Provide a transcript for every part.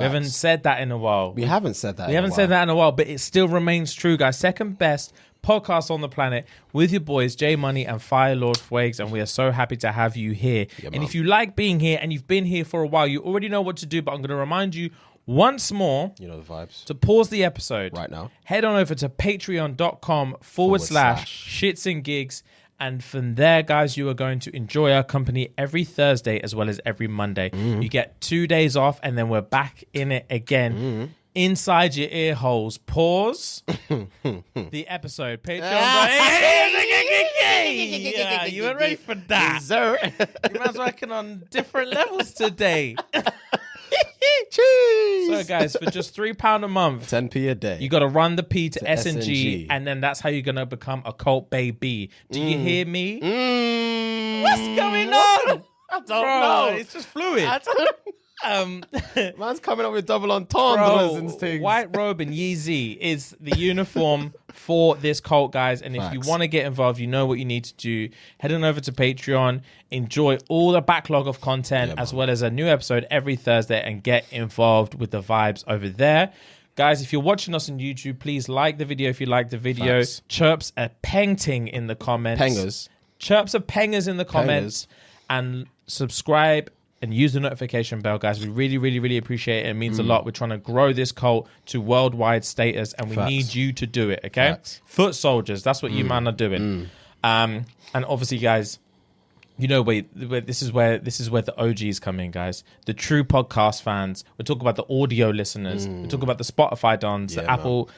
We haven't said that in a while. We haven't said that in a while, but it still remains true, guys. Second best podcast on the planet with your boys, J Money and Fire Lord Fuegs, and we are so happy to have you here. Yeah, and if you like being here and you've been here for a while, you already know what to do, but I'm going to remind you once more, you know the vibes, to pause the episode right now. Head on over to patreon.com/ShxtsnGigs. And from there, guys, you are going to enjoy our company every Thursday as well as every Monday. You get 2 days off, and then we're back in it again. Inside your ear holes. Pause the episode. Yeah, you weren't ready for that. You man's working on different levels today. Cheese. So, guys, for just £3 a month, 10p a day, you got to run the P to SNG, and then that's how you're gonna become a cult baby. Do you hear me? What's going on? I don't know. It's just fluid. Man's coming up with double entendres and things. White robe and Yeezy is the uniform for this cult, guys. And if you want to get involved, you know what you need to do. Head on over to Patreon, enjoy all the backlog of content, as well as a new episode every Thursday, and get involved with the vibes over there. Guys, if you're watching us on YouTube, please like the video if you like the video. Chirps a pengting in the comments. Chirps a pengers in the comments. And subscribe and use the notification bell, guys. We really, really, really appreciate it. It means a lot. We're trying to grow this cult to worldwide status, and we need you to do it, okay? Foot soldiers, that's what you man are doing. And obviously, guys, you know, this is where the OGs come in, guys. The true podcast fans. We're talking about the audio listeners. We're talking about the Spotify dons, the Apple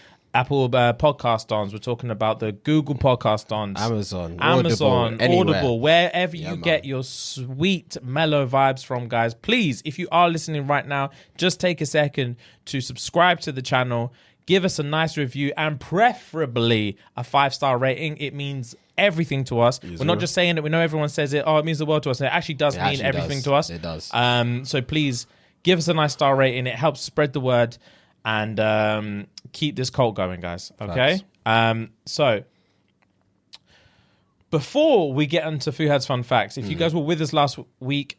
podcast dons. We're talking about the Google podcast dons, Amazon, Audible, wherever you get your sweet mellow vibes from, guys. Please, if you are listening right now, just take a second to subscribe to the channel, give us a nice review, and preferably a 5-star rating. It means everything to us. We're not just saying it. We know everyone says it. Oh, it means the world to us. It actually does mean everything to us. It does. So please give us a nice star rating. It helps spread the word and keep this cult going, guys. Okay? So before we get into Fuhad's fun facts, if you guys were with us last week,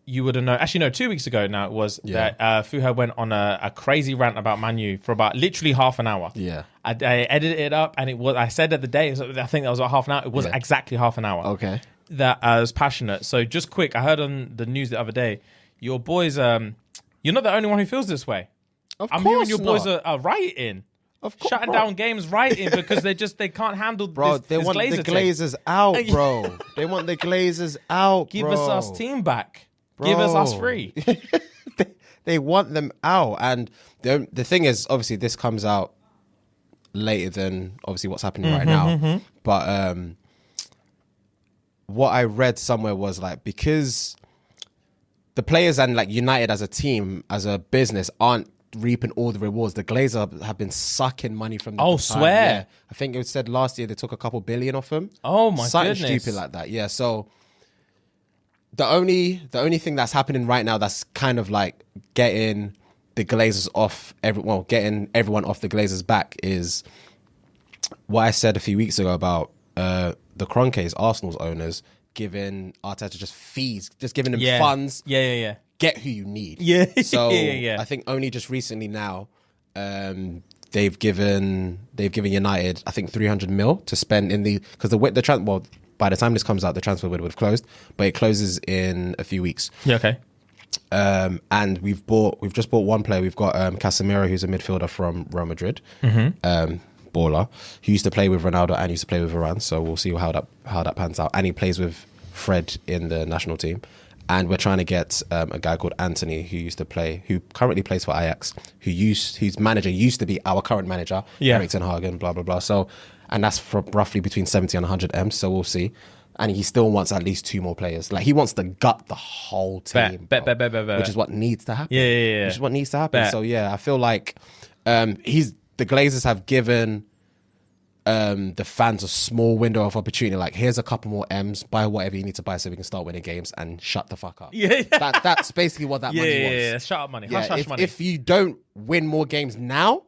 you would have known. Actually, no, 2 weeks ago now it was that Fuhad went on a crazy rant about Man U for about literally half an hour. Yeah. I edited it up, and I said at the day, I think that was about half an hour. It was exactly half an hour. Okay. That I was passionate. So just quick, I heard on the news the other day, your boys, you're not the only one who feels this way. I'm hearing your boys are rioting. Of course, shutting down games, rioting because they can't handle they want the Glazers out, bro. They want the Glazers out, Give us our team back. Bro. Give us free. They want them out. And the thing is, obviously, this comes out later than obviously what's happening right now. But what I read somewhere was like, because the players and like United as a team, as a business, aren't reaping all the rewards. The Glazers have been sucking money from them. Swear. Yeah. I think it was said last year they took a couple billion off them. Oh my Something goodness. stupid like that. Yeah. So the only thing that's happening right now that's kind of like getting the Glazers off getting everyone off the Glazers back is what I said a few weeks ago about the Kroenkes, Arsenal's owners, giving Arteta just fees, just giving them funds. Yeah. Get who you need. Yeah. So I think only just recently now, they've given United, I think 300 mil to spend in because by the time this comes out, the transfer window would have closed, but it closes in a few weeks. Yeah. Okay. And we've just bought one player. We've got Casemiro, who's a midfielder from Real Madrid, baller, who used to play with Ronaldo and used to play with Varane. So we'll see how that pans out. And he plays with Fred in the national team. And we're trying to get a guy called Anthony, who currently plays for Ajax, whose manager used to be our current manager, Erik ten Hag, blah, blah, blah. So, and that's for roughly between 70 and 100 M. So we'll see. And he still wants at least 2 more players. Like, he wants to gut the whole team. Bet. Which is what needs to happen. Yeah. Which is what needs to happen. So, yeah, I feel like the Glazers have given the fans a small window of opportunity. Like, here's a couple more M's, buy whatever you need to buy so we can start winning games, and shut the fuck up. Yeah. That's basically what that money was. Yeah, shut up money. Hush money. If you don't win more games now,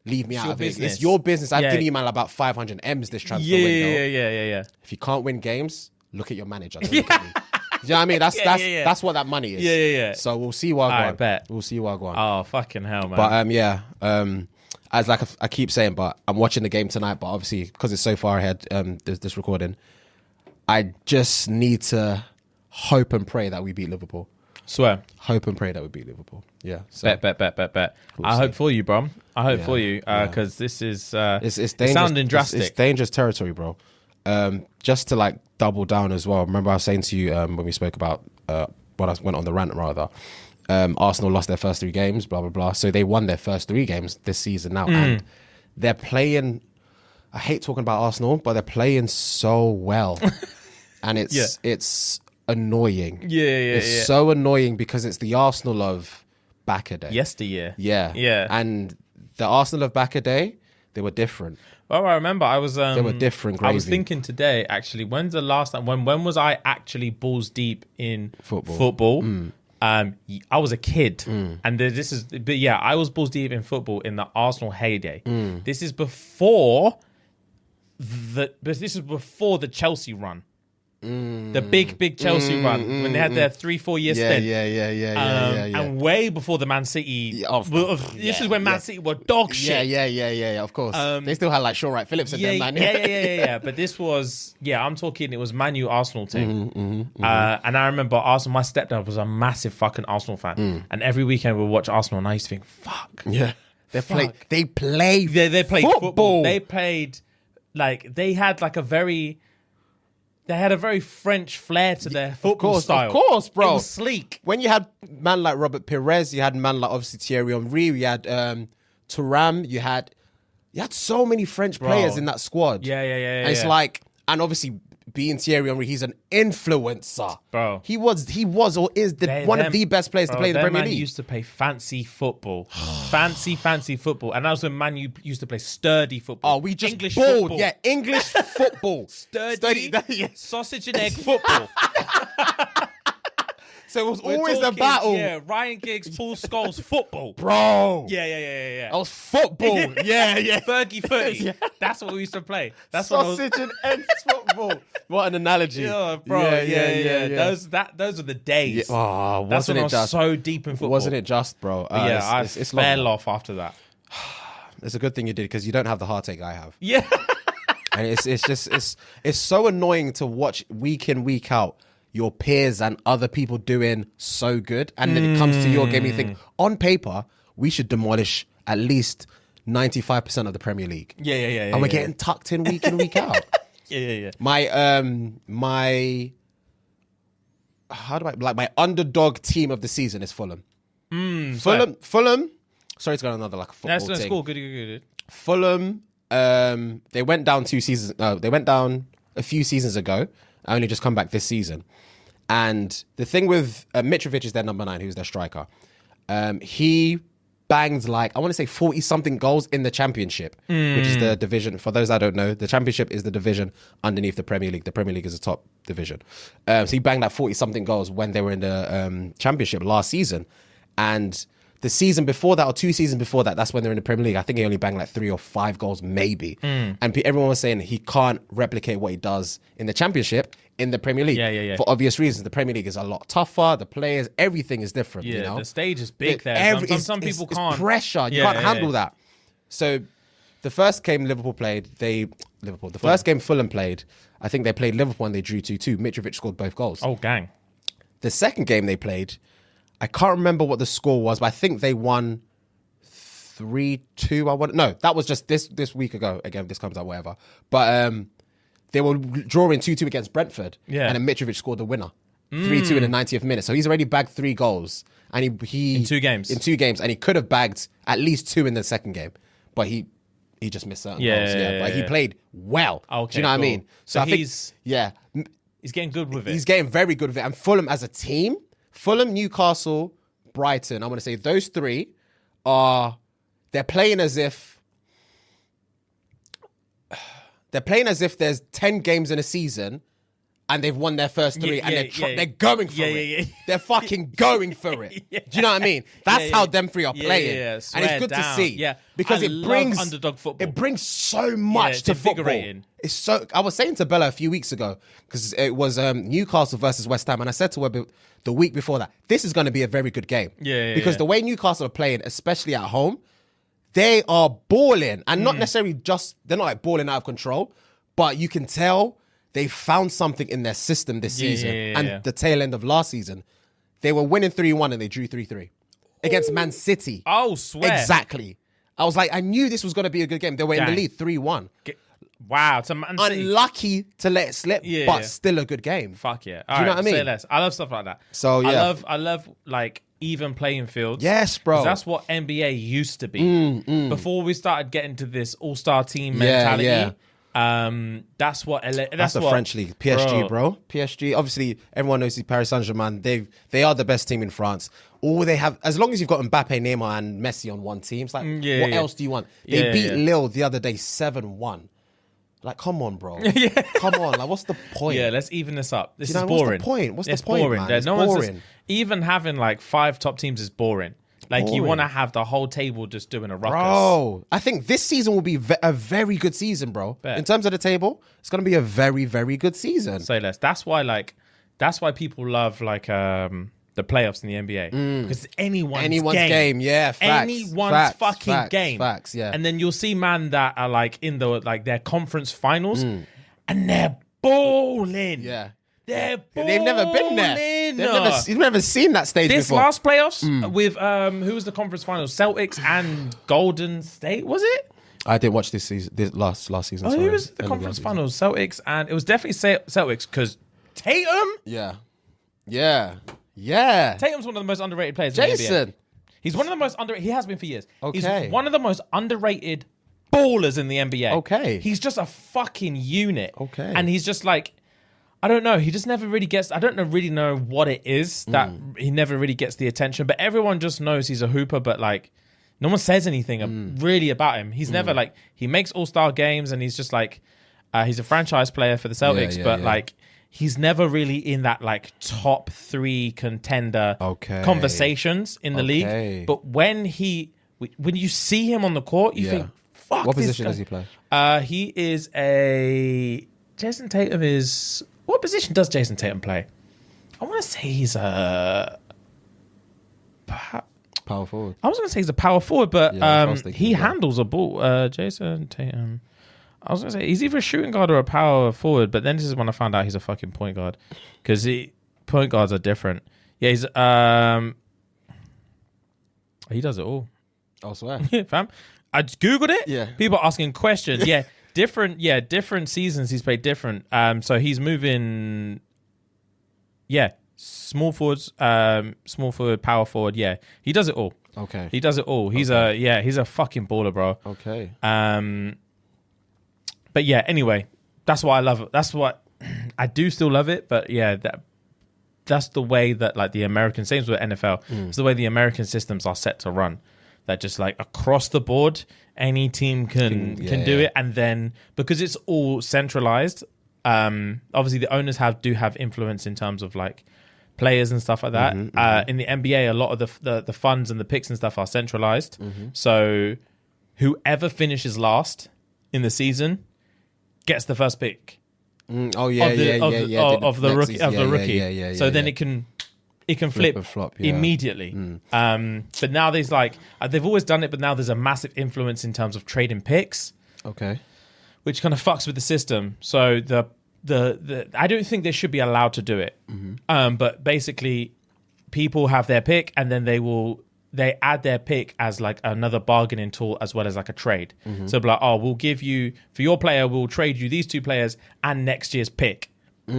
leave me out of it. It's your business. I've given you, man, about 500 M's this transfer window. Yeah. If you can't win games, look at your manager. Don't look at me. you know what I mean? That's what that money is. Yeah. So we'll see what I bet. We'll see what I go on. Oh, fucking hell, man. But as like I keep saying, but I'm watching the game tonight. But obviously, because it's so far ahead, this recording, I just need to hope and pray that we beat Liverpool. Swear. Hope and pray that we beat Liverpool. Yeah. So. Bet. I hope for you, bro. I hope for you because this is it's sounding drastic. It's dangerous territory, bro. Just to like double down as well. Remember I was saying to you when we spoke about when I went on the rant rather. Arsenal lost their first 3 games, blah blah blah. So they won their first 3 games this season now, and they're playing. I hate talking about Arsenal, but they're playing so well, and it's annoying. It's so annoying because it's the Arsenal of back a day. Yesteryear. Yeah. And the Arsenal of back a day, they were different. Well, I remember I was they were different. Gravy. I was thinking today actually. When's the last time? When was I actually balls deep in football? I was a kid, and I was balls deep in football in the Arsenal heyday. This is before the Chelsea run. The big Chelsea run when they had their 3-4 year stint. Yeah. And way before the Man City. This is when Man City were dog shit. Yeah. Of course, they still had like Shaw Wright Phillips and them, man. Yeah. But this was I'm talking. It was Man U Arsenal team. And I remember Arsenal. My stepdad was a massive fucking Arsenal fan, and every weekend we'd watch Arsenal, and I used to think, fuck, yeah, they play football. They played like they had like a very. They had a very French flair to their football style. Of course, bro. It was sleek. When you had man like Robert Pires, you had man like obviously Thierry Henry, you had Thuram, you had so many French players in that squad. Yeah. And it's like, and obviously being Thierry Henry, he's an influencer. Bro. He was or is one of the best players to play in the Premier League. Man used to play fancy football. fancy football. And that was when Man U used to play sturdy football. Oh, we just English balled. football. Yeah, English football. Sturdy. Sausage and egg football. So it was always a battle. Yeah, Ryan Giggs, Paul Scholes, football. Bro. Yeah. That was football. Yeah. Fergie footy. Yeah. That's what we used to play. That's sausage and eggs football. What an analogy. Yeah, bro. Yeah. Those are the days. Yeah. Oh, that's when I was so deep in football. Wasn't it just, bro? I fell off after that. It's a good thing you did because you don't have the heartache I have. Yeah. And it's so annoying to watch week in, week out your peers and other people doing so good, and then it comes to your game, you think on paper we should demolish at least 95% of the Premier League. Yeah. And we're getting tucked in, week out. Yeah. My underdog team of the season is Fulham. Fulham. Sorry to go on another like a football thing. That's cool. Good. Fulham. They went down 2 seasons. No, they went down a few seasons ago. I only just come back this season. And the thing with Mitrovic is their number 9, who's their striker. He banged like, I want to say 40 something goals in the Championship, which is the division. For those that don't know, the Championship is the division underneath the Premier League. The Premier League is the top division. So he banged like 40 something goals when they were in the Championship last season. And the season before that, or 2 seasons before that, that's when they're in the Premier League. I think he only banged like 3 or 5 goals, maybe. And everyone was saying he can't replicate what he does in the Championship in the Premier League. Yeah. For obvious reasons. The Premier League is a lot tougher. The players, everything is different. Yeah, you know? the stage is big there. Some people can't. It's pressure. You can't handle that. So the first game Liverpool played, the first game Fulham played, I think they played Liverpool and they drew 2-2. Mitrovic scored both goals. Oh, gang. The second game they played, I can't remember what the score was, but I think they won 3-2. No, that was just this week ago. Again, this comes out whatever. But they were drawing 2-2 against Brentford. Yeah. And then Mitrovic scored the winner. 3-2 in the 90th minute. So he's already bagged 3 goals. And he in 2 games. In 2 games. And he could have bagged at least 2 in the second game. But he just missed certain goals. But he played well. Okay, do you know what I mean? So I think, he's getting good with it. He's getting very good with it. And Fulham as a team, Fulham, Newcastle, Brighton, I'm going to say those 3 they're playing as if there's 10 games in a season and they've won their first three, and they're going for it. Yeah. They're fucking going for it. Do you know what I mean? That's how them three are playing, and it's good to see. Yeah, because it brings underdog football. It brings so much to football. It's so. I was saying to Bella a few weeks ago because it was Newcastle versus West Ham, and I said to her the week before that, this is going to be a very good game. Because the way Newcastle are playing, especially at home, they are balling, and not necessarily they're not like balling out of control, but you can tell they found something in their system this season. And the tail end of last season, they were winning 3-1 and they drew 3-3 against Man City. Oh, swear. Exactly. I was like, I knew this was going to be a good game. They were in the lead 3-1. Wow. To Man City. Unlucky to let it slip, but still a good game. Fuck yeah. Do you know what I mean? Say less. I love stuff like that. So, yeah. I love like even playing fields. Yes, bro. That's what NBA used to be. Before we started getting to this all-star team mentality. Yeah. That's what that's the French league. PSG, bro. PSG. Obviously, everyone knows the Paris Saint-Germain. They are the best team in France. All they have, as long as you've got Mbappe, Neymar, and Messi on one team, it's like, what else do you want? They beat Lille the other day 7-1. Like, come on, bro. Come on. Like, what's the point? Yeah, let's even this up. This is boring. boring. What's the point? What's it's the point, boring. man? There's It's no boring. one's even having like 5 top teams is boring. Like you want to have the whole table just doing a ruckus. Bro, I think this season will be a very good season, bro. Bet. In terms of the table, it's going to be a very, very good season. Say less. That's why people love like the playoffs in the NBA because it's anyone's game. Yeah, facts. Anyone's fucking game. Facts, yeah. And then you'll see man that are like in the like their conference finals and they're balling. Yeah. They've never been there. You've never seen that stage this before. last playoffs with who was the conference finals? Celtics and Golden State, was it? I didn't watch this season. This last season. Oh, sorry. who was the conference finals? Celtics, and it was definitely Celtics because Tatum. Yeah. Tatum's one of the most underrated players in the NBA. He's one of the most underrated. He has been for years. Okay. He's one of the most underrated ballers in the NBA. Okay. He's just a fucking unit. Okay. And he's just like, I don't know. He just never really gets. I don't really know what it is that he never really gets the attention. But everyone just knows he's a hooper. But like, no one says anything really about him. He's never like he makes all-star games and he's just like he's a franchise player for the Celtics. But like he's never really in that like top 3 contender conversations in the league. But when you see him on the court, you think, "Fuck, what position does he play?" He is Jason Tatum is. What position does Jason Tatum play? I want to say he's a power forward. I was going to say he's a power forward, but he well. handles a ball. Jason Tatum. I was going to say he's either a shooting guard or a power forward, but then this is when I found out he's a fucking point guard because point guards are different. Yeah, he's he does it all. I swear, fam. I just googled it. Yeah, people asking questions. Yeah. Different seasons he's played different. So he's moving. Yeah, small forwards, small forward, power forward. Yeah, he does it all. Okay, he does it all. He's a fucking baller, bro. Okay. But yeah, anyway, that's why I love it. That's what I do still love it. But yeah, that's the way that like the American, same with NFL. It's the way the American systems are set to run. That just like across the board, any team can do it, and then because it's all centralized, obviously the owners do have influence in terms of like players and stuff like that. In the NBA, a lot of the funds and the picks and stuff are centralized. So whoever finishes last in the season gets the first pick. Of the rookie. So then it can flip immediately. But now there's like they've always done it, but now there's a massive influence in terms of trading picks. Okay, which kind of fucks with the system. So the I don't think they should be allowed to do it. But basically, people have their pick, and then they add their pick as like another bargaining tool as well as like a trade. So like, we'll give you for your player, we'll trade you these 2 players and next year's pick. Yeah,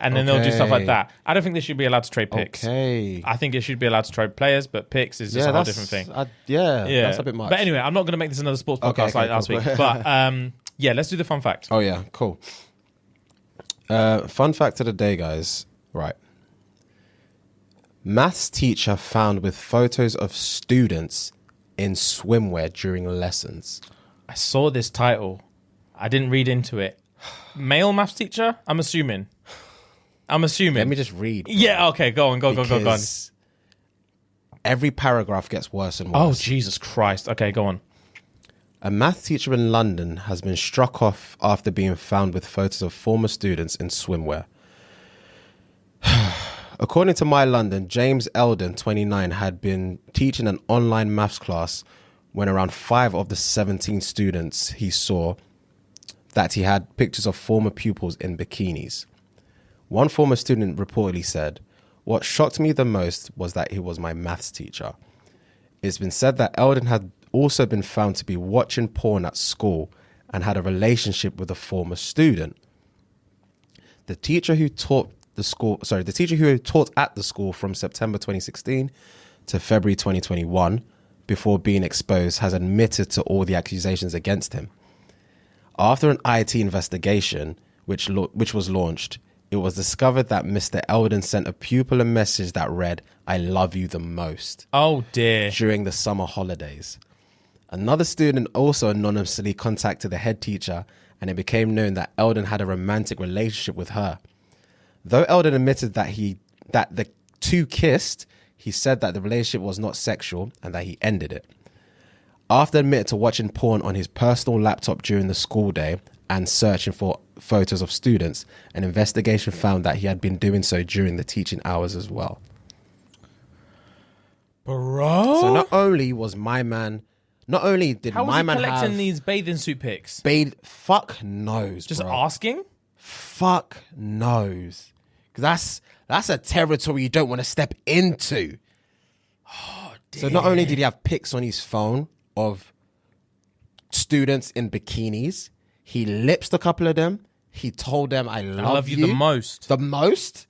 and then they'll do stuff like that. I don't think they should be allowed to trade picks. I think it should be allowed to trade players, but picks is just a whole different thing. That's a bit much. But anyway, I'm not going to make this another sports podcast like last week. But yeah, let's do the fun fact. Oh yeah, cool. Fun fact of the day, guys. Right. Maths teacher found with photos of students in swimwear during lessons. I saw this title. I didn't read into it. Male maths teacher? I'm assuming. Let me just read. Yeah, okay, go on. Every paragraph gets worse and worse. Oh, Jesus Christ. Okay, go on. A math teacher in London has been struck off after being found with photos of former students in swimwear. According to My London, James Eldon, 29, had been teaching an online maths class when around 5 of the 17 students he saw that he had pictures of former pupils in bikinis. One former student reportedly said, "What shocked me the most was that he was my maths teacher." It's been said that Eldon had also been found to be watching porn at school and had a relationship with a former student. The teacher who taught at the school from September 2016 to February 2021, before being exposed, has admitted to all the accusations against him. After an IT investigation, which was launched, it was discovered that Mr. Eldon sent a pupil a message that read, "I love you the most." Oh, dear. During the summer holidays. Another student also anonymously contacted the head teacher, and it became known that Eldon had a romantic relationship with her. Though Eldon admitted that the two kissed, he said that the relationship was not sexual and that he ended it. After admitting to watching porn on his personal laptop during the school day and searching for photos of students, an investigation found that he had been doing so during the teaching hours as well. Bro? So not only did my man How was he collecting these bathing suit pics? Fuck knows, Just bro. asking? Fuck knows. Because that's a territory you don't want to step into. Oh, dear. So not only did he have pics on his phone of students in bikinis, he lipsed a couple of them. He told them, I love you the most. The most?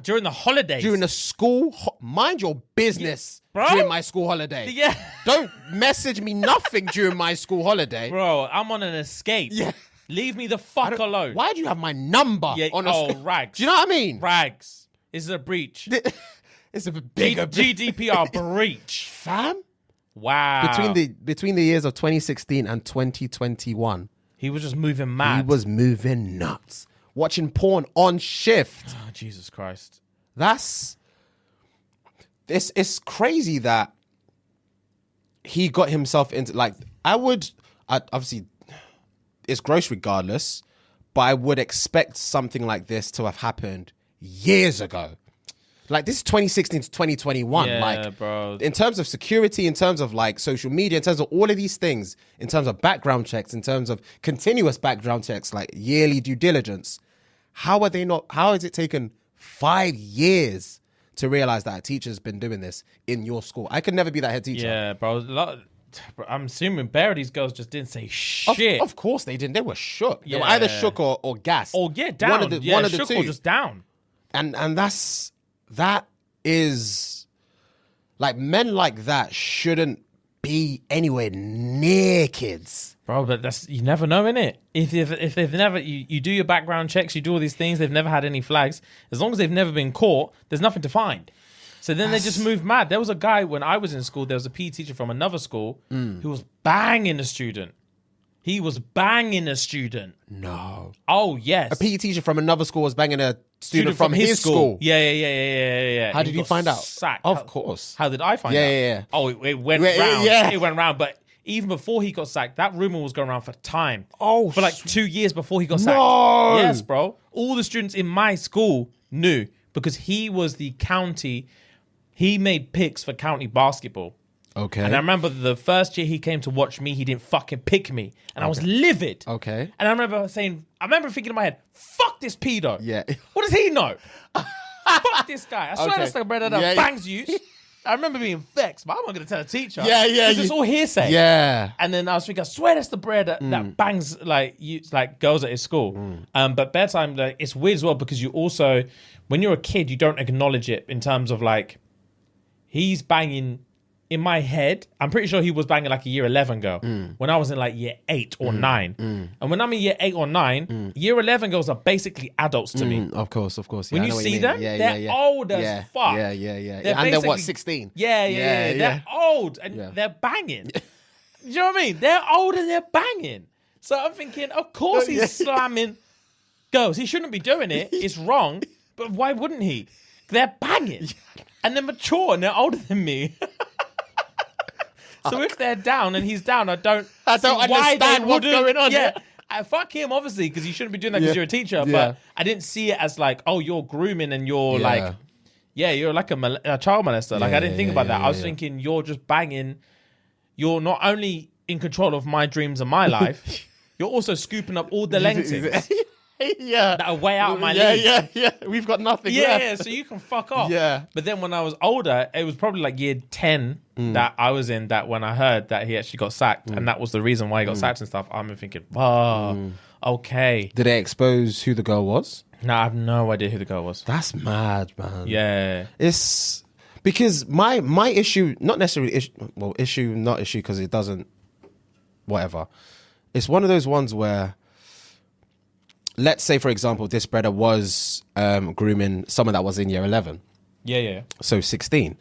During the holidays. During the school, mind your business, bro? During my school holiday. Yeah. Don't message me nothing during my school holiday. Bro, I'm on an escape. Yeah. Leave me the fuck alone. Why do you have my number on a rags. Do you know what I mean? Rags. This is a breach. It's a bigger GDPR breach. Fam? Wow. Between the years of 2016 and 2021. He was just moving mad. He was moving nuts. Watching porn on shift. Oh, Jesus Christ. It's crazy that he got himself into, obviously it's gross regardless, but I would expect something like this to have happened years ago. Like, this is 2016 to 2021. Yeah, bro. In terms of security, in terms of social media, in terms of all of these things, in terms of background checks, in terms of continuous background checks, like yearly due diligence, how has it taken 5 years to realize that a teacher's been doing this in your school? I could never be that head teacher. Yeah, bro. I'm assuming bare of these girls just didn't say shit. Of course they didn't. They were shook. Yeah. They were either shook or gassed. Or down. One of the shook two. Or just down. And that is, like, men like that shouldn't be anywhere near kids. Bro, but you never know, innit? If they've never, you do your background checks, you do all these things, they've never had any flags. As long as they've never been caught, there's nothing to find. So then they just move mad. There was a guy when I was in school, there was a PE teacher from another school who was banging a student. He was banging a student. No. Oh, yes. A PE teacher from another school was banging a student from his school. Yeah. How did you find out? Sacked. Of course. How did I find out? Yeah. Oh, it went round. Yeah. It went round. But even before he got sacked, that rumor was going around for time. Oh, for like 2 years before he got sacked. No. Yes, bro. All the students in my school knew because he was the county. He made picks for county basketball. Okay. And I remember the first year he came to watch me, he didn't fucking pick me. And I was livid. Okay. And I remember thinking in my head, fuck this pedo. Yeah. What does he know? Fuck this guy. I swear Okay. that's the brother that bangs you. I remember being vexed, but I'm not going to tell a teacher. Yeah. It's all hearsay. Yeah. And then I was thinking, I swear that's the bread that bangs like girls at his school. But bedtime, it's weird as well because you also, when you're a kid, you don't acknowledge it in terms of like, he's banging. In my head, I'm pretty sure he was banging like a year 11 girl when I was in like year 8 or 9. And when I'm in year 8 or 9, year 11 girls are basically adults to me. Of course. When you see them, they're old as fuck. Yeah. And they're what, 16? Yeah. They're old and they're banging. You know what I mean? They're old and they're banging. So I'm thinking, of course he's slamming girls. He shouldn't be doing it. It's wrong. But why wouldn't he? They're banging. And they're mature and they're older than me. So if they're down and he's down, I don't understand what's going on. Yeah. Fuck him, obviously, because you shouldn't be doing that because you're a teacher. But I didn't see it as like, oh, you're grooming and you're like, you're like a child molester. Like, I didn't think about that. I was thinking you're just banging. You're not only in control of my dreams and my life, you're also scooping up all the lengths. That are way out of my league. Yeah. We've got nothing left. Yeah, so you can fuck off. Yeah. But then when I was older, it was probably like year 10 that I was in, that when I heard that he actually got sacked, and that was the reason why he got sacked and stuff, I'm thinking, okay. Did they expose who the girl was? No, I have no idea who the girl was. That's mad, man. Yeah. It's because my issue, not necessarily issue, not issue because it doesn't, whatever. It's one of those ones where, let's say, for example, this brother was grooming someone that was in year 11. Yeah. So 16.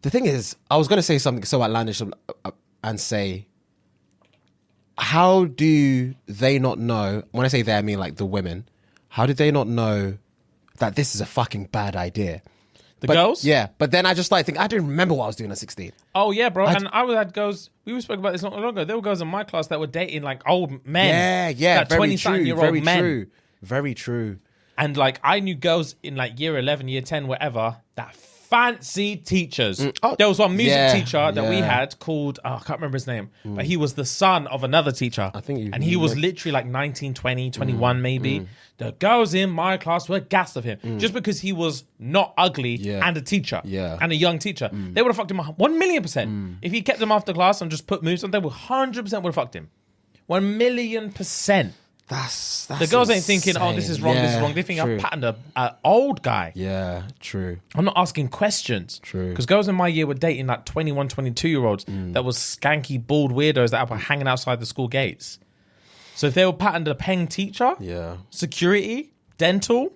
The thing is, I was going to say something so outlandish and say, how do they not know, when I say they, I mean like the women, how did they not know that this is a fucking bad idea? The girls? Yeah, but then I just like think, I don't remember what I was doing at 16. Oh, yeah, bro. And I had girls, we spoke about this not long ago, there were girls in my class that were dating like old men. Yeah, like very 20-something-year-old men. Very true. And like I knew girls in like year 11, year 10, whatever, that fancy teachers. There was one music teacher that we had called, I can't remember his name, but he was the son of another teacher. And he was literally like 19, 20, 21 maybe. The girls in my class were gassed of him just because he was not ugly and a teacher and a young teacher. They would have fucked him 1,000,000%. If he kept them after class and just put moves on, they would 100% would have fucked him. 1,000,000%. That's the girls ain't thinking, oh, this is wrong, this is wrong. They think I've patterned an old guy. Yeah, true. I'm not asking questions. True. Because girls in my year were dating like 21, 22-year-olds that was skanky, bald weirdos that were hanging outside the school gates. So if they were patterned a peng teacher, security, dental,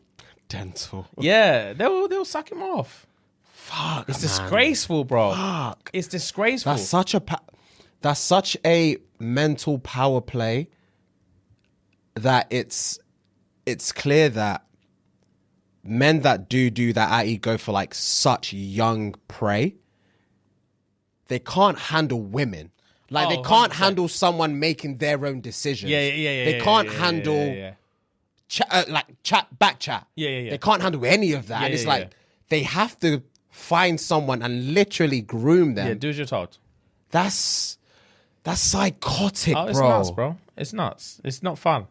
yeah, they'll suck him off. Fuck, it's disgraceful, bro. Fuck, it's disgraceful. That's such a mental power play that it's clear that men that do that, i.e. go for like such young prey, they can't handle women. Like they can't 100%. Handle someone making their own decisions. Yeah. They can't handle back chat. Yeah. They can't handle any of that. And it's like they have to find someone and literally groom them. Yeah, do as you're told. That's psychotic, bro. It's nuts, bro. It's nuts. It's not fun.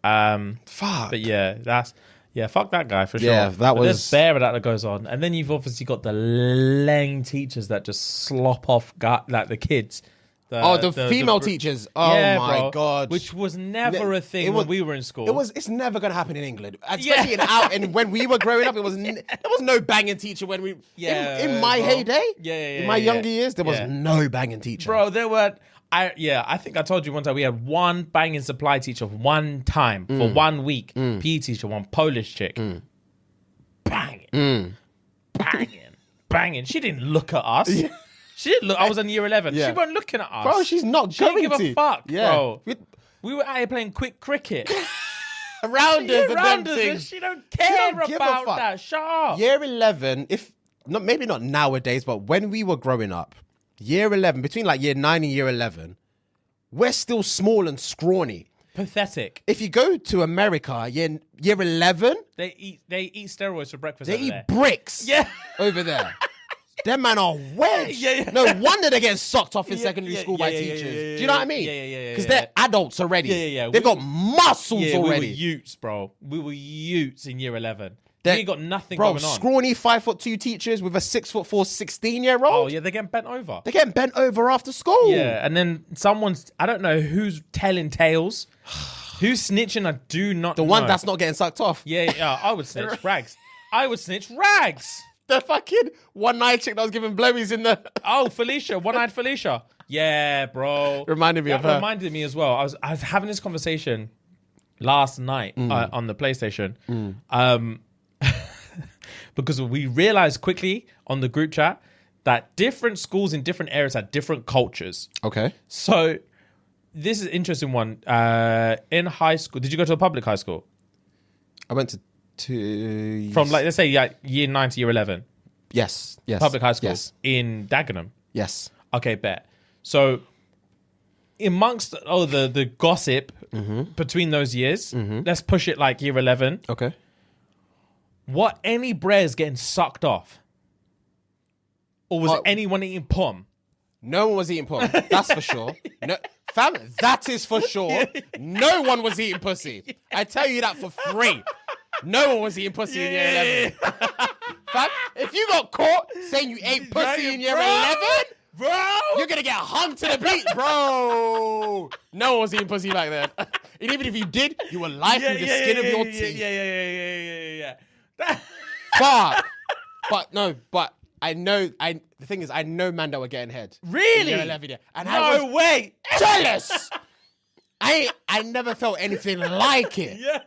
Fuck. But fuck that guy for sure. Yeah, there's bare of that goes on. And then you've obviously got the lame teachers that just slop off like the kids. The female teachers. Oh my God. Which was never a thing when we were in school. It's never going to happen in England. Especially and when we were growing up, there was no banging teacher when we in my heyday. In my younger years, there was no banging teacher. Bro, there were I think I told you one time we had one banging supply teacher one time for 1 week. PE teacher, one Polish chick. Banging. She didn't look at us. She didn't look. I was in year 11. She wasn't looking at us. Bro, she's not going to. She didn't give a fuck, bro. We were out here playing quick cricket. Rounders and she don't care about that. Shut up. Year 11, maybe not nowadays, but when we were growing up, year 11, between like year 9 and year 11, we're still small and scrawny. Pathetic. If you go to America, year 11, they eat steroids for breakfast. They eat bricks. Over there. Them man are wedged. No wonder they're getting sucked off in secondary school by teachers. Do you know what I mean? Because they're adults already. They've got muscles already. We were utes, bro. We were utes in year 11. We ain't got nothing going on. Scrawny 5'2" teachers with a 6'4" 16-year-old. Oh yeah, they're getting bent over. They're getting bent over after school. Yeah, and then I don't know who's telling tales. Who's snitching? I do not know. The one that's not getting sucked off. Yeah, I would snitch. Rags. I would snitch. Rags. The fucking one-eyed chick that was giving blowies in the... Oh, Felicia. One-eyed Felicia. Yeah, bro. Reminded me of her. Reminded me as well. I was having this conversation last night on the PlayStation. Because we realized quickly on the group chat that different schools in different areas had different cultures. Okay. So this is an interesting one. In high school, did you go to a public high school? I went to From like, let's say year 9 to year 11. Yes. Public high school. Yes. In Dagenham. Yes. Okay, bet. So amongst the gossip between those years, let's push it like year 11. Okay. What, any bread's getting sucked off? Or was anyone eating pom? No one was eating pom. That's for sure. No, fam, that is for sure. No one was eating pussy. I tell you that for free. No one was eating pussy in year 11. Fam, if you got caught saying you ate pussy in year 11, bro, you're gonna get hung to the beat, bro. No one was eating pussy back then. And even if you did, you were lying through the skin of your teeth. Yeah. Fuck. But I know. The thing is, I know man that were getting head. Really? In year 11, yeah. And no way. Jealous. I never felt anything like it. Yeah.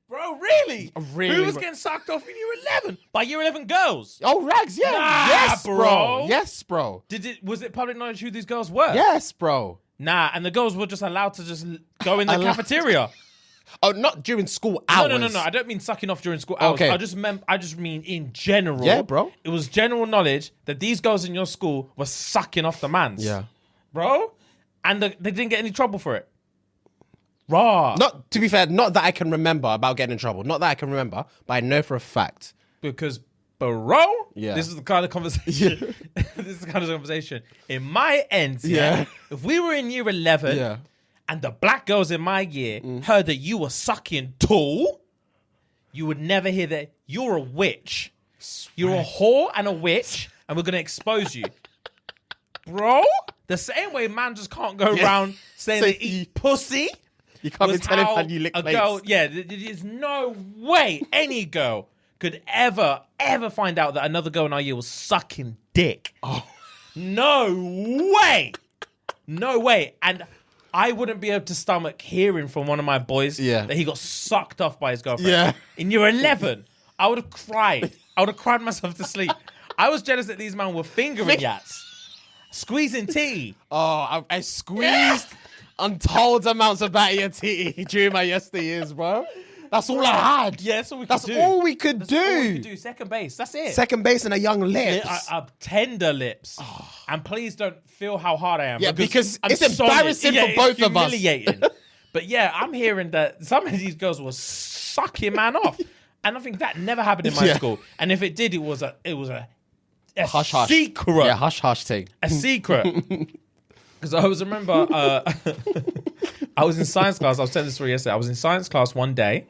Bro, really? Really? Who was getting sucked off in year 11? By year 11 girls? Oh, rags, yeah. Nah, yes, bro. Yes, bro. Was it public knowledge who these girls were? Yes, bro. Nah, and the girls were just allowed to just go in the cafeteria. Oh, not during school hours. No. I don't mean sucking off during school hours. Okay. I just mean in general. Yeah, bro. It was general knowledge that these girls in your school were sucking off the mans. Yeah. Bro. And they didn't get any trouble for it. Raw. Not, to be fair, not that I can remember about getting in trouble. Not that I can remember, but I know for a fact. Because, bro, yeah. This is the kind of conversation. This is the kind of conversation. In my end, if we were in year 11 and the black girls in my year heard that you were sucking too, you would never hear that. You're a witch. You're a whore and a witch, and we're going to expose you. Bro, the same way man just can't go around saying they eat pussy. You can't be telling man you lick plates. Girl, there's no way any girl could ever find out that another girl in our year was sucking dick. Oh. No way. No way. And I wouldn't be able to stomach hearing from one of my boys that he got sucked off by his girlfriend. Yeah. In year 11, I would have cried. I would have cried myself to sleep. I was jealous that these men were fingering yats, squeezing tea. Oh, I squeezed untold amounts of batty tea during my yesteryears, bro. That's all I had. Yeah, that's all we could That's do. all we could do. All we could do. Second base. That's it. Second base and a young lips. Tender lips. And please don't feel how hard I am. Yeah, because it's embarrassing for both of us. Humiliating. But yeah, I'm hearing that some of these girls were sucking man off. And I think that never happened in my school. And if it did, it was a hush, hush. secret. Yeah, hush hush thing. A secret. Because I remember I was in science class. I was telling this story yesterday. I was in science class one day,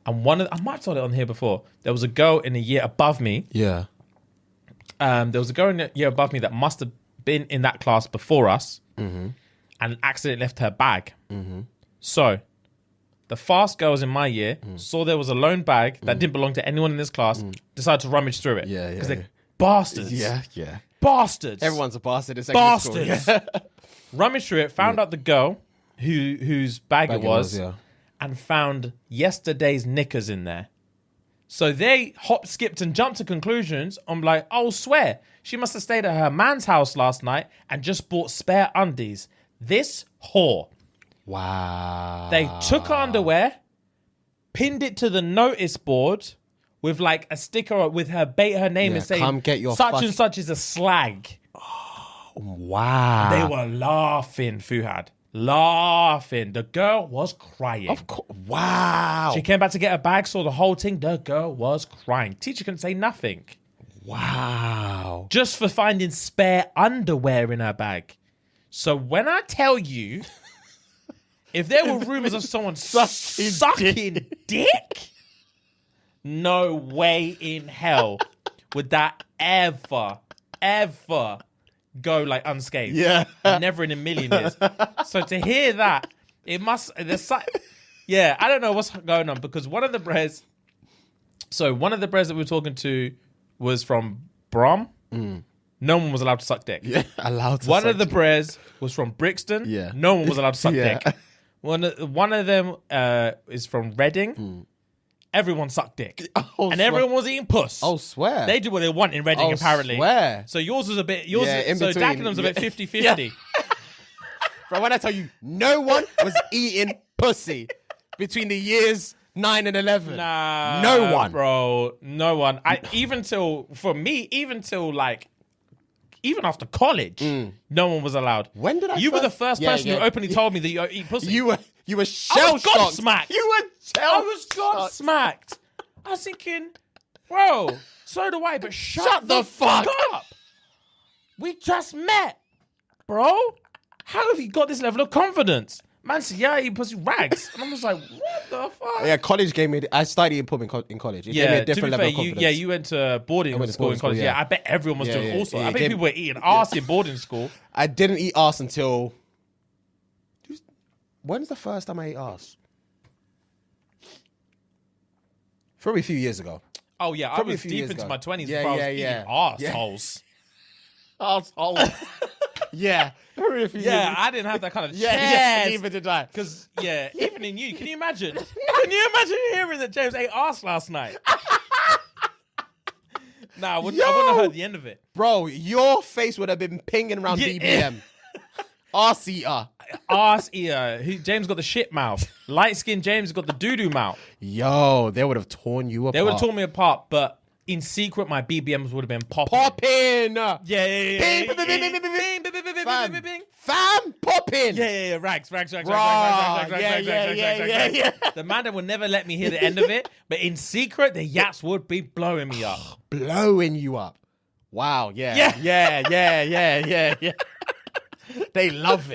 and I might have told it on here before. There was a girl in a year above me. Yeah. There was a girl in a year above me that must have been in that class before us, and accidentally left her bag. So the fast girls in my year saw there was a lone bag that didn't belong to anyone in this class, decided to rummage through it. Yeah. Because they're bastards. Yeah. Bastards. Everyone's a bastard in secondary school. Bastards. Rummaged through it, found out the girl whose bag it was, and found yesterday's knickers in there. So they hopped, skipped, and jumped to conclusions. I'm like, oh, swear, she must have stayed at her man's house last night and just bought spare undies. This whore. Wow. They took her underwear, pinned it to the notice board with like a sticker with her name and saying, come get your such and such is a slag. Wow. They were laughing, Fuhad. Laughing. The girl was crying. Of course. Wow. She came back to get her bag, saw the whole thing. The girl was crying. Teacher couldn't say nothing. Wow. Just for finding spare underwear in her bag. So when I tell you, if there were rumors of someone sucking dick, no way in hell would that ever go like unscathed. Yeah. Never in a million years. So to hear that, it must, yeah, I don't know what's going on, because one of the bres that we were talking to was from Brom. No one was allowed to suck dick. Yeah, allowed to One suck of the dick. bres was from Brixton. Yeah. No one was allowed to suck Yeah. dick. One of them is from Reading. Everyone sucked dick. Oh, and everyone was eating puss. Oh, swear. They do what they want in Reading, apparently. Swear. So yours was a bit, in so between. Dagenham's a bit 50-50. Bro, when I tell you, no one was eating pussy between the years 9 and 11. Nah, no one, bro, no one. Even till even after college, no one was allowed. When did I? You were the first person who openly told me that you eat pussy. You were shell shocked. Smacked. I was gobsmacked. I was thinking, bro, so do I, but shut the fuck up. We just met, bro. How have you got this level of confidence? Man said, yeah, I eat pussy rags. And I was like, what the fuck? Yeah, college gave me... I started eating pub in college. It gave me a different level of confidence. You went to boarding school in college. Yeah, I bet everyone was doing also. I bet people were eating arse in boarding school. I didn't eat arse until... When's the first time I ate arse? Probably a few years ago. Oh, yeah. Probably I was deep into my 20s before I was eating arseholes. Arseholes. Yeah. I didn't have that kind of chest. Yeah, neither did I. Because, even in you, can you imagine? Can you imagine hearing that James ate arse last night? Nah, I wouldn't have heard the end of it. Bro, your face would have been pinging around BBM. Arse eater. Arse eater. James got the shit mouth. Light-skinned James got the doo-doo mouth. Yo, they would have torn you apart. They would have torn me apart, but in secret, my BBMs would have been popping. Yeah. Fam, popping. Yeah. Rags. Yeah. The man that would never let me hear the end of it, but in secret, the yaps would be blowing me up. Blowing you up. Wow. Yeah. They love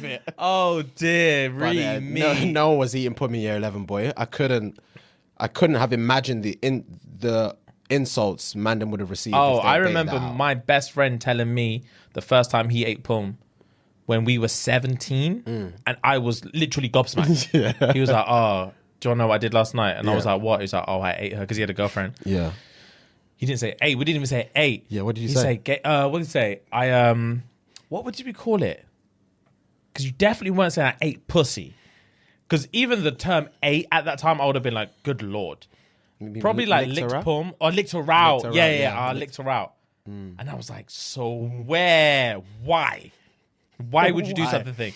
it. Oh dear, me. No one was eating pub in year 11, boy. I couldn't have imagined the insults Mandem would have received. Oh, I remember my best friend telling me the first time he ate pum when we were 17, and I was literally gobsmacked. He was like, "Oh, do you know what I did last night?" And I was like, "What?" He's like, "Oh, I ate her," because he had a girlfriend. Yeah. He didn't say ate. We didn't even say ate. Yeah. What did you say? What did he say? What would we call it? Because you definitely weren't saying I ate pussy. Because even the term ate at that time, I would have been like, good Lord. Probably like licked pum or licked her out. Yeah, licked her out. And I was like, so where? Why? Why would you do such a thing?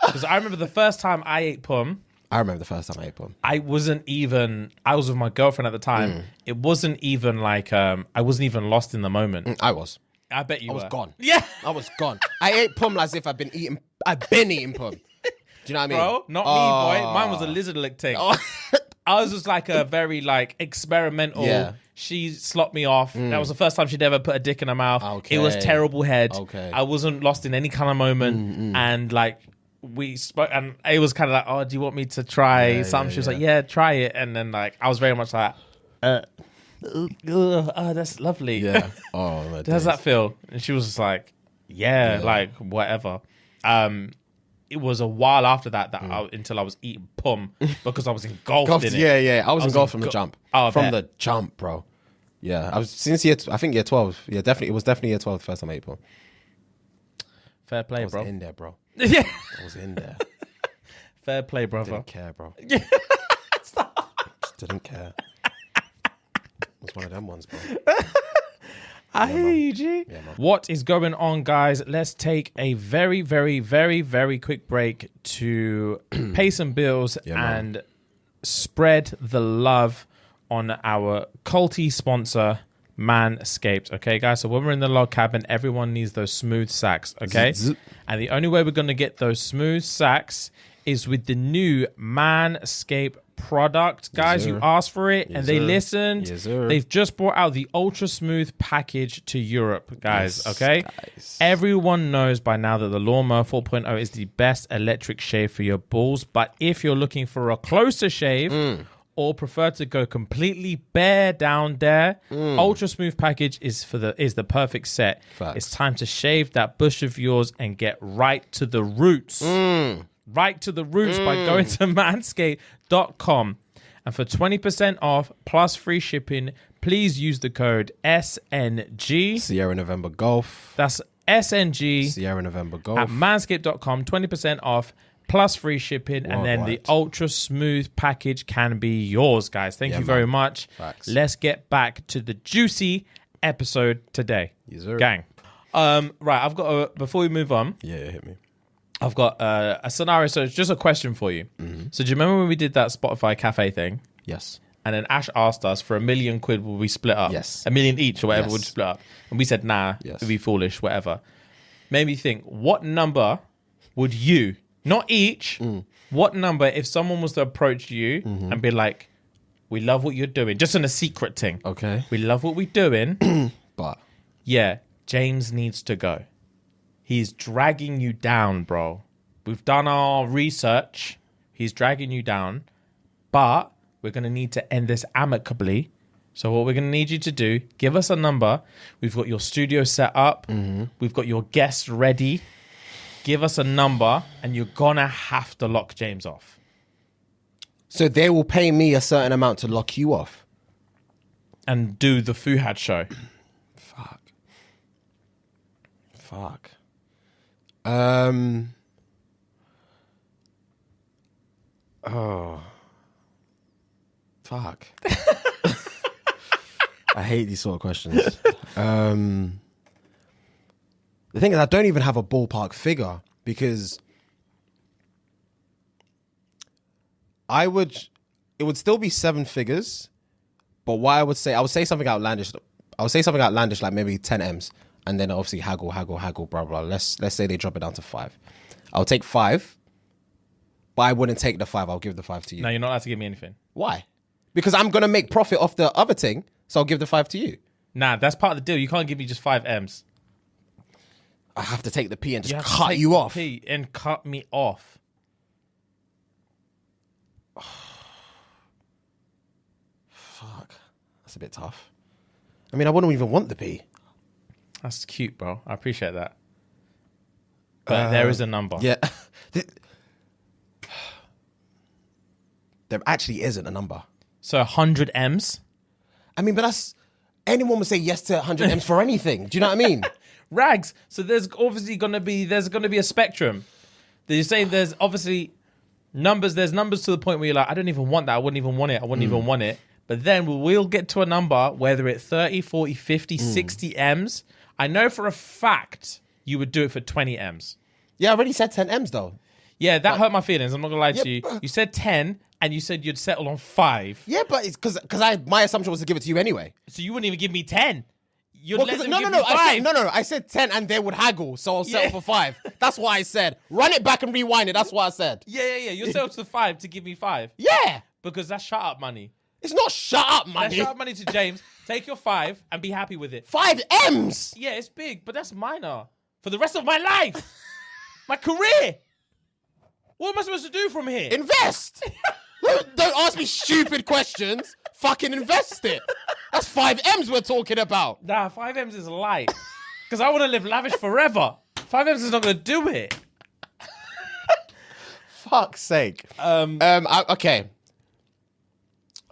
Because I remember the first time I ate pum. I was with my girlfriend at the time. It wasn't even like, I wasn't even lost in the moment. I was. I bet you were. I was gone. Yeah. I was gone. I ate pum as if I've been eating pum. Do you know what I mean? Bro, not me, boy. Mine was a lizard lick thing. I was just like a very like experimental. Yeah. She slopped me off. That was the first time she'd ever put a dick in her mouth. Okay. It was terrible head. Okay. I wasn't lost in any kind of moment. And like we spoke, and it was kind of like, oh, do you want me to try something? She was like, yeah, try it. And then like I was very much like, oh, that's lovely. Yeah. Oh, my How's that feel? And she was just like, yeah, like whatever. It was a while after that until I was eating pum because I was engulfed in it. Yeah. I was engulfed from the jump. From the jump, bro. Yeah. I was since year 12. Yeah, definitely. It was definitely year 12 the first time I ate pum. Fair play, bro. I was in there, bro. Yeah. I was in there. Fair play, brother. Didn't care, bro. Just didn't care. It was one of them ones, bro. I hear you, G. Yeah, what is going on, guys? Let's take a very, very, very, very quick break to pay some bills and spread the love on our culty sponsor, Manscaped. Okay, guys? So when we're in the log cabin, everyone needs those smooth sacks, okay? And the only way we're going to get those smooth sacks is with the new Manscaped product. Guys, you asked for it and they listened. They've just brought out the ultra smooth package to Europe, guys. Okay, everyone knows by now that the Lawnmower 4.0 is the best electric shave for your balls, but if you're looking for a closer shave or prefer to go completely bare down there, ultra smooth package is the perfect set. Facts. It's time to shave that bush of yours and get right to the roots. Right to the roots by going to manscaped.com. And for 20% off plus free shipping, please use the code SNG. Sierra November Golf. That's SNG. Sierra November Golf. At manscaped.com, 20% off plus free shipping. And then the ultra smooth package can be yours, guys. Thank you very much. Facts. Let's get back to the juicy episode today. Gang. Right, I've got before we move on. Yeah, hit me. I've got a scenario. So it's just a question for you. Mm-hmm. So do you remember when we did that Spotify cafe thing? Yes. And then Ash asked us for £1 million will we split up? Yes. $1 million each or whatever would split up. And we said, nah, it'd be foolish, whatever. Made me think, what number would you, not each, what number if someone was to approach you and be like, we love what you're doing, just on a secret thing. Okay. We love what we're doing. But. Yeah, James needs to go. He's dragging you down, bro. We've done our research. He's dragging you down. But we're going to need to end this amicably. So what we're going to need you to do, give us a number. We've got your studio set up. Mm-hmm. We've got your guests ready. Give us a number and you're going to have to lock James off. So they will pay me a certain amount to lock you off? And do the Fuhad show. Fuck. Oh. Fuck. I hate these sort of questions. The thing is, I don't even have a ballpark figure because it would still be 7 figures, but what I would say something outlandish. I would say something outlandish like maybe 10 M's, and then obviously haggle, blah, blah. Let's say they drop it down to 5. I'll take 5, but I wouldn't take the 5. I'll give the 5 to you. No, you're not allowed to give me anything. Why? Because I'm going to make profit off the other thing, so I'll give the 5 to you. Nah, that's part of the deal. You can't give me just 5 M's. I have to take the P and just cut you off. P and cut me off. Fuck. That's a bit tough. I mean, I wouldn't even want the P. That's cute, bro. I appreciate that. But there is a number. Yeah. There actually isn't a number. So 100 M's? I mean, but that's... Anyone would say yes to 100 M's for anything. Do you know what I mean? Rags. So there's obviously going to be a spectrum. You're saying there's obviously numbers. There's numbers to the point where you're like, I don't even want that. I wouldn't even want it. I wouldn't even want it. But then we'll get to a number, whether it's 30, 40, 50, 60 M's. I know for a fact you would do it for 20 M's. Yeah, I already said 10 M's though. Yeah, that hurt my feelings. I'm not going to lie to you. You said 10 and you said you'd settle on 5. Yeah, but it's because my assumption was to give it to you anyway. So you wouldn't even give me 10. No. I said 10 and they would haggle, so I'll settle for 5. That's what I said. Run it back and rewind it. That's what I said. Yeah. You'll settle to 5 to give me 5. Yeah. Because that's shut up money. It's not shut up money. That's shut up money to James. Take your 5 and be happy with it. 5 M's? Yeah, it's big, but that's minor. For the rest of my life. My career. What am I supposed to do from here? Invest. Don't ask me stupid questions. Fucking invest it. That's 5 M's we're talking about. Nah, 5 M's is light. Because I want to live lavish forever. 5 M's is not going to do it. Fuck's sake. Okay.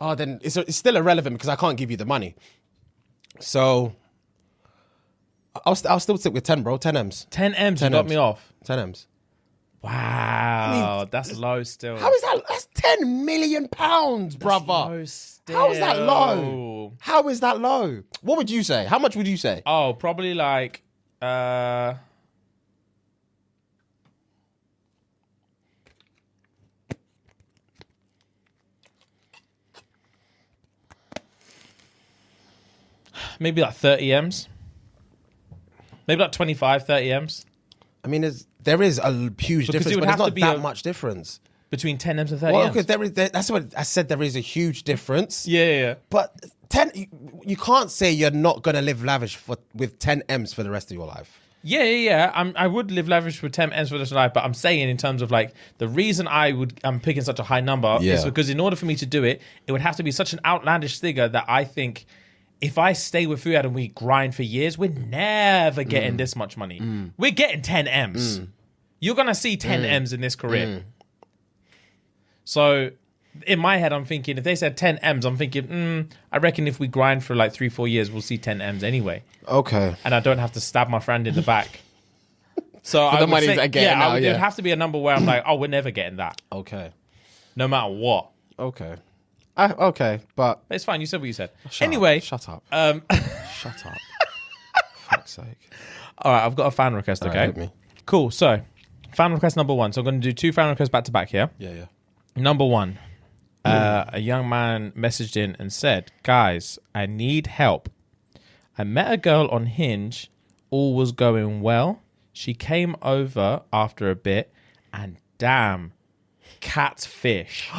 Oh, then it's still irrelevant because I can't give you the money. So I'll still stick with 10, bro. 10 M's. 10 M's, you got me off. 10 M's. Wow, that's low still. How is that? That's £10 million, brother. Low still. How is that low? How is that low? What would you say? How much would you say? Oh, probably like maybe like 30 M's. Maybe like 25, 30 M's. I mean, there is a huge difference, but there's not that much difference. Between 10 M's and 30 Well, M's? because that's what I said, there is a huge difference. Yeah. But 10, you can't say you're not going to live lavish with 10 M's for the rest of your life. Yeah. I would live lavish with 10 M's for the rest of my life, but I'm saying in terms of like, the reason I'm picking such a high number is because in order for me to do it, it would have to be such an outlandish figure that I think if I stay with Fuhad and we grind for years, we're never getting this much money. We're getting 10 M's. You're going to see 10 M's in this career. So in my head, I'm thinking, if they said 10 M's, I'm thinking, I reckon if we grind for like 3-4 years, we'll see 10 M's anyway. Okay. And I don't have to stab my friend in the back. So I would say, it would have to be a number where I'm like, we're never getting that. Okay. No matter what. Okay. Okay, but it's fine. You said what you said. Anyway. Shut up. Shut up. Fuck's sake. All right, I've got a fan request, okay? Hit me. Cool. So, fan request number 1. So, I'm going to do 2 fan requests back to back here. Yeah. Number 1, a young man messaged in and said, guys, I need help. I met a girl on Hinge. All was going well. She came over after a bit and damn, catfish.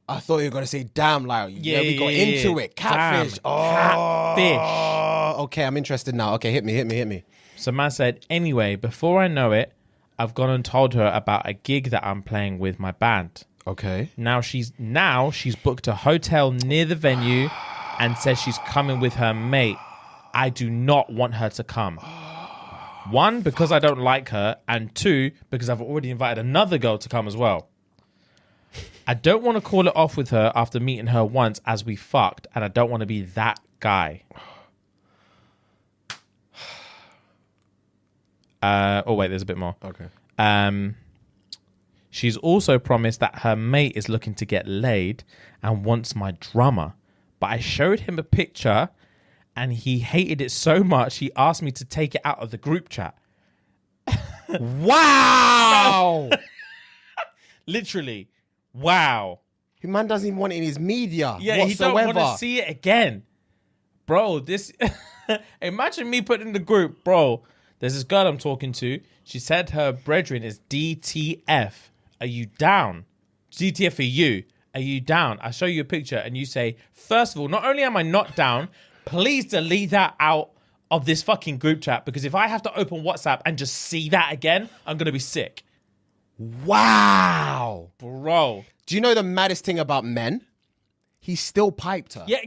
I thought you were going to say damn, like, we got into it. Catfish. Catfish. Okay, I'm interested now. Okay, hit me. So man said, anyway, before I know it, I've gone and told her about a gig that I'm playing with my band. Okay. Now she's booked a hotel near the venue and says she's coming with her mate. I do not want her to come. 1, because I don't like her, and 2, because I've already invited another girl to come as well. I don't want to call it off with her after meeting her once as we fucked, and I don't want to be that guy. Oh wait, there's a bit more. Okay. She's also promised that her mate is looking to get laid and wants my drummer. But I showed him a picture and he hated it so much he asked me to take it out of the group chat. Wow! Literally. Wow. Your man doesn't even want it in his media. Yeah, whatsoever. he don't want to see it again. Bro, this... Imagine me putting in the group, bro, there's this girl I'm talking to. She said her brethren is DTF. Are you down? DTF for you. Are you down? I show you a picture and you say, first of all, not only am I not down, please delete that out of this fucking group chat, because if I have to open WhatsApp and just see that again, I'm going to be sick. Wow. Bro. Do you know the maddest thing about men? He still piped her. Yeah,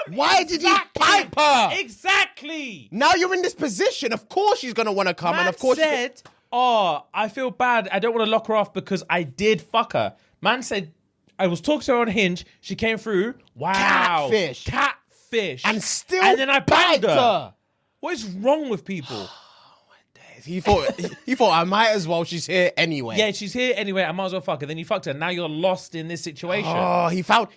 Why did he pipe her? Exactly. Now you're in this position. Of course she's going to want to come. Man and of course said, I feel bad. I don't want to lock her off because I did fuck her. Man said, I was talking to her on Hinge. She came through. Wow. Catfish. And still and then I banged her. her. What is wrong with people? He thought I might as well. She's here anyway. Yeah, she's here anyway. I might as well fuck her. Then you fucked her. Now you're lost in this situation. Oh, he found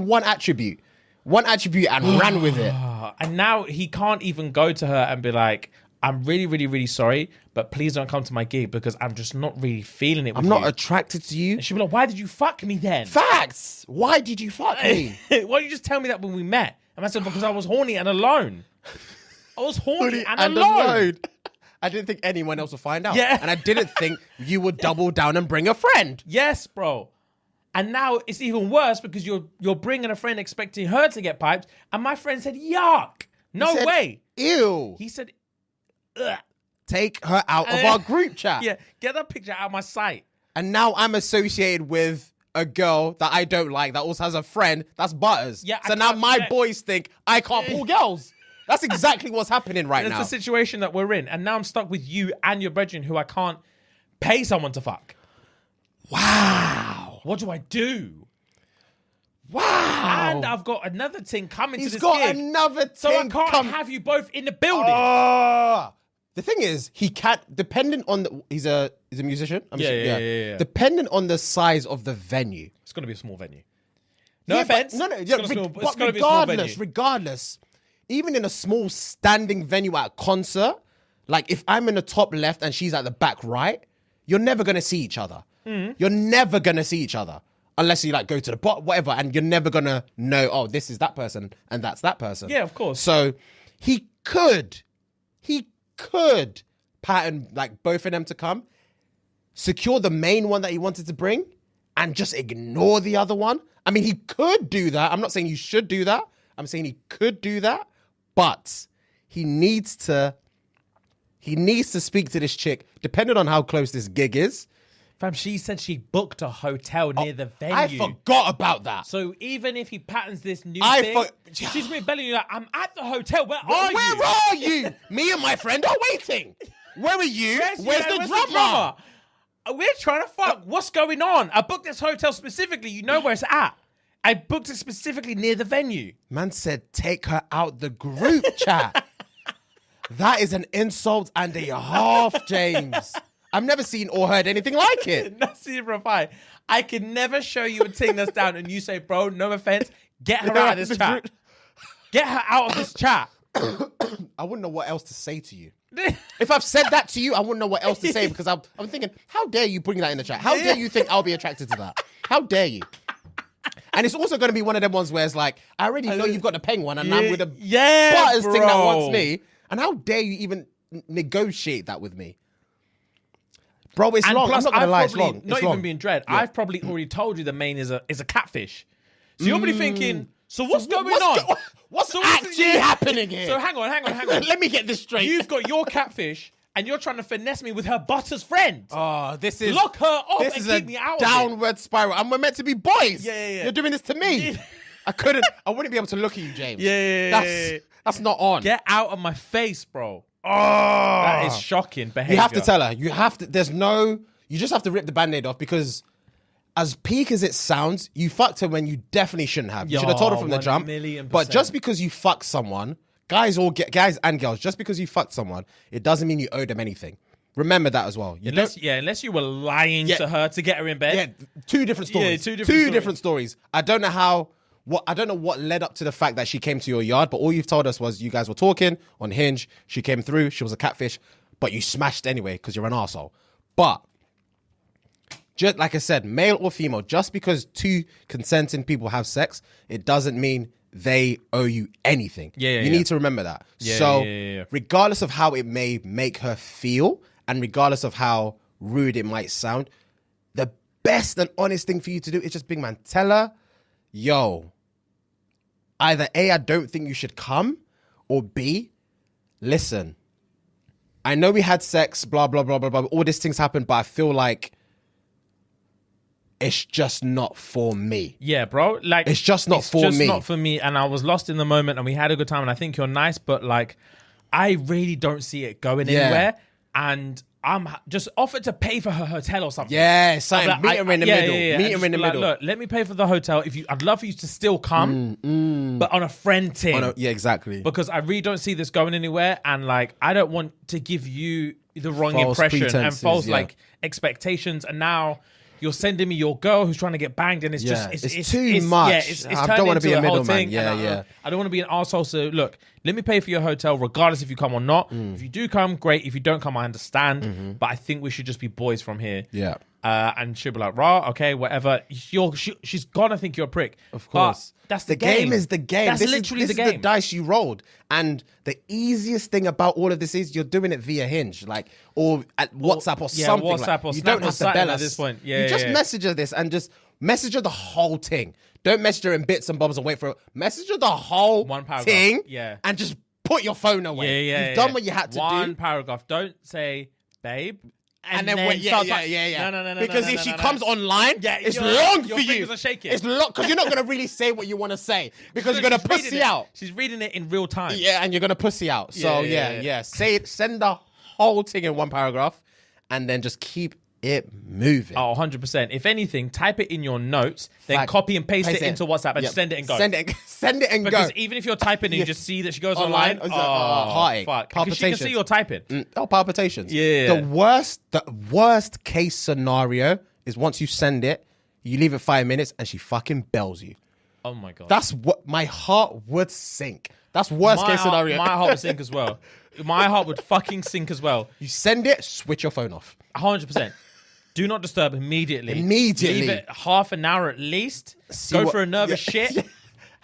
one attribute and ran with it. And now he can't even go to her and be like, I'm really, really, really sorry, but please don't come to my gig because I'm just not really feeling it with I'm not you. attracted to you. And she'll be like, why did you fuck me then? Facts. Why did you fuck me? Why don't you just tell me that when we met? And I said, because I was horny and alone. I was horny and alone. I didn't think anyone else would find out. Yeah. And I didn't think you would double down and bring a friend. Yes, bro. And now it's even worse because you're bringing a friend expecting her to get piped. And my friend said, yuck. No way. Ew. He said, ugh. Take her out of our group chat. Yeah, get that picture out of my sight. And now I'm associated with a girl that I don't like that also has a friend that's Butters. Yeah, so now my boys think I can't pull girls. That's exactly what's happening right now. That's the situation that we're in. And now I'm stuck with you and your brethren who I can't pay someone to fuck. Wow. What do I do? Wow. And I've got another thing coming to this He's got gig. another thing. So I can't have you both in the building. The thing is, he can't, dependent on the, he's a musician. Yeah. Dependent on the size of the venue. It's going to be a small venue. No offense. Regardless, even in a small standing venue at a concert, like if I'm in the top left and she's at the back right, you're never going to see each other. You're never going to see each other unless you like go to the bottom, whatever, and you're never going to know, oh, this is that person and that's that person. Yeah, of course. So he could pattern like both of them to come, secure the main one that he wanted to bring and just ignore the other one. I mean, he could do that. I'm not saying you should do that. I'm saying he could do that. But he needs to speak to this chick, depending on how close this gig is. Fam, she said she booked a hotel near the venue. I forgot about that. So even if he patterns this new thing, she's been belling you like, I'm at the hotel. Where are you? Me and my friend are waiting. Where are you? Where's the drummer? We're trying to fuck. What's going on? I booked this hotel specifically. You know where it's at. I booked it specifically near the venue. Man said, take her out the group chat. That is an insult and a half, James. I've never seen or heard anything like it. That's even fine. I can never show you a thing that's down and you say, bro, no offense, get her out of this chat. Get her out of this chat. I wouldn't know what else to say to you. If I've said that to you, I wouldn't know what else to say because I'm thinking, how dare you bring that in the chat? How dare you think I'll be attracted to that? How dare you? And it's also going to be one of them ones where it's like, I already know you've got the peng one and I'm with a butters thing that wants me. And how dare you even negotiate that with me? Bro, it's long. Plus, I'm not going to lie, it's long. Not even being dread. Yeah. I've probably already told you the main is a catfish. So you're probably thinking, so what's going on? What's actually happening here? So hang on. Let me get this straight. You've got your catfish and you're trying to finesse me with her Butter's friend. Oh, this is... Lock her off this and is keep me out downward spiral. And we're meant to be boys. Yeah. You're doing this to me. I wouldn't be able to look at you, James. That's not on. Get out of my face, bro. Oh, that is shocking behavior. You have to tell her. You just have to rip the Band-Aid off because as peak as it sounds, you fucked her when you definitely shouldn't have. You should have told her from the jump. But just because you fucked someone, guys and girls, just because you fucked someone, it doesn't mean you owe them anything. Remember that as well. Unless you were lying to her to get her in bed. Yeah, two different stories. Two different stories. I don't know what led up to the fact that she came to your yard, but all you've told us was you guys were talking on Hinge. She came through. She was a catfish, but you smashed anyway because you're an arsehole. But just like I said, male or female, just because two consenting people have sex, it doesn't mean they owe you anything. You need to remember that. Regardless of how it may make her feel and regardless of how rude it might sound, the best and honest thing for you to do is just, big man, tell her, yo, either A, I don't think you should come, or B, listen, I know we had sex, blah, blah, blah, blah, blah, all these things happened, but I feel like it's just not for me. Yeah, bro. Like, it's just not for me. It's just not for me. And I was lost in the moment and we had a good time and I think you're nice, but like, I really don't see it going anywhere. And I'm just offered to pay for her hotel or something. Yeah, same. Like, meet her in the middle. Meet her in the middle. Look, let me pay for the hotel. I'd love for you to still come, but on a friend thing. Yeah, exactly. Because I really don't see this going anywhere, and like I don't want to give you the wrong false impression and false like expectations. And now you're sending me your girl who's trying to get banged, and it's too much. Yeah, I don't want to be a middleman. I don't want to be an arsehole. So look, let me pay for your hotel, regardless if you come or not. If you do come, great. If you don't come, I understand. But I think we should just be boys from here. Yeah. And she'll be like, "Raw, okay, whatever." She's gonna think you're a prick. Of course, but that's the game. Is the game. That's literally the game. This is the dice you rolled. And the easiest thing about all of this is you're doing it via Hinge, or at WhatsApp or something. WhatsApp or you Snap don't have to bell us at this point. You just message her this and just message her the whole thing. Don't message her in bits and bobs and wait for it. Message her the whole thing. And just put your phone away. You've done what you had to do. One paragraph. Don't say, babe. And then wait, No. Because if she comes online, it's long for you. Your fingers are shaking. It's long because you're not going to really say what you want to say because you're going to pussy out. She's reading it in real time. Yeah, and you're going to pussy out. So say it. Send the whole thing in one paragraph, and then just keep it moving. Oh, 100%. If anything, type it in your notes, then copy and paste it into WhatsApp and send it and go. Send it and go. Because even if you're typing and you just see that she goes online, heartache. Fuck. Because she can see you're typing. Palpitations. Yeah. The worst case scenario is once you send it, you leave it 5 minutes and she fucking bells you. Oh my God. That's what my heart would sink. That's worst case scenario. My heart would sink as well. My heart would fucking sink as well. You send it, switch your phone off. 100%. Do not disturb immediately. Leave it half an hour at least. Go for a nervous shit.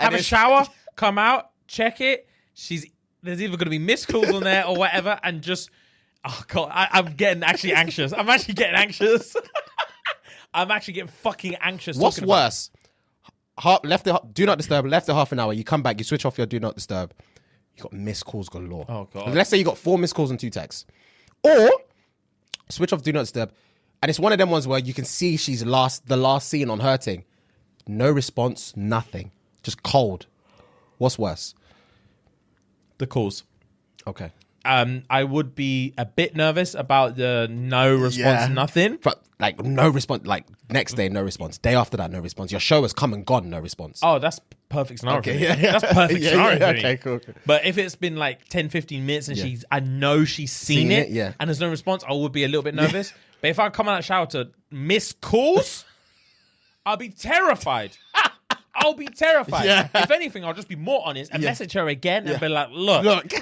Have a shower. Come out. Check it. There's either going to be missed calls on there or whatever. And just, oh God, I'm getting actually anxious. I'm actually getting anxious. I'm actually getting fucking anxious. What's worse? Do not disturb. Left it half an hour. You come back. You switch off your do not disturb. You got missed calls galore. Oh God. Let's say you got 4 missed calls and 2 texts. Or switch off do not disturb. And it's one of them ones where you can see she's the last scene on her thing. No response, nothing. Just cold. What's worse? The calls. Okay. I would be a bit nervous about the no response, nothing. But like no response, like next day, no response. Day after that, no response. Your show has come and gone, no response. Oh, that's perfect scenario for me. That's perfect scenario for me. Okay, cool. But if it's been like 10, 15 minutes and I know she's seen it and there's no response, I would be a little bit nervous. But if I come out of the shower to miss calls, I'll be terrified. I'll be terrified. Yeah. If anything, I'll just be more honest and message her again and be like, look.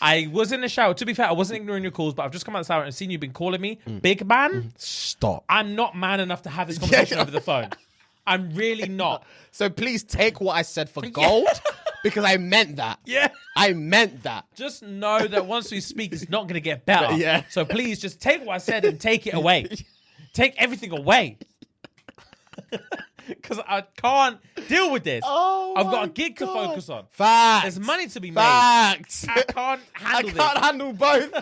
I was in the shower. To be fair, I wasn't ignoring your calls, but I've just come out of the shower and seen you been calling me. Big man. Stop. I'm not man enough to have this conversation over the phone. I'm really not. So please take what I said for gold because I meant that. Yeah. I meant that. Just know that once we speak, it's not going to get better. Yeah. So please just take what I said and take it away. Take everything away. Because I can't deal with this. Oh, I've got a gig to focus on. Facts. There's money to be made. Facts. I can't handle this. I can't handle both.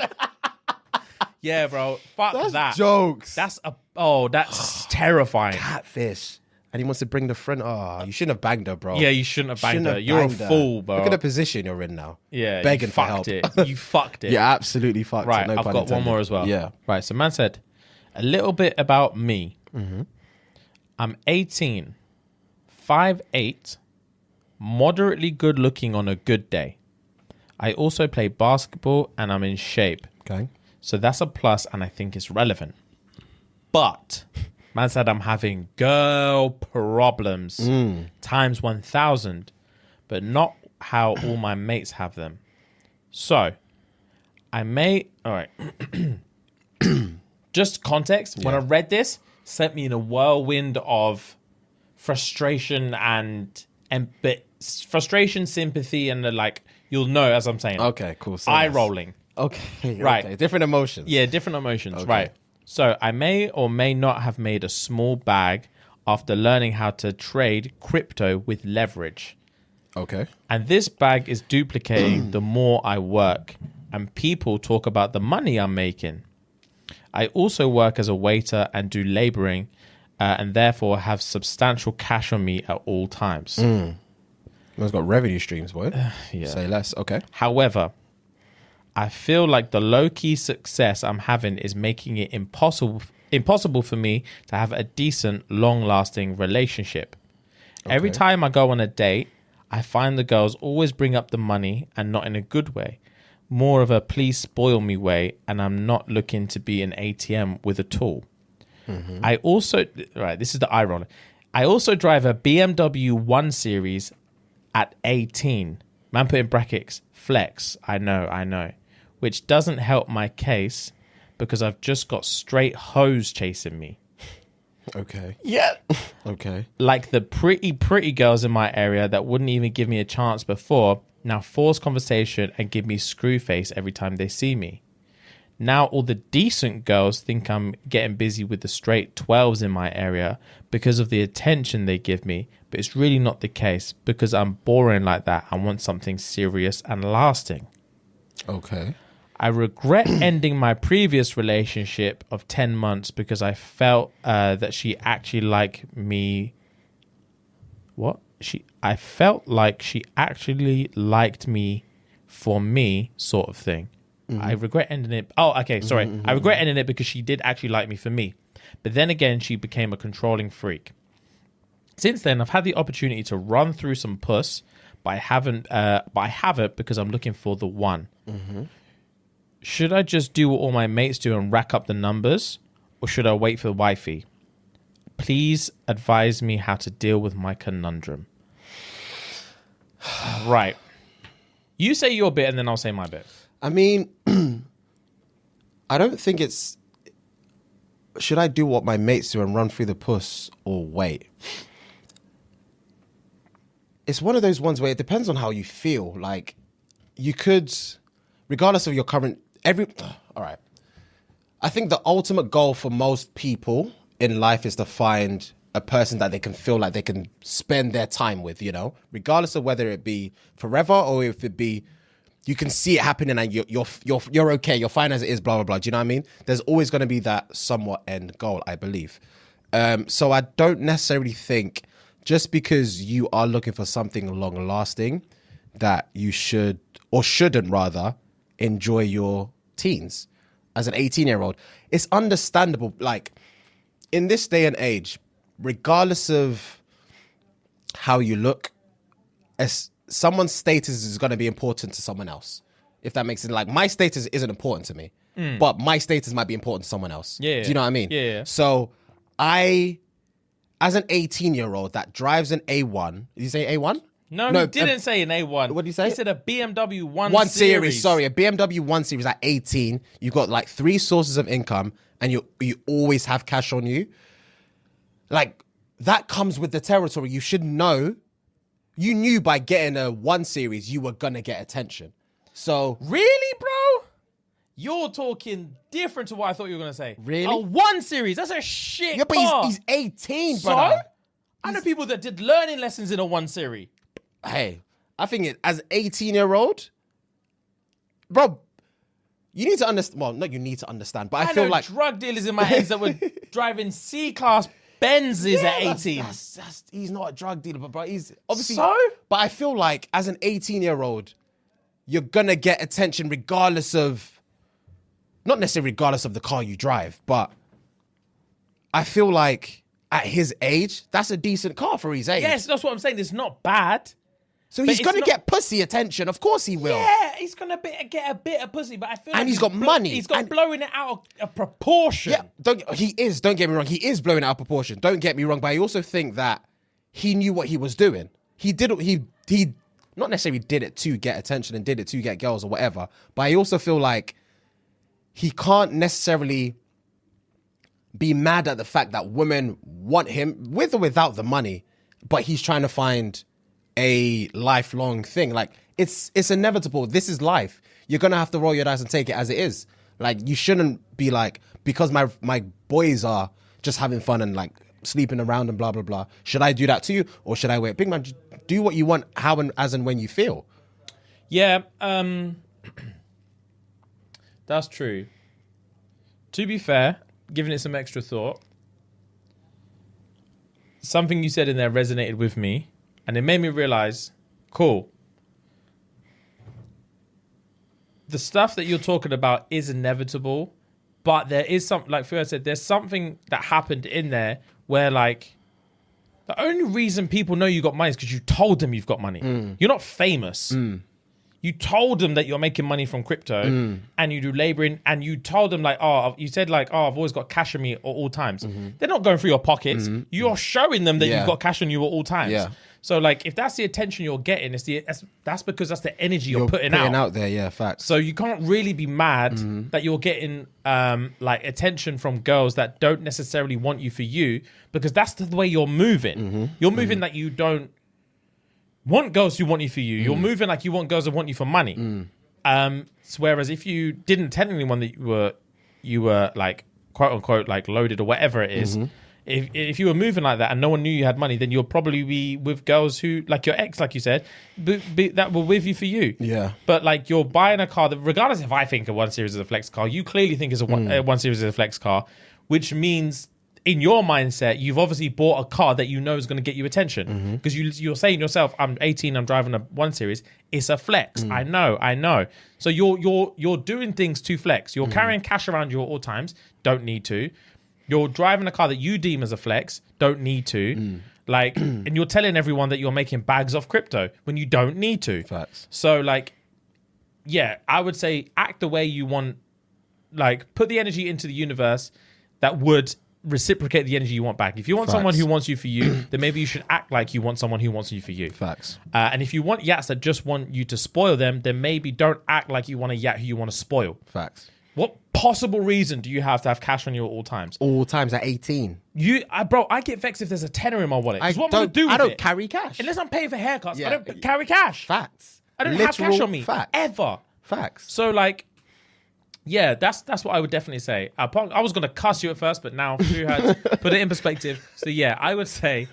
Yeah, bro. Fuck That's that. jokes. That's terrifying. Catfish. And he wants to bring the friend. Oh, you shouldn't have banged her, bro. Yeah, you shouldn't have banged her. You're a fool, bro. Look at the position you're in now. Yeah, begging you for fucked help. it. You fucked it. You absolutely fucked right, it. No I've pun got intended. one more as well. Yeah. Right, so man said, a little bit about me. Mm-hmm. I'm 18, 5'8", moderately good looking on a good day. I also play basketball and I'm in shape. Okay. So that's a plus and I think it's relevant. But man said I'm having girl problems times 1,000, but not how all my mates have them. So I may... All right. Just context. When I read this, sent me in a whirlwind of frustration and frustration, sympathy, and you'll know as I'm saying. Okay, cool. So Eye rolling. Okay. Right. Okay. Different emotions. Yeah, different emotions. Okay. Right. So I may or may not have made a small bag after learning how to trade crypto with leverage. Okay. And this bag is duplicating the more I work, and people talk about the money I'm making. I also work as a waiter and do laboring, and therefore have substantial cash on me at all times. Man's got revenue streams, boy. Yeah. Say less. Okay. However, I feel like the low-key success I'm having is making it impossible for me to have a decent, long-lasting relationship. Okay. Every time I go on a date, I find the girls always bring up the money, and not in a good way. More of a please spoil me way, and I'm not looking to be an ATM with a tool. Mm-hmm. I also, right, this is the eye roller. I also drive a BMW 1 Series at 18. Man put in brackets, flex, I know. Which doesn't help my case because I've just got straight hoes chasing me. Okay. Yeah. Okay. Like the pretty girls in my area that wouldn't even give me a chance before, now force conversation and give me screw face every time they see me. Now all the decent girls think I'm getting busy with the straight 12s in my area because of the attention they give me, but it's really not the case because I'm boring like that. I want something serious and lasting. Okay. I regret ending my previous relationship of 10 months because I felt that she actually liked me. What? I felt like she actually liked me for me, sort of thing. Mm-hmm. I regret ending it. Oh, okay, sorry. Mm-hmm. I regret ending it because she did actually like me for me. But then again, she became a controlling freak. Since then, I've had the opportunity to run through some puss, but I haven't because I'm looking for the one. Mm-hmm. Should I just do what all my mates do and rack up the numbers, or should I wait for the wifey? Please advise me how to deal with my conundrum. Right. You say your bit and then I'll say my bit. I mean, I don't think it's... Should I do what my mates do and run through the puss or wait? It's one of those ones where it depends on how you feel. Like, you could, regardless of your current... all right. I think the ultimate goal for most people in life is to find a person that they can feel like they can spend their time with, you know, regardless of whether it be forever or if it be you can see it happening and you're okay, you're fine as it is, blah blah blah. Do you know what I mean? There's always going to be that somewhat end goal, I believe. So I don't necessarily think just because you are looking for something long lasting that you should or shouldn't rather enjoy your teens as an 18-year-old. It's understandable. Like, in this day and age, regardless of how you look, as someone's status is going to be important to someone else. If that makes sense. Like, my status isn't important to me, but my status might be important to someone else. Yeah. Do you know what I mean? Yeah. So I as an 18-year-old that drives an A1, did you say A1? No, he didn't say an A1. What did he say? He said a BMW 1 Series. Sorry, a BMW 1 Series at 18. You've got like 3 sources of income and you always have cash on you. Like, that comes with the territory. You should know. You knew by getting a 1 Series, you were going to get attention. So... Really, bro? You're talking different to what I thought you were going to say. Really? A 1 Series. That's a shit Yeah, but car. he's 18, So? brother. I know people that did learning lessons in a 1 Series. Hey, I think as an 18-year-old, bro, you need to understand. Well, not you need to understand, but I feel know like drug dealers in my heads that were driving C-class Benzes at 18. He's not a drug dealer, but bro, he's obviously. So? But I feel like as an 18-year-old, you're gonna get attention regardless of, not necessarily regardless of the car you drive, but I feel like at his age, that's a decent car for his age. Yes, that's what I'm saying. It's not bad. So he's going to get pussy attention. Of course he will. Yeah, he's going to get a bit of pussy, but I feel like he's got money. He's got blowing it out of proportion. Yeah, don't get me wrong. He is blowing it out of proportion. Don't get me wrong, but I also think that he knew what he was doing. He not necessarily did it to get attention and did it to get girls or whatever, but I also feel like he can't necessarily be mad at the fact that women want him with or without the money, but he's trying to find a lifelong thing. Like, it's inevitable. This is life. You're gonna have to roll your dice and take it as it is. Like, you shouldn't be like, because my boys are just having fun and like sleeping around and blah blah blah, should I do that to you or should I wait? Big man, just do what you want, how and as and when you feel. Yeah, that's true. To be fair, giving it some extra thought, something you said in there resonated with me. And it made me realize, cool, the stuff that you're talking about is inevitable, but there is something, like Fuad said, there's something that happened in there where, like, the only reason people know you got money is because you told them you've got money. You're not famous. You told them that you're making money from crypto and you do laboring, and you told them, like, you said, like, I've always got cash on me at all times. They're not going through your pockets. You're showing them that you've got cash on you at all times. Yeah. So, like, if that's the attention you're getting, that's because that's the energy you're putting out there. Yeah, facts. So you can't really be mad that you're getting like attention from girls that don't necessarily want you for you, because that's the way you're moving. You're moving like you don't want girls who want you for you. You're moving like you want girls that want you for money. Whereas if you didn't tell anyone that you were like, quote unquote, like loaded or whatever it is, if you were moving like that and no one knew you had money, then you'll probably be with girls who, like your ex, like you said, that were with you for you. Yeah. But like, you're buying a car that, regardless if I think a 1 Series is a flex car, you clearly think is a 1 Series is a flex car, which means in your mindset, you've obviously bought a car that you know is going to get you attention, because you're saying yourself, I'm 18, I'm driving a 1 Series. It's a flex. I know. So you're doing things to flex. You're carrying cash around you at all times. Don't need to. You're driving a car that you deem as a flex. Don't need to. Like, and you're telling everyone that you're making bags off crypto when you don't need to. Facts. So, like, yeah, I would say act the way you want. Like, put the energy into the universe that would reciprocate the energy you want back. If you want someone who wants you for you, then maybe you should act like you want someone who wants you for you. Facts. And if you want yats that just want you to spoil them, then maybe don't act like you want a yat who you want to spoil. Facts. What possible reason do you have to have cash on you at all times? All times at 18. Bro, I get vexed if there's a tenner in my wallet. What am I going to do with it? I don't carry cash. Unless I'm paying for haircuts, I don't carry cash. Facts. I don't have cash on me. Facts. Ever. Facts. So, like, yeah, that's what I would definitely say. I was going to cuss you at first, but now you had put it in perspective. So, yeah, I would say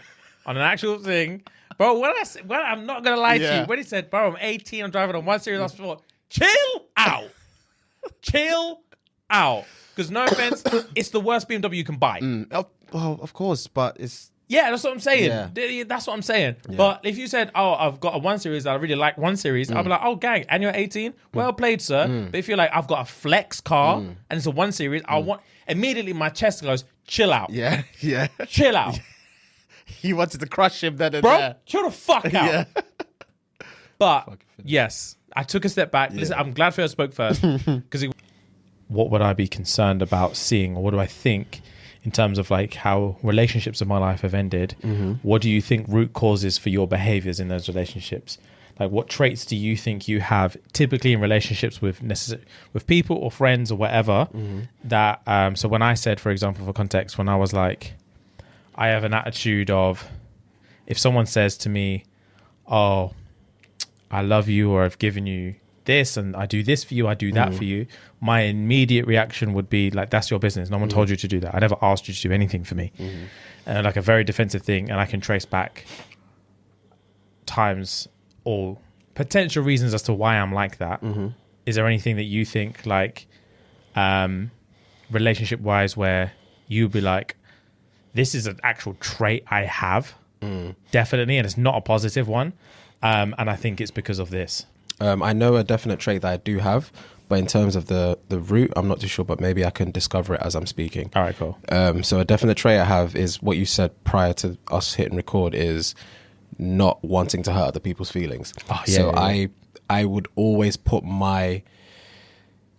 on an actual thing, bro, when I'm not going to lie to you, when he said, bro, I'm 18, I'm driving on 1 Series, I thought, chill out. Chill out. Because no offense, it's the worst BMW you can buy. Well, of course, but it's... Yeah, that's what I'm saying. Yeah. That's what I'm saying. Yeah. But if you said, I've got a 1 Series, I really like 1 Series, I'll be like, gang, and you're 18? Well played, sir. But if you're like, I've got a flex car and it's a 1 Series, I want... Immediately my chest goes, chill out. Yeah. Chill out. He wanted to crush him then and bro, there. Chill the fuck out. But, yes, I took a step back. Listen, I'm glad Phil spoke first. Because what would I be concerned about seeing, or what do I think in terms of like how relationships in my life have ended, what do you think root causes for your behaviors in those relationships? Like, what traits do you think you have typically in relationships with people or friends or whatever that, so when I said, for example, for context, when I was like, I have an attitude of, if someone says to me, oh, I love you, or I've given you this and I do this for you, I do that for you, my immediate reaction would be like, that's your business. No one told you to do that. I never asked you to do anything for me. And like a very defensive thing. And I can trace back times or potential reasons as to why I'm like that. Is there anything that you think like relationship wise where you'd be like, this is an actual trait I have, definitely, and it's not a positive one, and I think it's because of this? I know a definite trait that I do have, but in terms of the root, I'm not too sure, but maybe I can discover it as I'm speaking. All right, cool. So a definite trait I have is what you said prior to us hitting record, is not wanting to hurt other people's feelings. I would always put my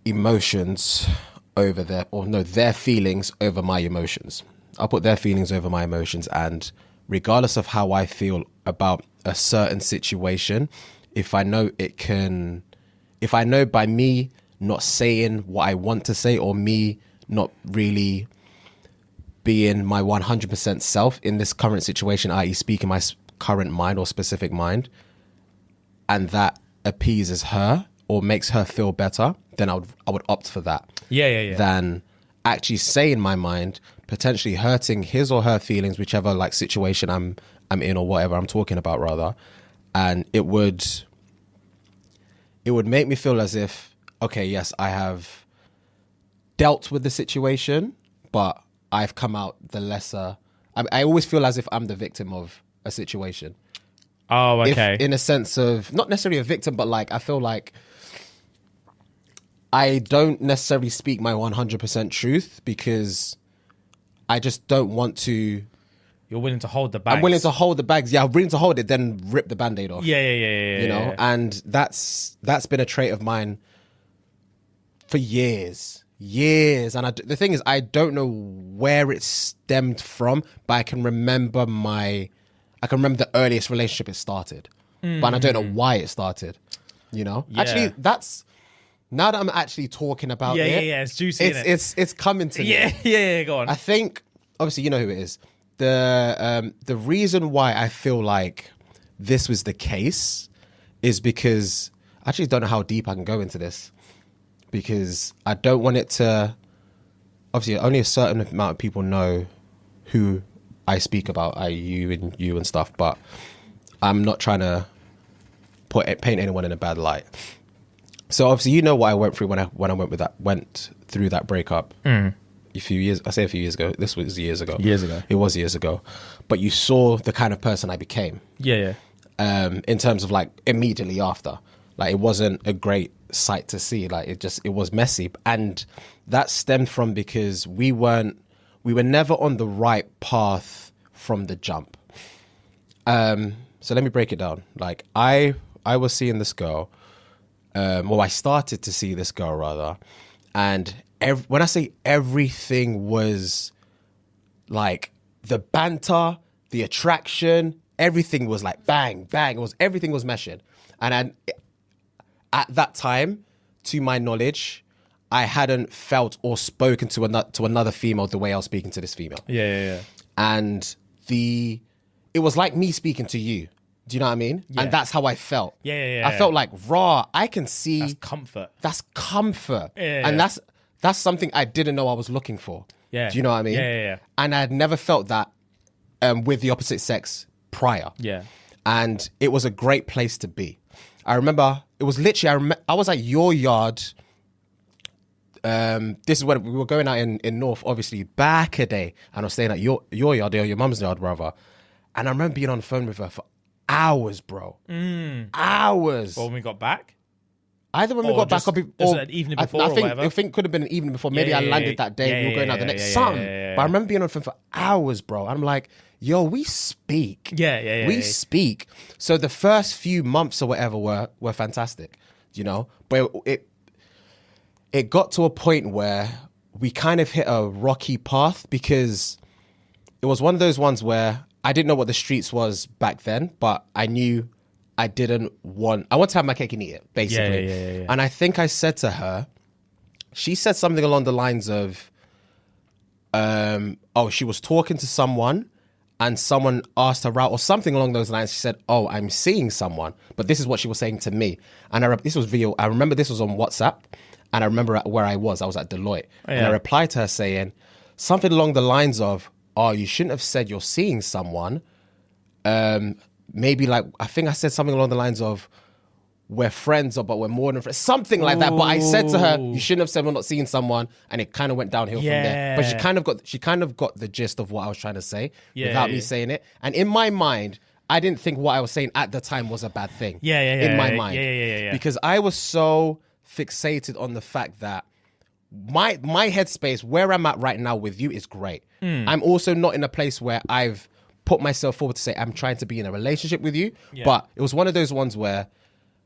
emotions over their feelings over my emotions. I'll put their feelings over my emotions, and regardless of how I feel about a certain situation, if I know by me not saying what I want to say, or me not really being my 100% self in this current situation, i.e. speaking my current mind or specific mind, and that appeases her or makes her feel better, then I would opt for that. Yeah. Than actually saying my mind, potentially hurting his or her feelings, whichever like situation I'm in or whatever I'm talking about rather. And it would make me feel as if, okay, yes, I have dealt with the situation, but I've come out the lesser. I always feel as if I'm the victim of a situation. Oh, okay. In a sense of, not necessarily a victim, but like, I feel like I don't necessarily speak my 100% truth because I just don't want to. You're willing to hold the bags. I'm willing to hold the bags. Yeah, I'm willing to hold it, then rip the Band-Aid off. Yeah. You know, and that's been a trait of mine for years. And the thing is, I don't know where it stemmed from, but I can remember the earliest relationship it started, but I don't know why it started. You know, actually, that's. Now that I'm actually talking about it, it's juicy. It's coming to me. Yeah. Go on. I think obviously you know who it is. The reason why I feel like this was the case is because I actually don't know how deep I can go into this, because I don't want it to. Obviously, only a certain amount of people know who I speak about, you and stuff. But I'm not trying to paint anyone in a bad light. So obviously, you know what I went through when I went through that breakup a few years. I say a few years ago. This was years ago. It was years ago. But you saw the kind of person I became. Yeah. In terms of like immediately after, like it wasn't a great sight to see. Like it was messy, and that stemmed from because we were never on the right path from the jump. So let me break it down. Like I was seeing this girl. I started to see this girl rather, and when I say everything was like the banter, the attraction, everything was like bang, bang. Everything was meshing, and at that time, to my knowledge, I hadn't felt or spoken to another female the way I was speaking to this female. Yeah. And it was like me speaking to you. Do you know what I mean? Yeah. And that's how I felt. Yeah. I felt like, raw, I can see. That's comfort. That's comfort. Yeah. And that's something I didn't know I was looking for. Yeah. Do you know what I mean? Yeah. And I had never felt that with the opposite sex prior. Yeah. And it was a great place to be. I remember, it was literally, I was at your yard. This is when we were going out in North, obviously, back a day. And I was staying at your yard, or your mum's yard, rather. And I remember being on the phone with her for hours, bro. Hours. Well, when we got back? Either when we got back, or an evening before, or whatever. I think it could have been an evening before. Maybe I landed that day. We were going out the next something. But I remember being on the phone for hours, bro. And I'm like, yo, we speak. Yeah. We speak. So the first few months or whatever were fantastic, you know. But it got to a point where we kind of hit a rocky path because it was one of those ones where I didn't know what the streets was back then, but I knew I want to have my cake and eat it, basically. Yeah. And I think I said to her, she said something along the lines of, she was talking to someone and someone asked her out or something along those lines. She said, I'm seeing someone, but this is what she was saying to me. And I remember this was on WhatsApp, and I remember where I was at Deloitte. And I replied to her saying something along the lines of, you shouldn't have said you're seeing someone. Maybe like, I think I said something along the lines of, we're friends, but we're more than friends. Something like that. But I said to her, you shouldn't have said we're not seeing someone, and it kind of went downhill from there. But she kind of got the gist of what I was trying to say without me saying it. And in my mind, I didn't think what I was saying at the time was a bad thing. In my mind. Because I was so fixated on the fact that my headspace, where I'm at right now with you, is great. I'm also not in a place where I've put myself forward to say I'm trying to be in a relationship with you. But it was one of those ones where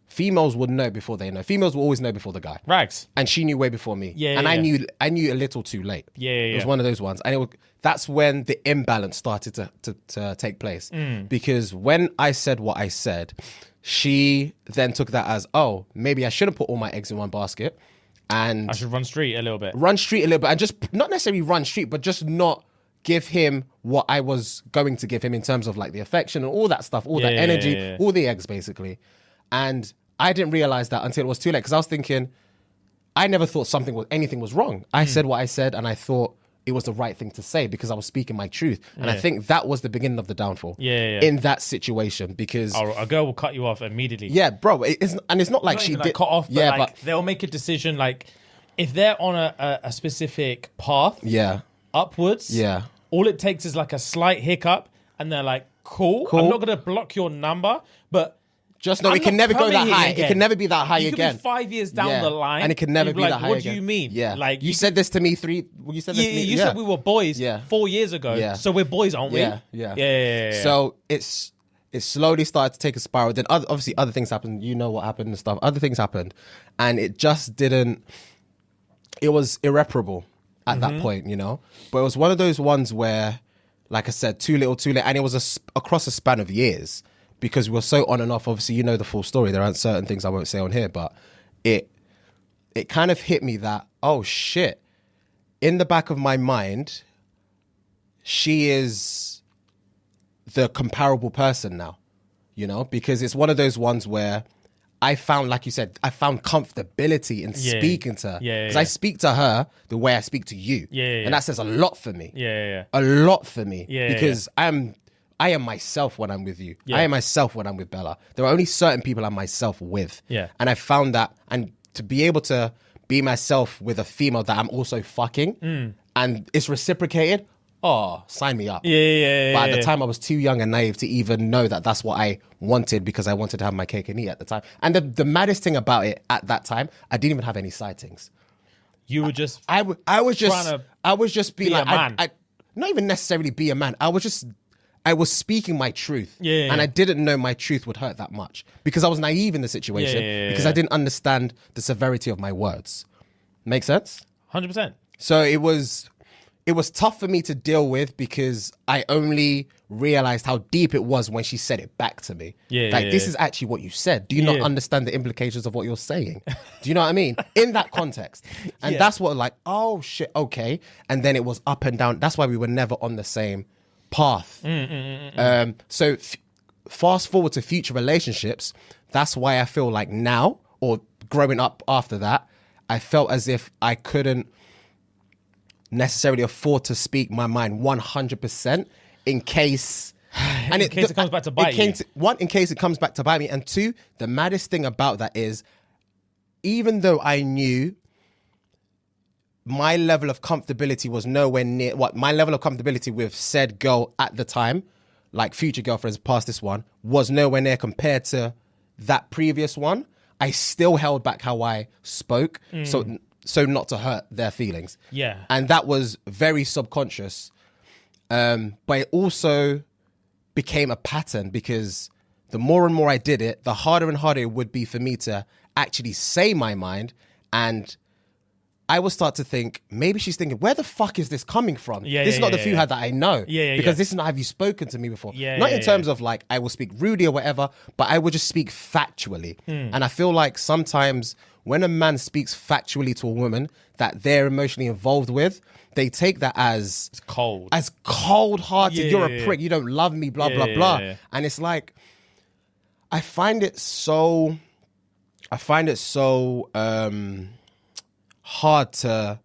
females would know before they know. Females will always know before the guy. Rags. And she knew way before me. I knew a little too late. It was one of those ones. And that's when the imbalance started to take place. Because when I said what I said, she then took that as, maybe I shouldn't put all my eggs in one basket. And I should run street a little bit. And just not necessarily run street, but just not give him what I was going to give him in terms of like the affection and all that stuff, all that energy, all the eggs basically. And I didn't realize that until it was too late, because I was thinking, I never thought anything was wrong. I said what I said, and I thought it was the right thing to say because I was speaking my truth. And I think that was the beginning of the downfall in that situation, because a girl will cut you off immediately. Yeah, bro. It's not like she did cut off, but they'll make a decision. Like if they're on a specific path, upwards, all it takes is like a slight hiccup, and they're like, cool. I'm not gonna block your number, but just know it can never go that high. It can never be that high again. You could be 5 years down the line, and it can never be that high what again. Do you mean? Yeah, like you said this to me You said this to me. You said we were boys 4 years ago. Yeah. So we're boys, aren't we? Yeah. So it slowly started to take a spiral. Then obviously other things happened. You know what happened and stuff. Other things happened, and it just didn't. It was irreparable at that point, you know. But it was one of those ones where, like I said, too little, too late, and it was across a span of years. Because we were so on and off. Obviously, you know the full story. There aren't certain things I won't say on here, but it kind of hit me that, oh shit, in the back of my mind, she is the comparable person now, you know? Because it's one of those ones where I found, like you said, I found comfortability in speaking to her. Because I speak to her the way I speak to you. And that says a lot for me. A lot for me. Because I am myself when I'm with you. I am myself when I'm with Bella. There are only certain people I'm myself with. And I found that, and to be able to be myself with a female that I'm also fucking, and it's reciprocated, sign me up. But at the time, I was too young and naive to even know that that's what I wanted, because I wanted to have my cake and eat at the time. And the maddest thing about it at that time, I didn't even have any sightings. You were just... I was just being like... a man. I not even necessarily be a man. I was speaking my truth. And I didn't know my truth would hurt that much because I was naive in the situation because I didn't understand the severity of my words. Make sense? 100%. So it was tough for me to deal with because I only realized how deep it was when she said it back to me. This is actually what you said. Do you not understand the implications of what you're saying? Do you know what I mean? In that context. And that's what, like, oh shit, okay. And then it was up and down. That's why we were never on the same path. So fast forward to future relationships, that's why I feel like now, or growing up after that, I felt as if I couldn't necessarily afford to speak my mind 100% in case it comes back to bite you. One, in case it comes back to bite me, and two, the maddest thing about that is, even though I knew my level of comfortability was nowhere near what my level of comfortability with said girl at the time, like future girlfriends past this one, was nowhere near compared to that previous one. I still held back how I spoke, so not to hurt their feelings. And that was very subconscious. But it also became a pattern because the more and more I did it, the harder and harder it would be for me to actually say my mind and I will start to think, maybe she's thinking, where the fuck is this coming from? Yeah, this is not the yeah. Fuhad that I know. Because this is not, have you spoken to me before? Not in terms of like, I will speak rudely or whatever, but I will just speak factually. And I feel like sometimes when a man speaks factually to a woman that they're emotionally involved with, they take that as... It's cold. As cold-hearted. You're a prick. You don't love me, blah, blah, blah. Yeah. And it's like, I find it so hard to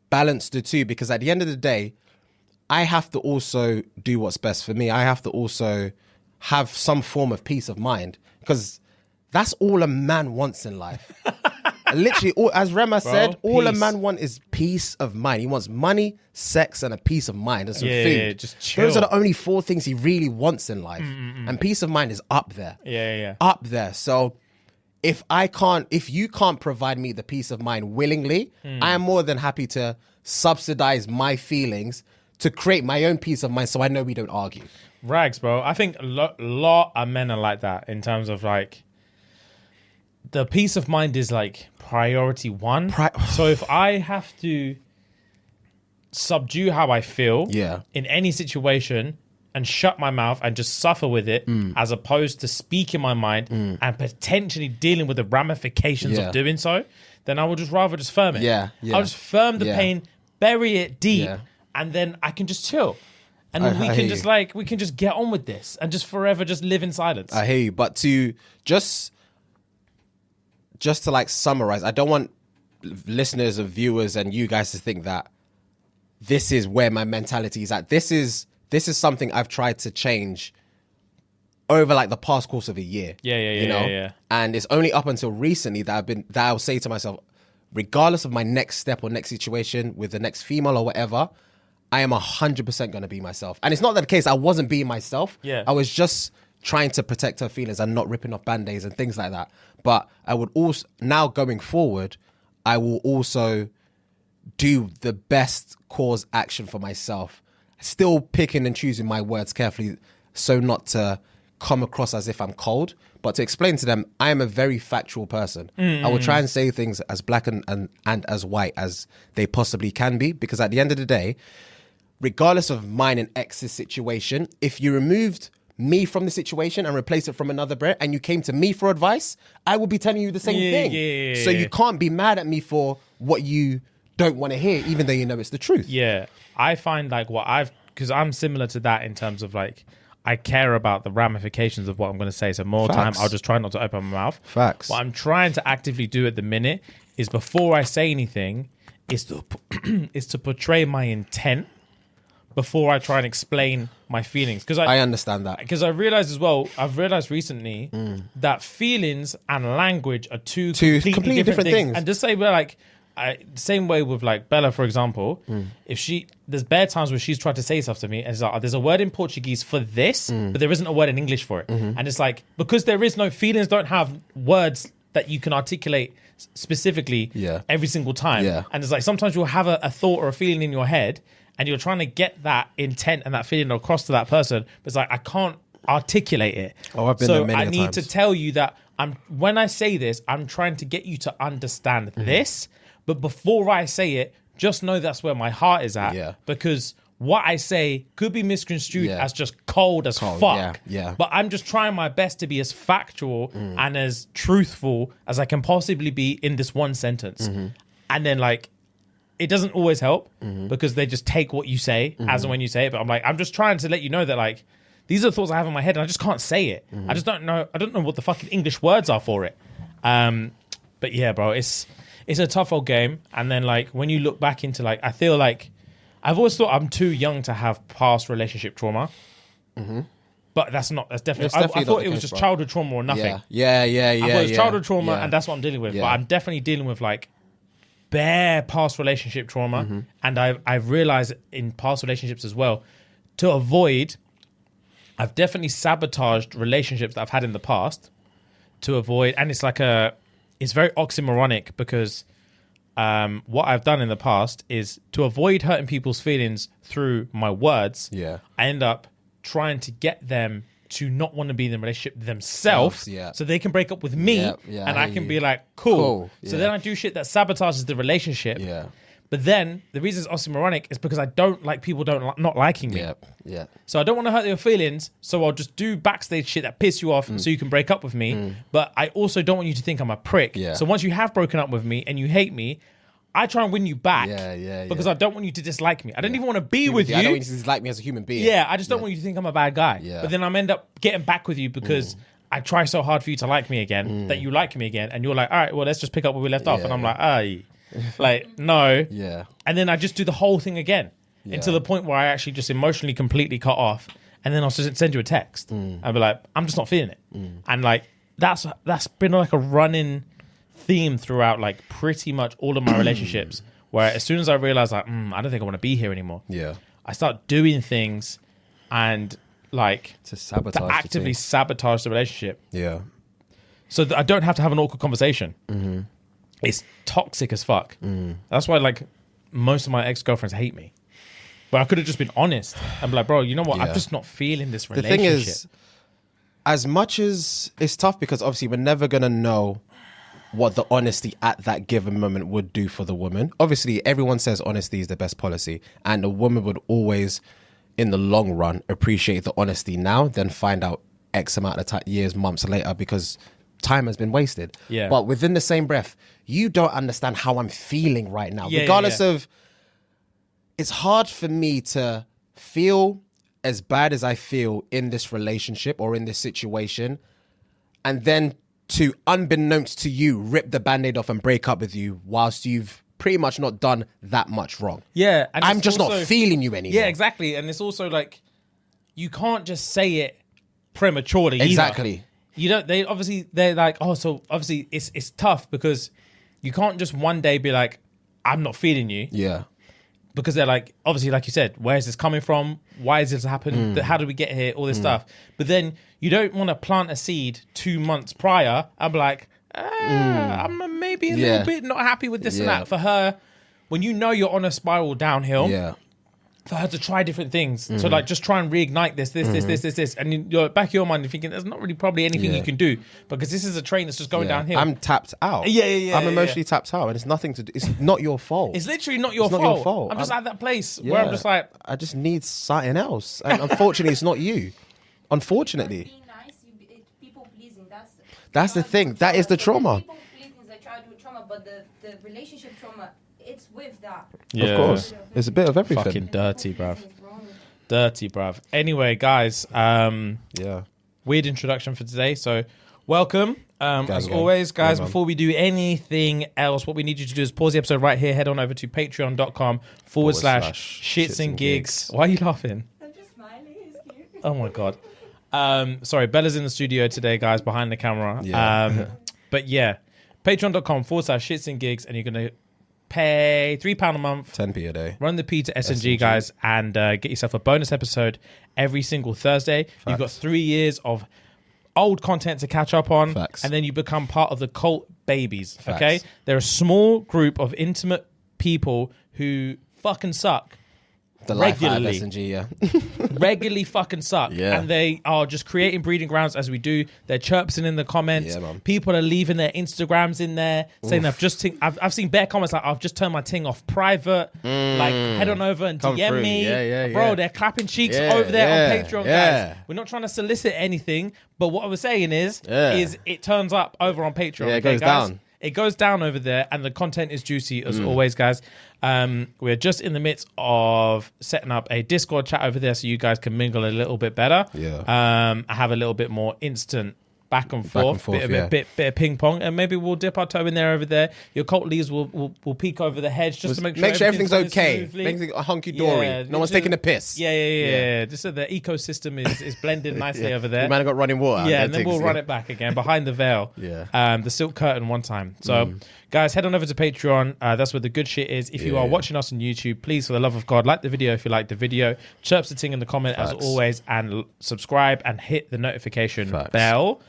balance the two, because at the end of the day, I have to also do what's best for me. I have to also have some form of peace of mind, because that's all a man wants in life. Literally, as Rema said, all a man wants is peace of mind. He wants money, sex, and a peace of mind and some food. Yeah, just chill. Those are the only 4 things he really wants in life. And peace of mind is up there. Up there. So if you can't provide me the peace of mind willingly, I am more than happy to subsidize my feelings to create my own peace of mind, so I know we don't argue. Rags, bro. I think a lot of men are like that in terms of like, the peace of mind is like priority 1. So if I have to subdue how I feel in any situation and shut my mouth and just suffer with it, as opposed to speaking my mind and potentially dealing with the ramifications of doing so, then I would just rather just firm it. I'll just firm the pain, bury it deep, and then I can just chill. And then we can just get on with this and just forever just live in silence. I hear you, but to just to like summarize, I don't want listeners and viewers and you guys to think that this is where my mentality is at. This is something I've tried to change over like the past course of a year. Yeah. And it's only up until recently that I'll say to myself, regardless of my next step or next situation with the next female or whatever, I am 100% going to be myself. And it's not that the case I wasn't being myself. I was just trying to protect her feelings and not ripping off band-aids and things like that. But I would also, now going forward, I will also do the best cause action for myself. Still picking and choosing my words carefully so not to come across as if I'm cold, but to explain to them, I am a very factual person. I will try and say things as black and as white as they possibly can be, because at the end of the day, regardless of mine and X's situation, if you removed me from the situation and replace it from another brand and you came to me for advice, I will be telling you the same thing. So you can't be mad at me for what you don't want to hear, even though you know it's the truth. I find like because I'm similar to that in terms of like, I care about the ramifications of what I'm going to say. So more time, I'll just try not to open my mouth. Facts. What I'm trying to actively do at the minute is, before I say anything, is to portray my intent before I try and explain my feelings. Because I understand that. Because I realized as well, I've realized recently that feelings and language are two completely different things. And just say we're like, same way with like Bella, for example, if there's bare times where she's tried to say stuff to me and it's like, there's a word in Portuguese for this, but there isn't a word in English for it. And it's like, because there is no, feelings don't have words that you can articulate specifically every single time. And it's like, sometimes you'll have a thought or a feeling in your head and you're trying to get that intent and that feeling across to that person, but it's like, I can't articulate it. I've been there many times. So I need to tell you that when I say this, I'm trying to get you to understand this. But before I say it, just know that's where my heart is at. Because what I say could be misconstrued as just cold as fuck. But I'm just trying my best to be as factual and as truthful as I can possibly be in this one sentence. And then like, it doesn't always help because they just take what you say as and when you say it. But I'm like, I'm just trying to let you know that like, these are the thoughts I have in my head and I just can't say it. I just don't know. I don't know what the fucking English words are for it. But yeah, bro, it's a tough old game. And then like, when you look back into like, I feel like I've always thought I'm too young to have past relationship trauma. But that's definitely, I thought it was just childhood trauma or nothing. I thought it was childhood trauma and that's what I'm dealing with. But I'm definitely dealing with like bare past relationship trauma. And I've realized in past relationships as well, to avoid, I've definitely sabotaged relationships that I've had in the past to avoid. And it's like it's very oxymoronic because what I've done in the past is to avoid hurting people's feelings through my words. I end up trying to get them to not want to be in the relationship themselves, so they can break up with me, and I can be like, cool. So then I do shit that sabotages the relationship. But then the reason it's oxymoronic is because I don't like people not liking me. So I don't want to hurt your feelings. So I'll just do backstage shit that piss you off, so you can break up with me. But I also don't want you to think I'm a prick. So once you have broken up with me and you hate me, I try and win you back because I don't want you to dislike me. I don't even want to be with you. I don't want you to dislike me as a human being. Yeah, I just don't want you to think I'm a bad guy. But then I'm end up getting back with you because I try so hard for you to like me again that you like me again. And you're like, all right, well, let's just pick up where we left off. And I'm like, aye. Like, no. And then I just do the whole thing again until the point where I actually just emotionally completely cut off. And then I'll just send you a text. I'll be like, I'm just not feeling it. And like, that's been like a running theme throughout like pretty much all of my relationships, where as soon as I realize like I don't think I want to be here anymore, I start doing things and like to actively sabotage the relationship, so that I don't have to have an awkward conversation. It's toxic as fuck. That's why like most of my ex-girlfriends hate me, but I could have just been honest and be like, bro, you know what, I'm just not feeling this relationship. The thing is, as much as it's tough, because obviously we're never gonna know what the honesty at that given moment would do for the woman. Obviously, everyone says honesty is the best policy, and a woman would always, in the long run, appreciate the honesty now, then find out X amount of years, months later, because time has been wasted. But within the same breath, you don't understand how I'm feeling right now. Regardless of, it's hard for me to feel as bad as I feel in this relationship or in this situation, and then to, unbeknownst to you, rip the Band-Aid off and break up with you whilst you've pretty much not done that much wrong. And I'm just also not feeling you anymore. Exactly. And it's also like, you can't just say it prematurely either. You don't, they're like, oh, so obviously it's tough because you can't just one day be like, I'm not feeling you. Because they're like, obviously, like you said, where is this coming from? Why is this happening? How did we get here? All this stuff. But then you don't want to plant a seed 2 months prior and be like, I'm maybe a little bit not happy with this and that. For her, when you know you're on a spiral downhill, for her to try different things. So like, just try and reignite this. And you're back of your mind, you're thinking, there's not really probably anything you can do because this is a train that's just going downhill. I'm tapped out. I'm emotionally tapped out, and it's nothing to do. It's not your fault. It's literally not your fault. I'm just at that place where I'm just like, I just need something else. And unfortunately, it's not you. Unfortunately. Being nice, people pleasing. That's the thing. That is the trauma. People pleasing is a childhood trauma, but the relationship trauma, it's with that. Of course. It's a bit of everything. Fucking dirty, bruv. Dirty, bruv. Anyway, guys, weird introduction for today. So, welcome. As always, guys, before we do anything else, what we need you to do is pause the episode right here. Head on over to patreon.com/ShxtsnGigs. Why are you laughing? I'm just smiling. It's cute. Oh, my God. Sorry, Bella's in the studio today, guys, behind the camera. But yeah, patreon.com/ShxtsnGigs, and you're going to pay £3 a month, 10p a day, run the P to SNG, guys, and get yourself a bonus episode every single Thursday. You've got 3 years of old content to catch up on, and then you become part of the cult babies. Okay, they're a small group of intimate people who fucking suck. The regularly, SNG, regularly fucking suck, and they are just creating breeding grounds as we do. They're chirping in the comments. People are leaving their Instagrams in there saying, I've seen bare comments like, I've just turned my ting off private. Like, head on over and DM me, bro. They're clapping cheeks over there on Patreon, guys. We're not trying to solicit anything, but what I was saying is it turns up over on Patreon. It goes down. It goes down over there, and the content is juicy as always, guys. We're just in the midst of setting up a Discord chat over there so you guys can mingle a little bit better. I have a little bit more instant back and forth, bit of ping pong, and maybe we'll dip our toe in there over there. Your cult leads will peek over the hedge just to make sure everything's okay. Make things hunky dory. No one's taking a piss. Just so the ecosystem is blended nicely over there. We might have got running water. And then we'll run it back again behind the veil. The silk curtain one time. So guys, head on over to Patreon. That's where the good shit is. If you are watching us on YouTube, please, for the love of God, like the video if you like the video. Chirps the ting in the comment as always, and subscribe and hit the notification bell.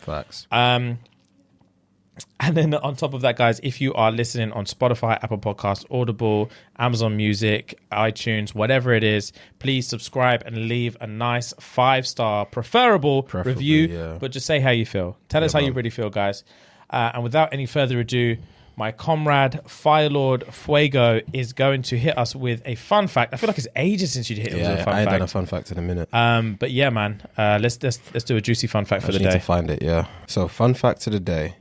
And then on top of that, guys, if you are listening on Spotify, Apple Podcasts, Audible, Amazon Music, iTunes, whatever it is, please subscribe and leave a nice 5-star, preferably review. But just say how you feel. Tell us how you really feel, guys. And without any further ado, my comrade Firelord Fuego is going to hit us with a fun fact. I feel like it's ages since you hit it with a fun fact. I ain't done a fun fact in a minute. But yeah, man, let's do a juicy fun fact for the day. I need to find it. Yeah. So fun fact of the day.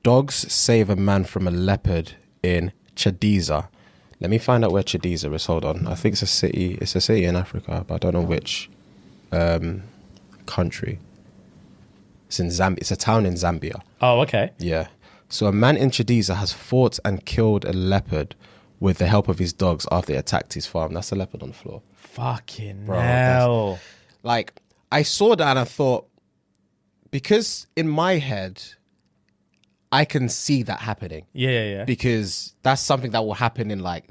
Dogs save a man from a leopard in Chadiza. Let me find out where Chadiza is. Hold on. I think it's a city. It's a city in Africa, but I don't know which country. It's in Zambia. It's a town in Zambia. Oh, okay. Yeah. So a man in Chadiza has fought and killed a leopard with the help of his dogs after they attacked his farm. That's a leopard on the floor. Fucking hell. Like, I saw that and I thought, because in my head, I can see that happening. Yeah. Because that's something that will happen in like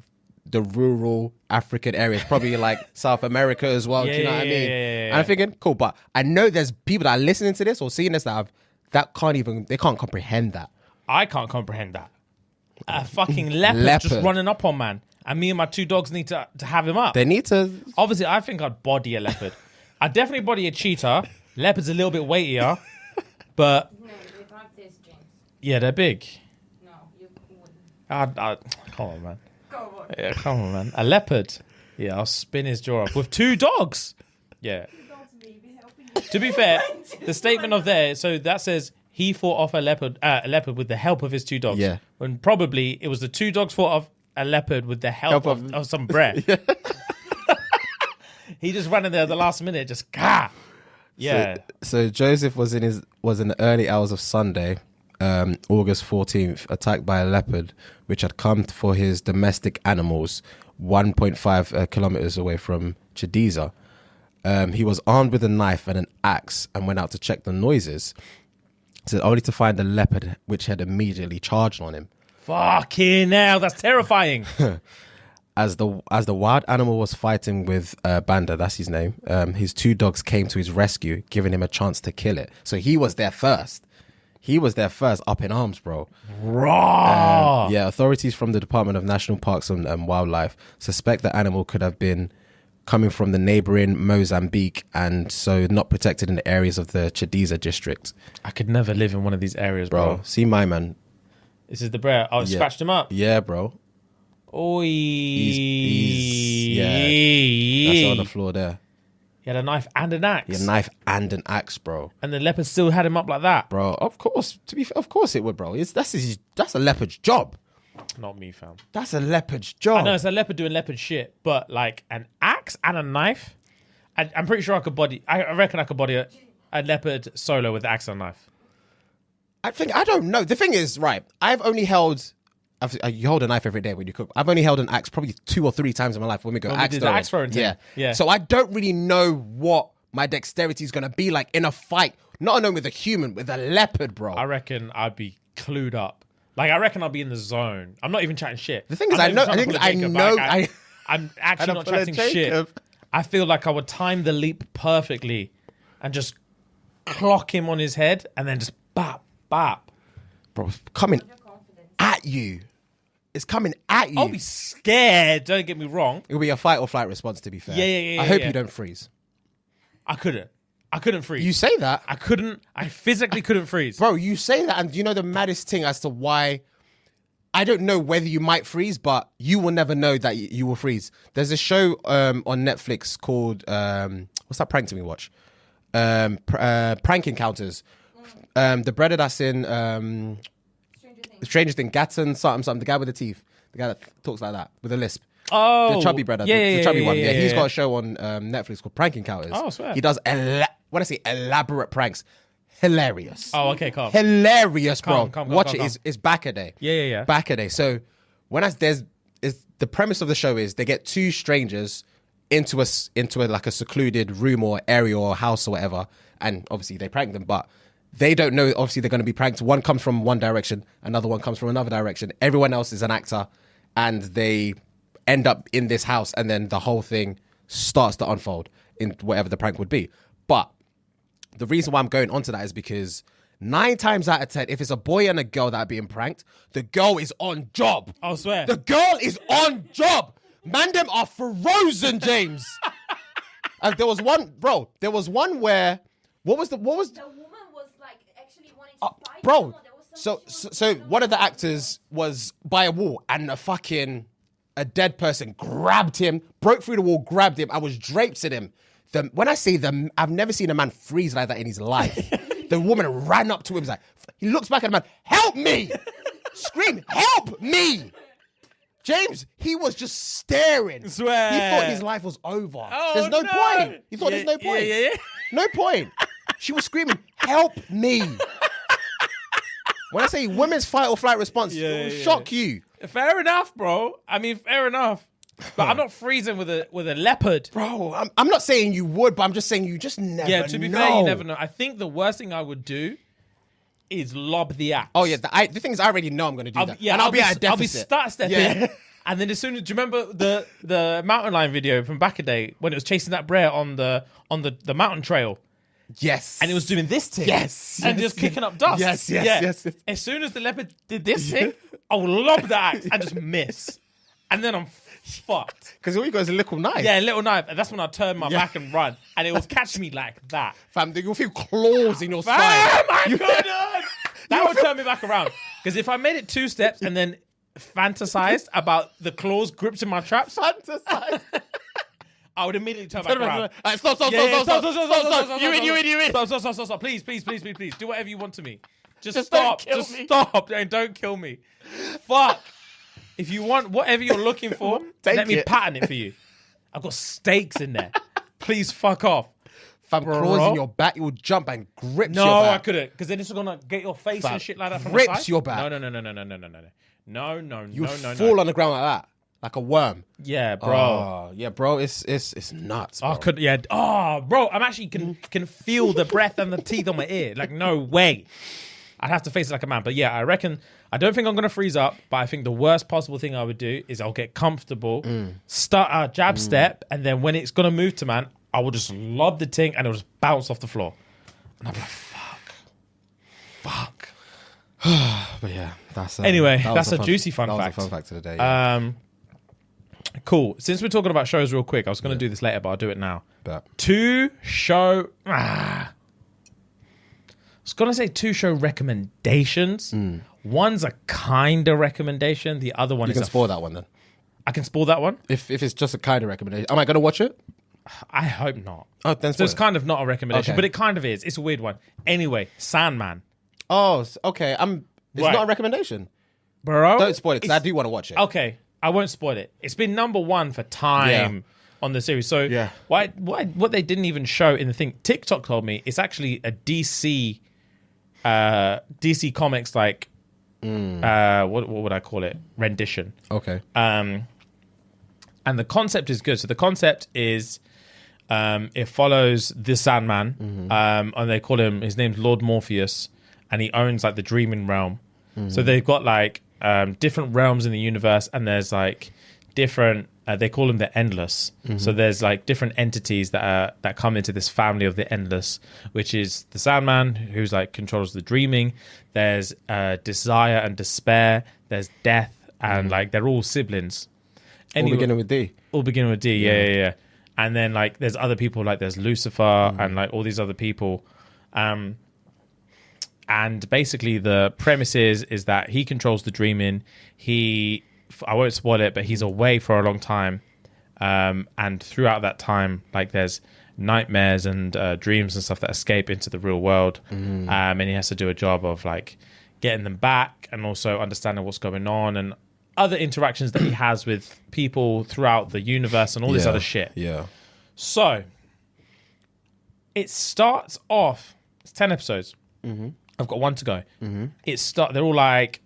the rural African areas, probably like South America as well. Do you know what I mean? And I'm thinking, cool, but I know there's people that are listening to this or seeing this that they can't comprehend that. I can't comprehend that. A fucking leopard just running up on man, and me and my 2 dogs need to have him up. They need to. Obviously, I think I'd body a leopard. I'd definitely body a cheetah. Leopard's a little bit weightier, but No, they like this, James. Yeah, they're big. No, you wouldn't. Come on, man. Go on. Yeah, come on, man. A leopard. Yeah, I'll spin his jaw up with 2 dogs. Yeah. To be fair, the statement of there, so that says he fought off a leopard with the help of his 2 dogs. Yeah. When probably it was the 2 dogs fought off a leopard with the help of some bread. He just ran in there at the last minute, just gah. Yeah. So Joseph was in the early hours of Sunday, August 14th, attacked by a leopard, which had come for his domestic animals 1.5 kilometers away from Chadiza. He was armed with a knife and an axe and went out to check the noises. So only to find a leopard, which had immediately charged on him. Fucking hell, that's terrifying. As the wild animal was fighting with Banda, that's his name, his 2 dogs came to his rescue, giving him a chance to kill it. So he was there first. Up in arms, bro. Raw. Yeah, authorities from the Department of National Parks and Wildlife suspect the animal could have been coming from the neighboring Mozambique and so not protected in the areas of the Chadiza district. I could never live in one of these areas, bro. See my man. This is the brer. Oh, scratched him up. Yeah, bro. Oi. That's on the floor there. He had a knife and an axe. He had a knife and an axe, bro. And the leopard still had him up like that. Bro, of course. Of course it would, bro. That's a leopard's job. Not me, fam. That's a leopard's job. I know it's a leopard doing leopard shit, but like an axe and a knife, I'm pretty sure I could body. I reckon I could body a leopard solo with the axe and a knife. I don't know. The thing is, right? You hold a knife every day when you cook. I've only held an axe probably 2 or 3 times in my life when we go axe throwing. Axe throwing. Yeah. So I don't really know what my dexterity is going to be like in a fight. Not only with a human, with a leopard, bro. I reckon I'd be clued up. Like, I reckon I'll be in the zone. I'm not even chatting shit. The thing is, I'm actually not chatting shit. I feel like I would time the leap perfectly and just clock him on his head and then just bap, bap. Bro, coming at you. It's coming at you. I'll be scared, don't get me wrong. It'll be a fight or flight response, to be fair. Yeah. I hope you don't freeze. I couldn't freeze. You say that? I physically couldn't freeze. Bro, you say that, and you know the maddest thing as to why, I don't know whether you might freeze, but you will never know that you will freeze. There's a show on Netflix called, what's that prank thing we watch? Prank Encounters. The brother that's in Stranger Thing, Gatton, something, the guy with the teeth. The guy that talks like that, with a lisp. Oh. The chubby brother. The chubby one. Yeah, he's got a show on Netflix called Prank Encounters. Oh, I swear. He does, when I say elaborate pranks, hilarious. Oh, okay, calm. Hilarious, bro. Calm, Watch it. It's back a day. Yeah. Back a day. So the premise of the show is they get 2 strangers into like a secluded room or area or house or whatever, and obviously they prank them, but they don't know obviously they're going to be pranked. One comes from one direction, another one comes from another direction. Everyone else is an actor, and they end up in this house, and then the whole thing starts to unfold in whatever the prank would be. But the reason why I'm going onto that is because 9 times out of 10, if it's a boy and a girl that are being pranked, the girl is on job. I swear. The girl is on job. Man, them are frozen, James. And there was one where, what was The woman was like actually wanting to fight. bro, There was so one of the actors was by a wall and a dead person grabbed him, broke through the wall, grabbed him, and was draped in him. When I say I've never seen a man freeze like that in his life. The woman ran up to him, like, he looks back at the man, help me! Scream, help me! James, he was just staring. Swear. He thought his life was over. Oh, There's no point. He thought there's no point. Yeah. No point. She was screaming, help me. When I say women's fight or flight response, it will shock you. Fair enough, bro. I mean, fair enough. But I'm not freezing with a leopard. Bro, I'm not saying you would, but I'm just saying you just never know. Yeah, to be fair, you never know. I think the worst thing I would do is lob the axe. Oh, yeah. The thing is, I already know I'm going to do that. Yeah, and I'll be at a deficit. I'll be start-stepping. And then as soon as... Do you remember the mountain lion video from back a day when it was chasing that bear on the mountain trail? Yes. And it was doing this thing. Yes. And just kicking up dust. Yes. As soon as the leopard did this thing, I'll lob the axe and just miss. And then I'm fucked. Because all you got is a little knife. Yeah, a little knife. And that's when I turn my back and run. And it will catch me like that. Fam, you'll feel claws in your side. Oh my God! That would turn me back around. Because if I made it 2 steps and then fantasized about the claws gripped in my traps, Fantasized. I would immediately turn back around. Stop. You win. Stop. Please. Do whatever you want to me. Just don't stop. kill Just me. stop. And don't kill me. Fuck. If you want whatever you're looking for, let me pattern it for you. I've got steaks in there. Please fuck off. Fam, claws in your back, you will jump and grip your back. No, I couldn't. Because then it's going to get your face and shit like that from the side. Grips your back. No. You fall on the ground like that. Like a worm. Yeah, bro. Oh, yeah, bro. It's nuts, bro. I could, yeah. Oh, bro, I'm actually can feel the breath and the teeth on my ear. Like, no way. I'd have to face it like a man. But yeah, I don't think I'm going to freeze up, but I think the worst possible thing I would do is I'll get comfortable, start a jab step, and then when it's going to move to man, I will just lob the ting and it'll just bounce off the floor. And I'll be like, fuck. But yeah, that's a juicy fun fact. That was a fun fact of the day. Cool. Since we're talking about shows real quick, I was going to do this later, but I'll do it now. But 2 show... I was going to say 2 show recommendations. One's a kind of recommendation. The other one you can spoil that one then. I can spoil that one? If it's just a kind of recommendation. Am I going to watch it? I hope not. Oh, then so it's kind of not a recommendation, Okay. but it kind of is. It's a weird one. Anyway, Sandman. Oh, okay. It's not a recommendation. Bro. Don't spoil it because I do want to watch it. Okay, I won't spoil it. It's been number 1 for time on the series. So what they didn't even show in the thing, TikTok told me it's actually a DC Comics like what would I call it? Rendition. Okay. And the concept is good. So the concept is it follows the Sandman, and they call him, his name's Lord Morpheus, and he owns like the dreaming realm. So they've got like different realms in the universe, and there's like different they call them the Endless. So there's like different entities that come into this family of the Endless, which is the Sandman, who's like controls the dreaming. There's desire and despair. There's death, and like they're all siblings. All beginning with D. All beginning with D. Yeah. And then like there's other people, like there's Lucifer and like all these other people. And basically the premise is that he controls the dreaming. I won't spoil it, but he's away for a long time. And throughout that time, like there's nightmares and dreams and stuff that escape into the real world. And he has to do a job of like getting them back and also understanding what's going on and other interactions that he has with people throughout the universe and all this other shit. Yeah. So it starts off, it's 10 episodes. I've got 1 to go. They're all like,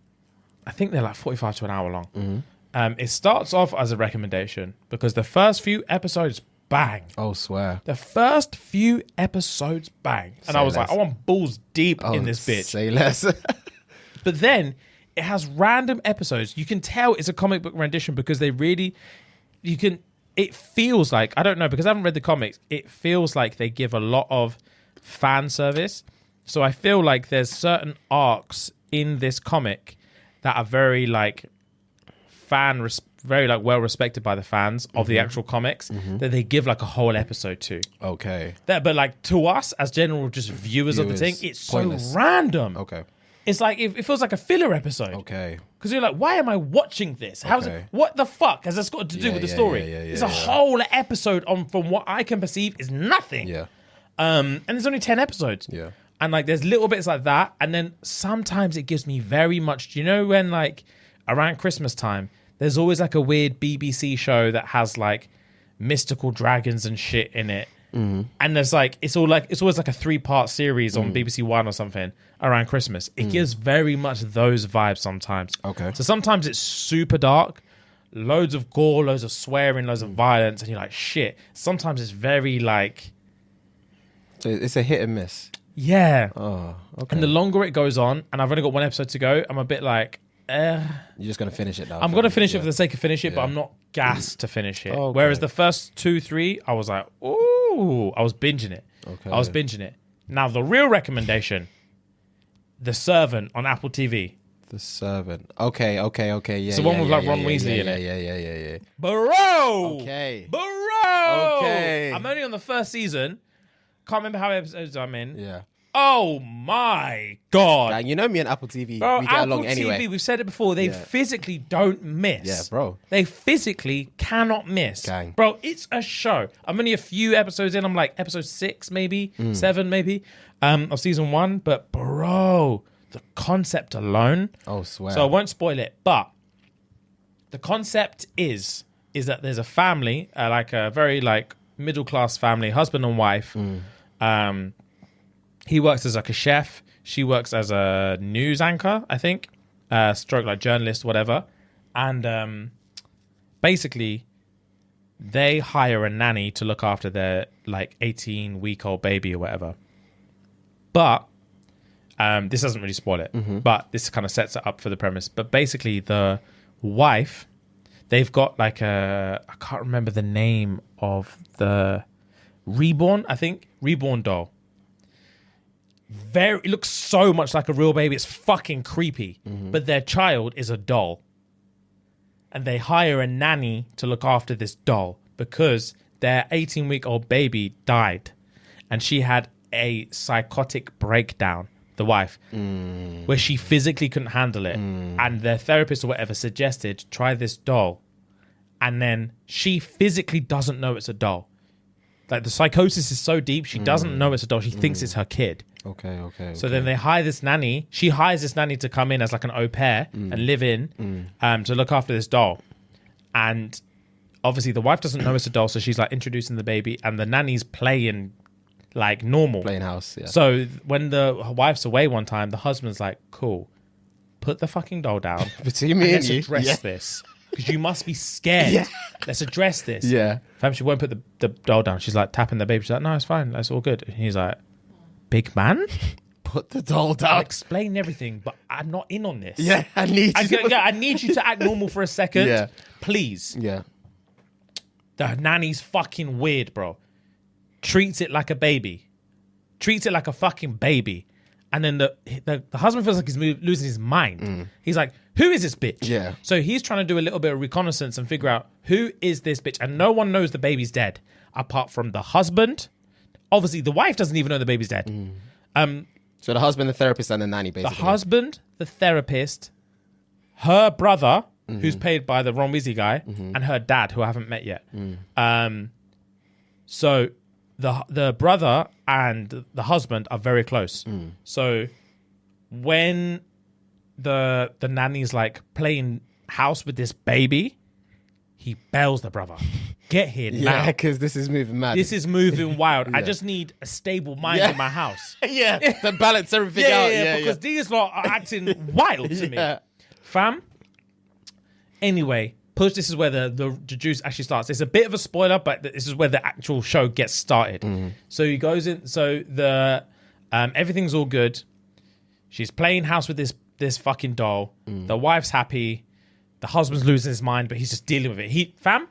I think they're like 45 to an hour long. It starts off as a recommendation because the first few episodes bang. Oh, swear. The first few episodes bang. And I was like, I want balls deep in this bitch. Say less. But then it has random episodes. You can tell it's a comic book rendition because it feels like, I don't know, because I haven't read the comics, it feels like they give a lot of fan service So I feel like there's certain arcs in this comic that are very like very like well respected by the fans of the actual comics that they give like a whole episode to. Okay. But like to us as general just viewers of the thing, it's pointless. So random. Okay. It's like it feels like a filler episode. Okay. Because you're like, why am I watching this? How's it? What the fuck has this got to do with the story? It's a whole episode on from what I can perceive is nothing. Yeah. And there's only 10 episodes. Yeah. And like there's little bits like that, and then sometimes it gives me very much. Do you know when like around Christmas time, there's always like a weird BBC show that has like mystical dragons and shit in it. And there's like it's always like a 3-part series on BBC One or something around Christmas. It gives very much those vibes sometimes. Okay. So sometimes it's super dark, loads of gore, loads of swearing, loads of violence, and you're like, shit. Sometimes it's very like, so it's a hit and miss. Yeah. Oh, okay. And the longer it goes on, and I've only got one episode to go, I'm a bit like, You're just going to finish it now. I'm going to finish it for the sake of finish it, but I'm not gassed to finish it. Okay. Whereas the first 2-3, I was like, ooh, I was binging it. Okay. I was binging it. Now, the real recommendation, The Servant on Apple TV. The Servant. Okay. Yeah. It's the one with like Ron Weasley in it. Yeah. Bro! Okay. Bro! Okay. I'm only on the first season. Can't remember how many episodes I'm in. Yeah. Oh my God. Gang, you know me and Apple TV, Bro, we get Apple along TV, anyway. we've said it before, they physically don't miss. Yeah, bro. They physically cannot miss. Gang. Bro, it's a show. I'm only a few episodes in. I'm like episode 6 maybe, 7 maybe, of season 1. But bro, the concept alone. Oh, swear. So I won't spoil it, but the concept is that there's a family, like a very like middle-class family, husband and wife. He works as like a chef. She works as a news anchor, I think, stroke like journalist, whatever. And basically, they hire a nanny to look after their like 18-week-old baby or whatever. But this doesn't really spoil it. But this kind of sets it up for the premise. But basically, the wife, they've got like I can't remember the name of the reborn doll. It looks so much like a real baby. It's fucking creepy. But their child is a doll. And they hire a nanny to look after this doll because their 18-week-old baby died. And she had a psychotic breakdown, the wife, where she physically couldn't handle it. And their therapist or whatever suggested, try this doll. And then she physically doesn't know it's a doll. Like the psychosis is so deep, she doesn't know it's a doll. She thinks it's her kid. Okay. So then they hire this nanny. She hires this nanny to come in as like an au pair and live in to look after this doll. And obviously the wife doesn't know it's a doll, so she's like introducing the baby, and the nanny's playing like normal. Playing house, yeah. So when the wife's away one time, the husband's like, cool, put the fucking doll down. Between me and let's you. address this. Because you must be scared. Yeah. Let's address this. Yeah. Fam, she won't put the doll down. She's like tapping the baby. She's like, no, it's fine. That's all good. And he's like, big man? Put the doll down. I'll explain everything, but I'm not in on this. Yeah, I need you. I need you to act normal for a second. Yeah. Please. Yeah. The nanny's fucking weird, bro. Treats it like a baby. Treats it like a fucking baby. And then the husband feels like he's losing his mind. He's like, who is this bitch? Yeah. So he's trying to do a little bit of reconnaissance and figure out who is this bitch. And no one knows the baby's dead apart from the husband. Obviously, the wife doesn't even know the baby's dead. So the husband, the therapist, and the nanny, basically. The husband, the therapist, her brother, who's played by the Ron Weasley guy, and her dad, who I haven't met yet. So the brother and the husband are very close. So when the nanny's like playing house with this baby, he bails the brother. Get here now. Yeah, because this is moving mad. This is moving wild. I just need a stable mind in my house. To balance everything out. Because these lot are acting wild to me. Fam. Anyway, push. This is where the juice actually starts. It's a bit of a spoiler, but this is where the actual show gets started. So he goes in. So the everything's all good. She's playing house with this fucking doll. The wife's happy. The husband's losing his mind, but he's just dealing with it.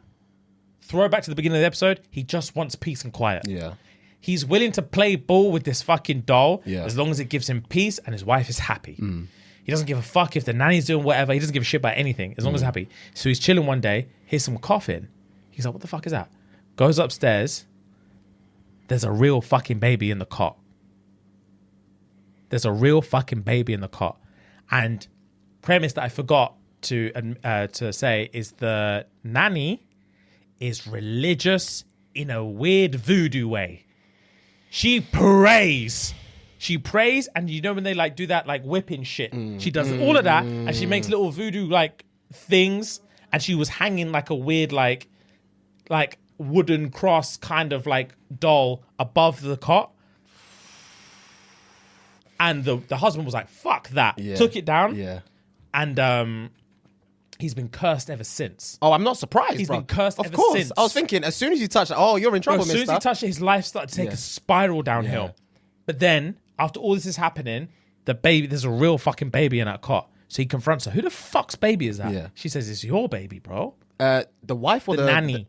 Throw it back to the beginning of the episode. He just wants peace and quiet. Yeah. He's willing to play ball with this fucking doll as long as it gives him peace and his wife is happy. He doesn't give a fuck if the nanny's doing whatever. He doesn't give a shit about anything as long as he's happy. So he's chilling one day, hears some coughing. He's like, what the fuck is that? Goes upstairs. There's a real fucking baby in the cot. There's a real fucking baby in the cot. And premise that I forgot to say is the nanny is religious in a weird voodoo way. She prays, and you know when they like do that like whipping shit, she does all of that, and she makes little voodoo like things, and she was hanging like a weird like wooden cross kind of like doll above the cot, and the husband was like, fuck that, took it down, and he's been cursed ever since. Oh, I'm not surprised. He's been cursed ever since. I was thinking, as soon as you touch it, oh, you're in trouble, mister. As soon as he touched it, his life started to take a spiral downhill. But then, after all this is happening, there's a real fucking baby in that cot. So he confronts her. Who the fuck's baby is that? Yeah. She says, it's your baby, bro. The wife or the nanny.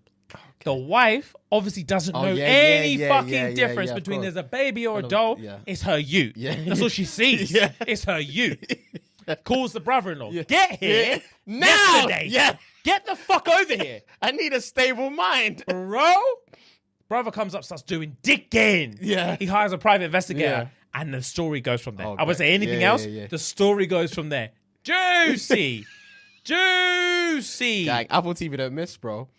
The wife obviously doesn't know any fucking difference between there's a baby or a doll. Yeah. It's her you. Yeah. That's all she sees. It's her you. Calls the brother-in-law. Get here now. Yesterday. Yeah. Get the fuck over here. I need a stable mind. Bro. Brother comes up, starts doing digging. Yeah. He hires a private investigator. And the story goes from there. I won't say anything else. The story goes from there. Juicy. Juicy. Gang, Apple TV don't miss, bro.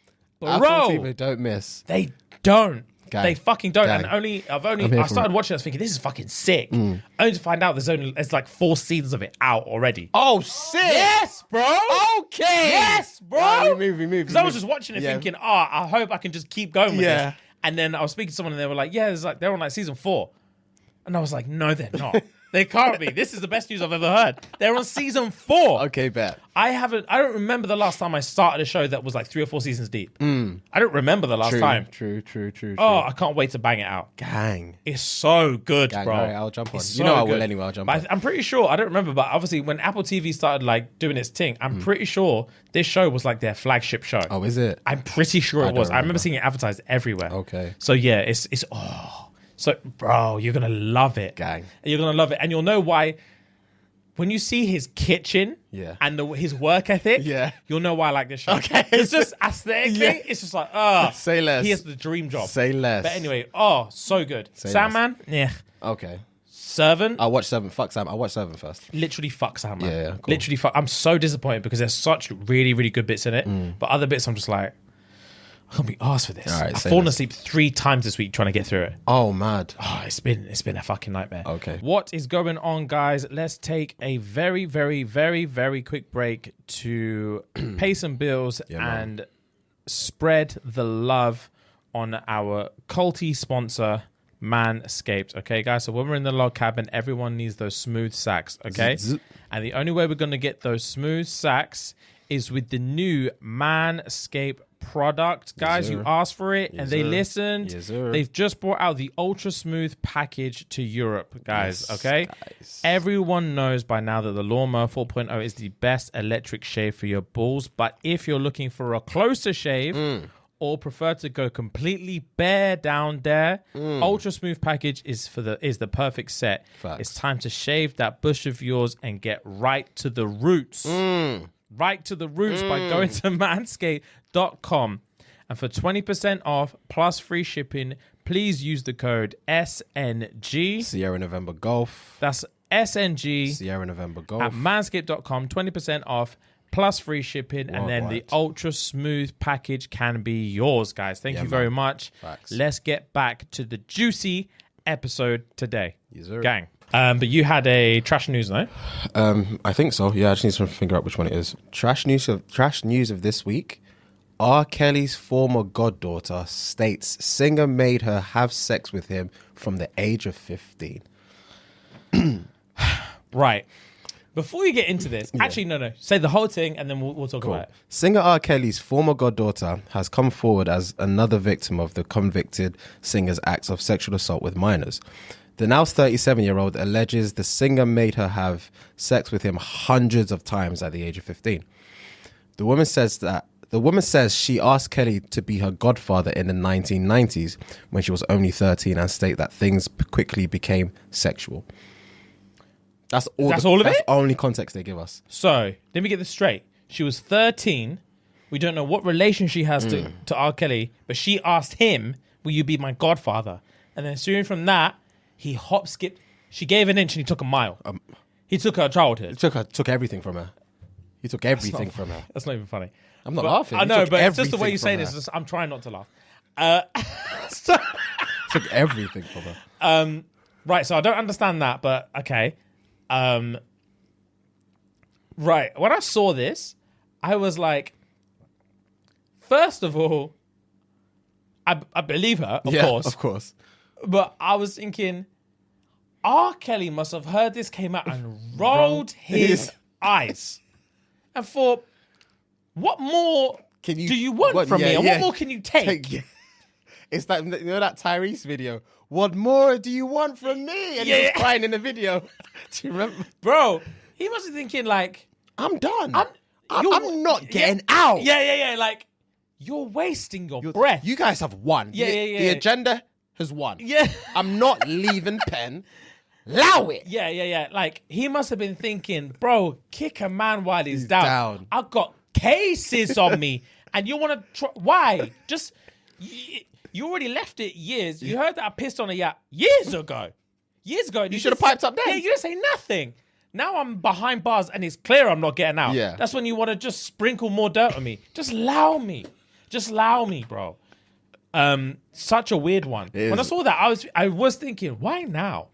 Apple TV don't miss. They don't. Gang. They fucking don't. Gang. And I started watching it, I was thinking, this is fucking sick. Only to find out there's like 4 seasons of it out already. Oh, sick. Yes, bro. Okay. Yes, bro. We move. Because I was just watching it thinking, I hope I can just keep going with this. And then I was speaking to someone and they were like, they're on like season 4. And I was like, no, they're not. They can't be. This is the best news I've ever heard. They're on season 4. Okay, bet. I don't remember the last time I started a show that was like 3 or 4 seasons deep. I don't remember the last time. True. Oh, I can't wait to bang it out. Gang. It's so good, Gang, bro. All right, I'll jump on. It's you know so I will good. anyway. I'll jump on. I'm pretty sure, I don't remember, but obviously when Apple TV started like doing its thing, I'm pretty sure this show was like their flagship show. Oh, is it? I'm pretty sure it was. I remember seeing it advertised everywhere. Okay. So yeah, it's so, bro, you're going to love it. Gang. You're going to love it. And you'll know why. When you see his kitchen and his work ethic, you'll know why I like this show. Okay. It's just aesthetically, it's just like, say less. He has the dream job. Say less. But anyway, so good. Sandman, Okay. Servant. I'll watch 7. Fuck Sam. I'll watch 7 first. Literally fuck Sandman. Yeah, cool. Literally fuck. I'm so disappointed because there's such really, really good bits in it. But other bits, I'm just like, I can't be asked for this. I've fallen asleep 3 times this week trying to get through it. Oh, mad. Oh, it's been a fucking nightmare. Okay. What is going on, guys? Let's take a very, very, very, very quick break to pay some bills and spread the love on our culty sponsor, Manscaped. Okay, guys? So when we're in the log cabin, everyone needs those smooth sacks, okay? And the only way we're going to get those smooth sacks is with the new Manscaped product. Guys, you asked for it and they listened. They've just brought out the ultra smooth package to Europe, guys. Okay, everyone knows by now that the Lawnmower 4.0 is the best electric shave for your balls, but if you're looking for a closer shave or prefer to go completely bare down there, ultra smooth package is the perfect set. It's time to shave that bush of yours and get right to the roots. Right to the roots by going to manscaped.com. And for 20% off plus free shipping, please use the code SNG. Sierra November Golf. That's SNG. Sierra November Golf. At manscaped.com, 20% off plus free shipping. And then the ultra smooth package can be yours, guys. Thank you very much. Facts. Let's get back to the juicy episode today. Yes, sir. Gang. But you had a trash news, no? I think so. Yeah, I just need to figure out which one it is. Trash news of this week. R. Kelly's former goddaughter states singer made her have sex with him from the age of 15. Right. Before you get into this, actually, no. Say the whole thing and then we'll talk about it. Singer R. Kelly's former goddaughter has come forward as another victim of the convicted singer's acts of sexual assault with minors. The now 37-year-old alleges the singer made her have sex with him hundreds of times at the age of 15. The woman says that The woman says she asked Kelly to be her godfather in the 1990s when she was only 13 and state that things quickly became sexual. That's all of it? That's the only context they give us. So, let me get this straight. She was 13. We don't know what relation she has to R. Kelly, but she asked him, will you be my godfather? And then soon from that, he skipped. She gave an inch and he took a mile. He took her childhood. Took everything from her. He took everything from her. That's not even funny. I'm not laughing. I know, but it's just the way you say this. I'm trying not to laugh. Took everything from her. Right, so I don't understand that, but okay. Right, when I saw this, I was like, first of all, I believe her, of course. But I was thinking, R. Kelly must have heard this came out and rolled his eyes and thought, what more do you want from me? And what more can you take? It's like, you know that Tyrese video? What more do you want from me? And he was crying in the video. Do you remember? Bro, he must be thinking like, I'm done. I'm not getting out. Yeah. Like, you're wasting your breath. You guys have won. The agenda has won. Yeah. I'm not leaving pen. Allow it. Yeah. Like, he must have been thinking, bro, kick a man while he's down. I've got cases on me. And you want to try. Why? Just, you already left it years. You heard that I pissed on a yacht years ago. You should have piped up then. Yeah, you didn't say nothing. Now I'm behind bars and it's clear I'm not getting out. Yeah. That's when you want to just sprinkle more dirt on me. Just allow me. Just allow me, bro. Such a weird one. When I saw that, I was thinking, why now?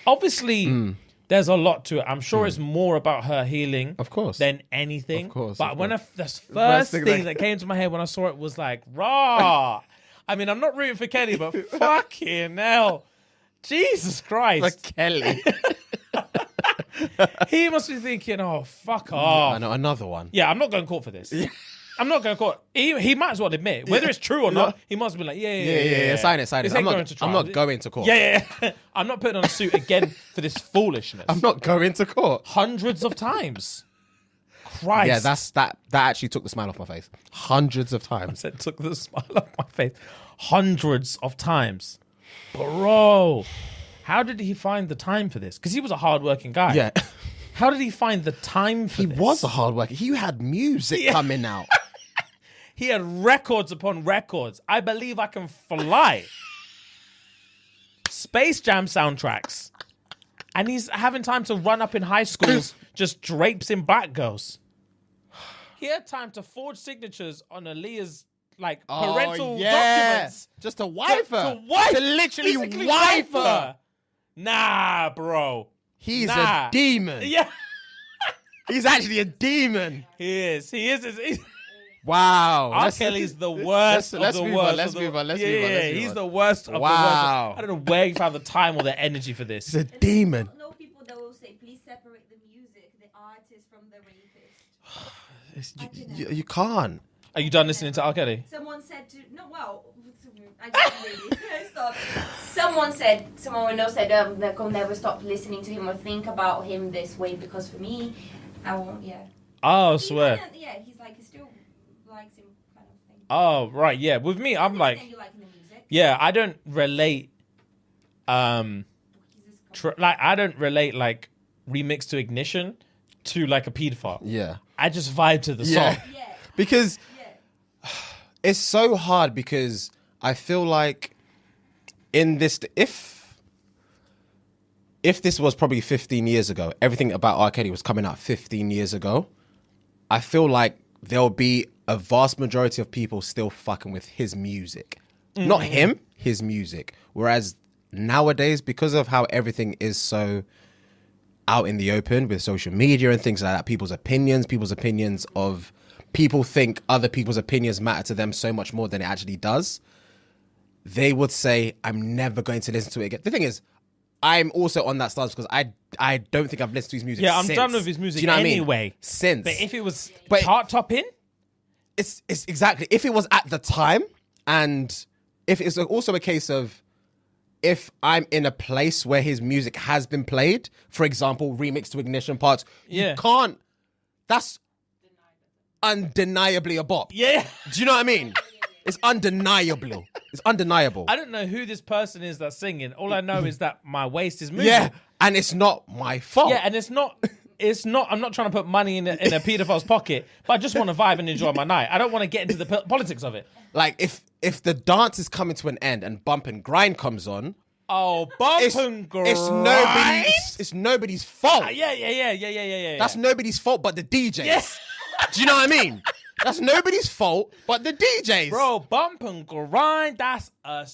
Obviously, there's a lot to it. I'm sure it's more about her healing, of course, than anything. Of course. But when the first thing that came to my head when I saw it was like, raw. I mean, I'm not rooting for Kelly, but fucking hell, Jesus Christ, for Kelly. He must be thinking, oh, fuck off. I know, another one. Yeah, I'm not going to court for this. I'm not going to court. He might as well admit it. Whether it's true or not, he must be like, yeah. Sign it. I'm not going to court. Yeah. I'm not putting on a suit again for this foolishness. I'm not going to court. Hundreds of times. Christ. Yeah, that actually took the smile off my face. Hundreds of times. I said took the smile off my face. Hundreds of times. Bro, how did he find the time for this? Because he was a hardworking guy. Yeah. How did he find the time for this? He was a hard worker. He had music coming out. He had records upon records. I Believe I Can Fly. Space Jam soundtracks. And he's having time to run up in high schools, just drapes in black girls. He had time to forge signatures on Aaliyah's parental documents. Just to wife her. To literally wife her. Nah, bro. He's a demon. Yeah. He's actually a demon. He is. Wow. R. Kelly's the worst of the worst. Let's move on. He's the worst of the worst. I don't know where you found the time or the energy for this. He's a demon. I know people that will say, please separate the music, the artist from the rapist. You can't. Are you done listening to R. Kelly? Someone said I didn't really. Stop. Someone we know said that will never stop listening to him or think about him this way, because for me, I won't, Oh, I swear. He still likes him kind of thing. Oh, right, yeah. With me, I'm like, you liking the music. Yeah, I don't relate, I don't relate, Remix to Ignition to, a pedophile. Yeah. I just vibe to the song. Yeah. Because it's so hard, because I feel like in this, if this was probably 15 years ago, everything about R. Kelly was coming out 15 years ago, I feel like there'll be a vast majority of people still fucking with his music. Not him, his music. Whereas nowadays, because of how everything is so out in the open with social media and things like that, people think other people's opinions matter to them so much more than it actually does. They would say, I'm never going to listen to it again. The thing is, I'm also on that stance because I don't think I've listened to his music since. I'm done with his music anyway. Since. But if it was chart topping? It's exactly. If it was at the time, and if it's also a case of, if I'm in a place where his music has been played, for example, Remix to Ignition parts, you can't, undeniably a bop. Yeah. Do you know what I mean? It's undeniable. It's undeniable. I don't know who this person is that's singing. All I know is that my waist is moving. Yeah, and it's not my fault. Yeah, and it's not. I'm not trying to put money in a pedophile's pocket, but I just want to vibe and enjoy my night. I don't want to get into the politics of it. Like if the dance is coming to an end and bump and grind comes on, and grind. It's nobody's fault. Yeah. That's nobody's fault but the DJs. Yeah. Do you know what I mean? That's nobody's fault but the DJs. Bro, bump and grind, that's a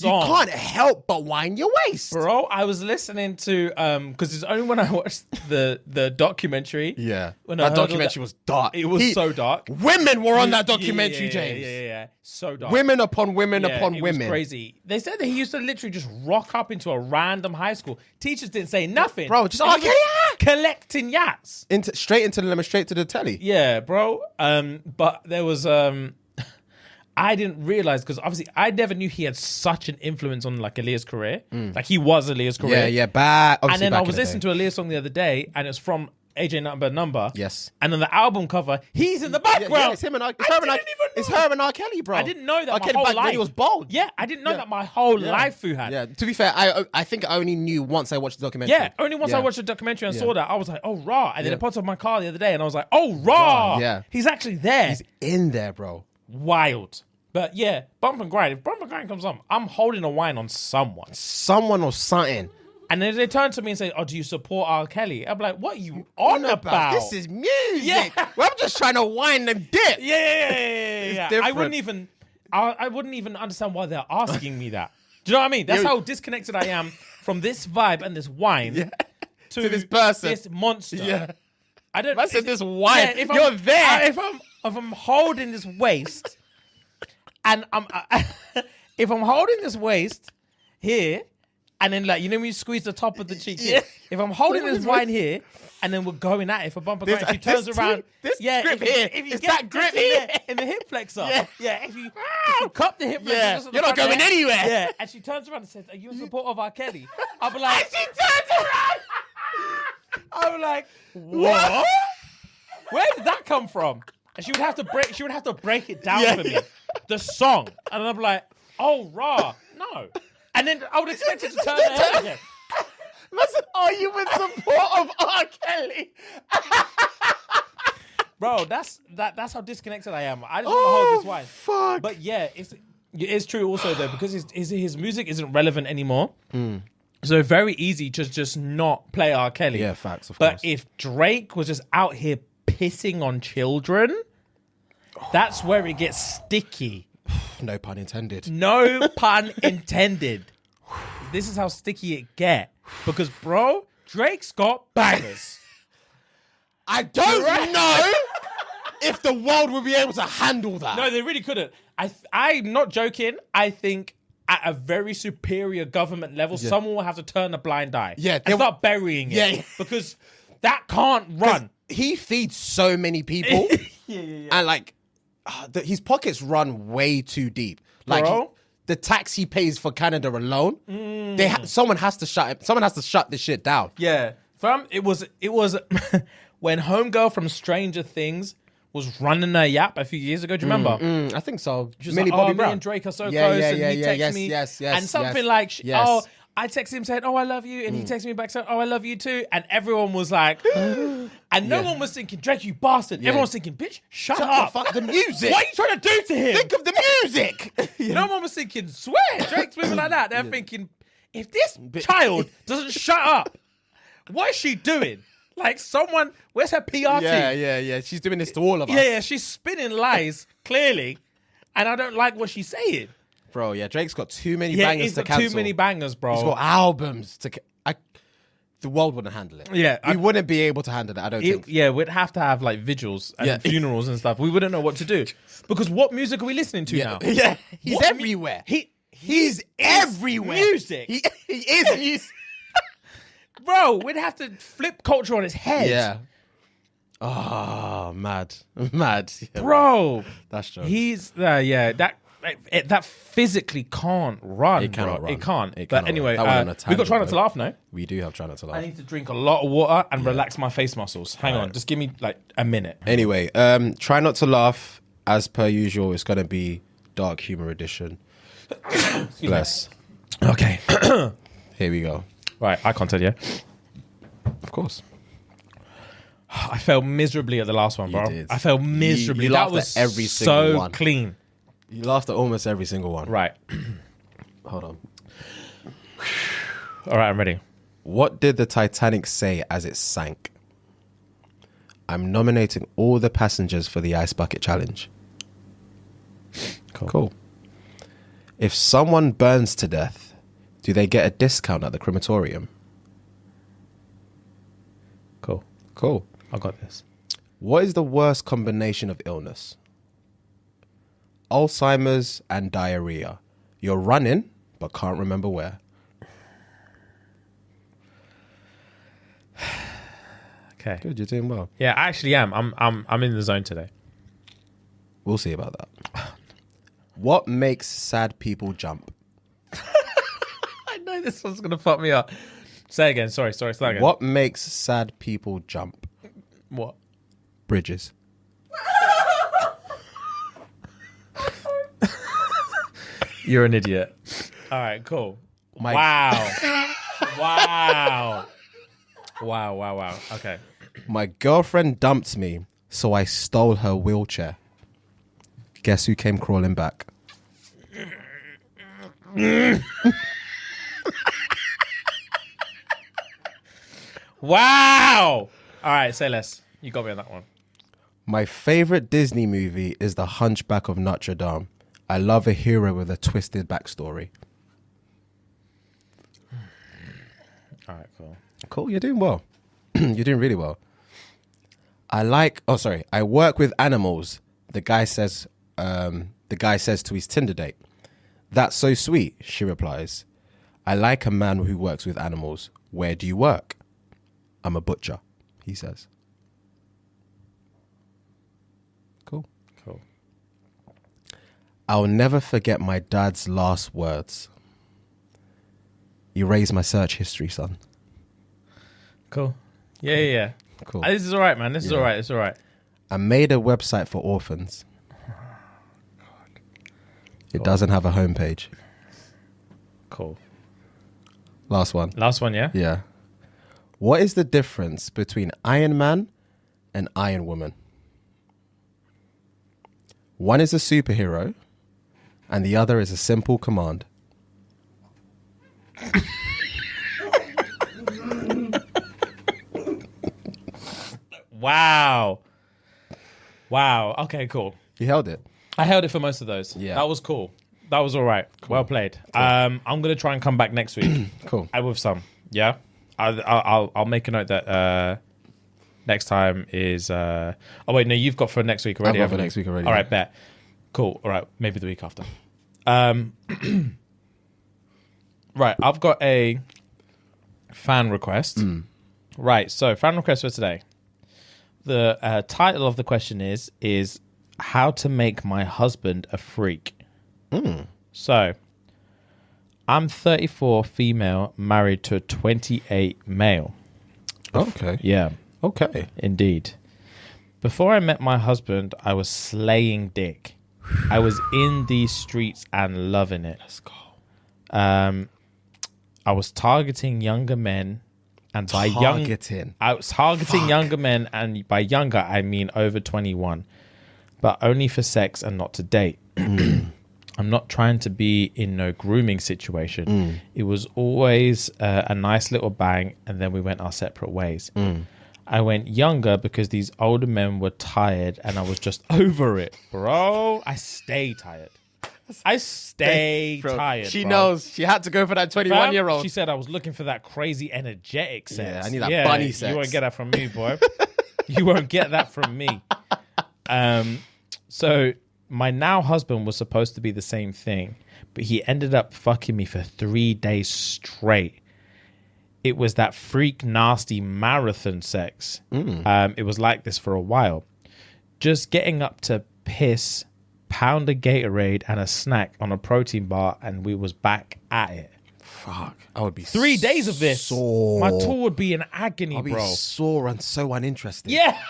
you song. can't help but wind your waist. Bro, I was listening to because it's only when I watched the documentary. Yeah. When that documentary was dark. It was so dark. Women were on that documentary, James. Yeah. So dark. Women upon women upon it women. Was crazy. They said that he used to literally just rock up into a random high school. Teachers didn't say nothing. Bro, just collecting yachts. Straight into the telly. Yeah, bro. But there was I didn't realize because obviously I never knew he had such an influence on like Aaliyah's career. Like he was Aaliyah's career. Yeah, back. And then I was listening to Aaliyah's song the other day, and it's from AJ Number. Yes. And on the album cover, he's in the background. Yeah, it's him and it's her and R. Kelly, bro. I didn't know that R. my Kelly whole back life. when he was bald. Yeah, I didn't know that my whole life Fu had. Yeah. To be fair, I think I only knew once I watched the documentary. Yeah, only once I watched the documentary and saw that, I was like, oh, raw. And then it popped up in my car the other day, and I was like, oh, raw. Yeah. He's actually there. He's in there, bro. Wild. But yeah, bump and grind. If bump and grind comes on, I'm holding a wine on someone. Someone or something. And then they turn to me and say, oh, do you support R. Kelly? I'm like, what are you on about? This is music. Yeah. Well, I'm just trying to wind and dip. Yeah. I wouldn't even understand why they're asking me that. Do you know what I mean? That's how disconnected I am from this vibe and this wine to this person. This monster. Yeah. I don't. I said this wine. You're there. If I'm holding this waist, and if I'm holding this waist here. And then, like, you know when you squeeze the top of the cheek here? If I'm holding this wine here, and then we're going at it for bumper grind, she turns around. This grip here. If you Is get that grip here? in the hip flexor. Yeah. If you cup the hip flexor. You're not going anywhere. Yeah. And she turns around and says, are you in support of R. Kelly? I'll be like... And she turns around. I'll be like, what? Where did that come from? And she would have to break it down for me. The song. And I'll be like, oh, raw. No. And then I would expect it to turn her head again. Listen, are you in support of R. Kelly? Bro, that's how disconnected I am. I just want to hold this wine. Fuck. But yeah, it's true also though, because his music isn't relevant anymore. So very easy to just not play R. Kelly. Yeah, facts, of But course. if Drake was just out here pissing on children, that's where it gets sticky. No pun intended. No pun intended. This is how sticky it get. Because, bro, Drake's got bangers. I don't know if the world will be able to handle that. No, they really couldn't. I'm not joking. I think at a very superior government level, someone will have to turn a blind eye. Yeah, and start burying it. Yeah. Because that can't run. He feeds so many people. And like, his pockets run way too deep. Like the tax he pays for Canada alone, someone has to shut it. Someone has to shut this shit down. Yeah, it was when Homegirl from Stranger Things was running her yap a few years ago. Do you remember? I think so. She was like, Bobby me Brown. and Drake are so close, and he texted me, and something like, I texted him saying, oh, I love you. And he texted me back saying, oh, I love you too. And everyone was like, and no one was thinking, Drake, you bastard. Everyone was thinking, bitch, shut up. Fuck the music. What are you trying to do to him? Think of the music. No one was thinking, swear, Drake's moving like that. They're thinking, if this child doesn't shut up, what is she doing? Like someone, where's her PR team? Yeah. She's doing this to all of us. Yeah, she's spinning lies, clearly. And I don't like what she's saying. Bro, Drake's got too many bangers to cancel. Too many bangers, bro. He's got albums to... the world wouldn't handle it. Yeah. We wouldn't be able to handle it, I don't think. Yeah, we'd have to have like vigils and funerals and stuff. We wouldn't know what to do. Because what music are we listening to now? Yeah, he's everywhere. He's everywhere. Music. He is music. Bro, we'd have to flip culture on his head. Yeah. Oh, mad. Yeah, bro. That's true. He's, that that physically can't run. It cannot bro. run. It can't. It But cannot anyway, run. That went on a we got tangent, try not to bro. laugh, no? We do have try not to laugh. I need to drink a lot of water and relax my face muscles. Hang on, just give me like a minute. Anyway, try not to laugh. As per usual, it's going to be dark humor edition. Bless. Okay. Here we go. Right, eye contact, yeah? Of course. I failed miserably at the last one, bro. did. I failed miserably. You that laughed was at every single so one. clean. You laughed at almost every single one. Right. Hold on. All right, I'm ready. What did the Titanic say as it sank? I'm nominating all the passengers for the Ice Bucket Challenge. Cool. If someone burns to death, do they get a discount at the crematorium? Cool. I got this. What is the worst combination of illness? Alzheimer's and diarrhea. You're running, but can't remember where. Okay. Good, you're doing well. Yeah, I actually am. I'm in the zone today. We'll see about that. What makes sad people jump? I know this one's gonna fuck me up. Say again. Sorry. Start again. What makes sad people jump? What? Bridges. You're an idiot. All right. Cool. Wow. Wow. Okay. My girlfriend dumped me, so I stole her wheelchair. Guess who came crawling back? Wow. All right. Say less. You got me on that one. My favorite Disney movie is The Hunchback of Notre Dame. I love a hero with a twisted backstory. All right. Cool. Cool, you're doing well. You're doing really well. I work with animals. The guy says to his Tinder date, "That's so sweet," she replies. "I like a man who works with animals. Where do you work?" "I'm a butcher," he says. Cool. I'll never forget my dad's last words. "Erase my search history, son." Cool. Yeah. Cool. This is all right, man. This is all right. It's all right. I made a website for orphans. It doesn't have a homepage. Cool. Last one. Last one, yeah? Yeah. What is the difference between Iron Man and Iron Woman? One is a superhero and the other is a simple command. Wow. Okay, cool. You held it. I held it for most of those. Yeah. That was cool. That was all right. Cool. Well played. Cool. I'm going to try and come back next week. Cool. With some. Yeah? I'll make a note that next time is... oh, wait, no, you've got for next week already. I've got for next week already. All right, bet. Cool. All right, maybe the week after. Right, I've got a fan request. Right, so fan request for today. The title of the question is how to make my husband a freak. So, I'm 34 female, married to a 28 male. Okay. Yeah, Okay. indeed. Before I met my husband, I was slaying dick. I was in these streets and loving it. Let's go. I was targeting younger men, and by I was targeting younger men, and by younger I mean over 21, but only for sex and not to date. I'm not trying to be in no grooming situation. It was always a nice little bang, and then we went our separate ways. I went younger because these older men were tired, and I was just over it, bro. I stay tired. Tired. She bro. knows. She had to go for that 21-year-old. She said I was looking for that crazy energetic sex. Yeah, I need that bunny sex. You won't get that from me, boy. You won't get that from me. So my now husband was supposed to be the same thing, but he ended up fucking me for 3 days straight. It was that freak nasty marathon sex. It was like this for a while. Just getting up to piss, pound of Gatorade and a snack on a protein bar, and we was back at it. Fuck. I would be 3 days of this. Sore. My tour would be in agony, I'd be bro. sore and so uninterested. Yeah.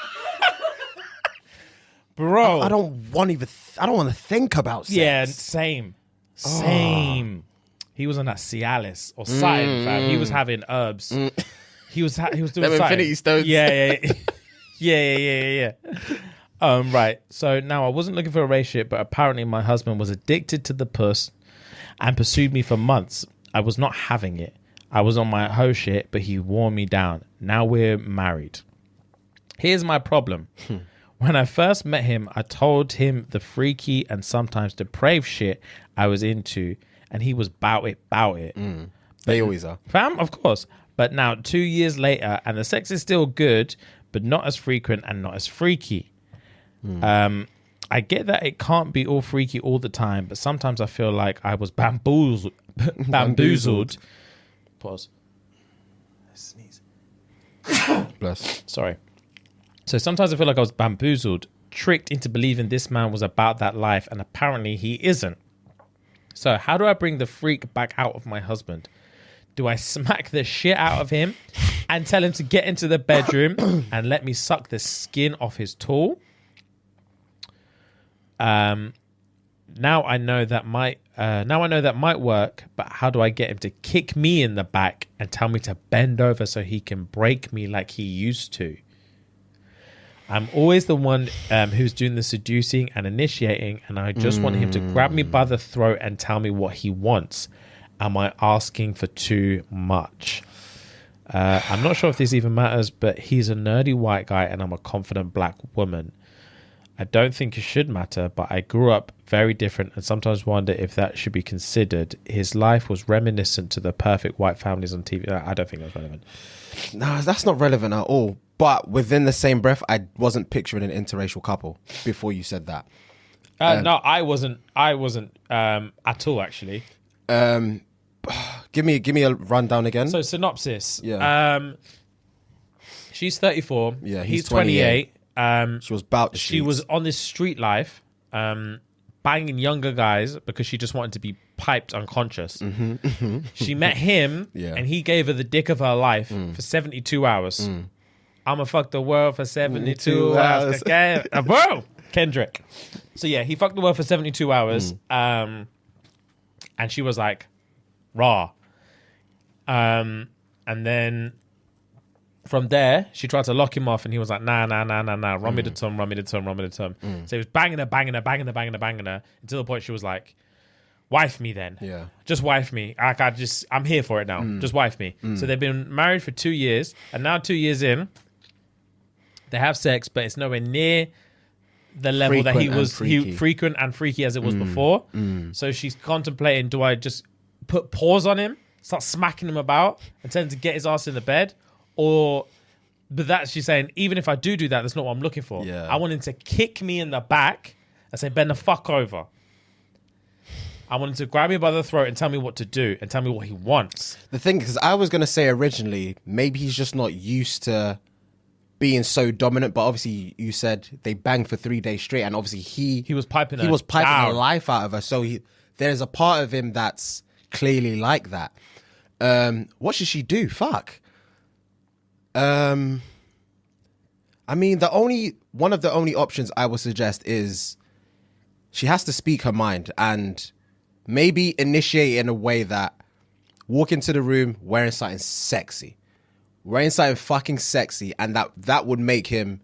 Bro. I don't want to think about sex. Yeah, same. He was on that Cialis or something, fam. He was having herbs. He was doing Them Infinity Stones. Yeah. Right. So now I wasn't looking for a relationship, but apparently my husband was addicted to the puss and pursued me for months. I was not having it. I was on my hoe shit, but he wore me down. Now we're married. Here's my problem. When I first met him, I told him the freaky and sometimes depraved shit I was into, and he was bout it. They always are. Fam, of course. But now 2 years later, and the sex is still good, but not as frequent and not as freaky. I get that it can't be all freaky all the time, but sometimes I feel like I was bamboozled. Pause. Sneeze. Bless. Sorry. So sometimes I feel like I was bamboozled, tricked into believing this man was about that life, and apparently he isn't. So how do I bring the freak back out of my husband? Do I smack the shit out of him and tell him to get into the bedroom and let me suck the skin off his tool? Now I know that might work, but how do I get him to kick me in the back and tell me to bend over so he can break me like he used to? I'm always the one who's doing the seducing and initiating, and I just want him to grab me by the throat and tell me what he wants. Am I asking for too much? I'm not sure if this even matters, but he's a nerdy white guy and I'm a confident black woman. I don't think it should matter, but I grew up very different and sometimes wonder if that should be considered. His life was reminiscent to the perfect white families on TV. I don't think that's relevant. No, that's not relevant at all. But within the same breath, I wasn't picturing an interracial couple before you said that. No, I wasn't at all, actually. Give me a rundown again. So synopsis. Yeah. She's 34. Yeah, he's 28. She was about the She streets. was on this street life, banging younger guys because she just wanted to be piped unconscious. She met him, and he gave her the dick of her life for 72 hours. I'ma fuck the world for 72 hours. Okay? Bro! Kendrick. So yeah, he fucked the world for 72 hours. And she was like, raw. And then from there, she tried to lock him off and he was like, nah. Run me the tum. So he was banging her until the point she was like, wife me then. Yeah. Just wife me. I'm here for it now. Just wife me. So they've been married for 2 years, and now 2 years in, they have sex, but it's nowhere near the level that he was frequent and freaky as it was before. So she's contemplating, do I just put paws on him, start smacking him about and tell him to get his ass in the bed? But she's saying, even if I do that, that's not what I'm looking for. Yeah. I want him to kick me in the back and say, bend the fuck over. I want him to grab me by the throat and tell me what to do and tell me what he wants. The thing is, I was going to say originally, maybe he's just not used to being so dominant, but obviously you said they banged for 3 days straight, and obviously he was piping down. the life out of her. So there's a part of him that's clearly like that. What should she do? Fuck. I mean, one of the only options I would suggest is she has to speak her mind and maybe initiate in a way that walk into the room wearing something sexy. Wearing something fucking sexy, and that would make him,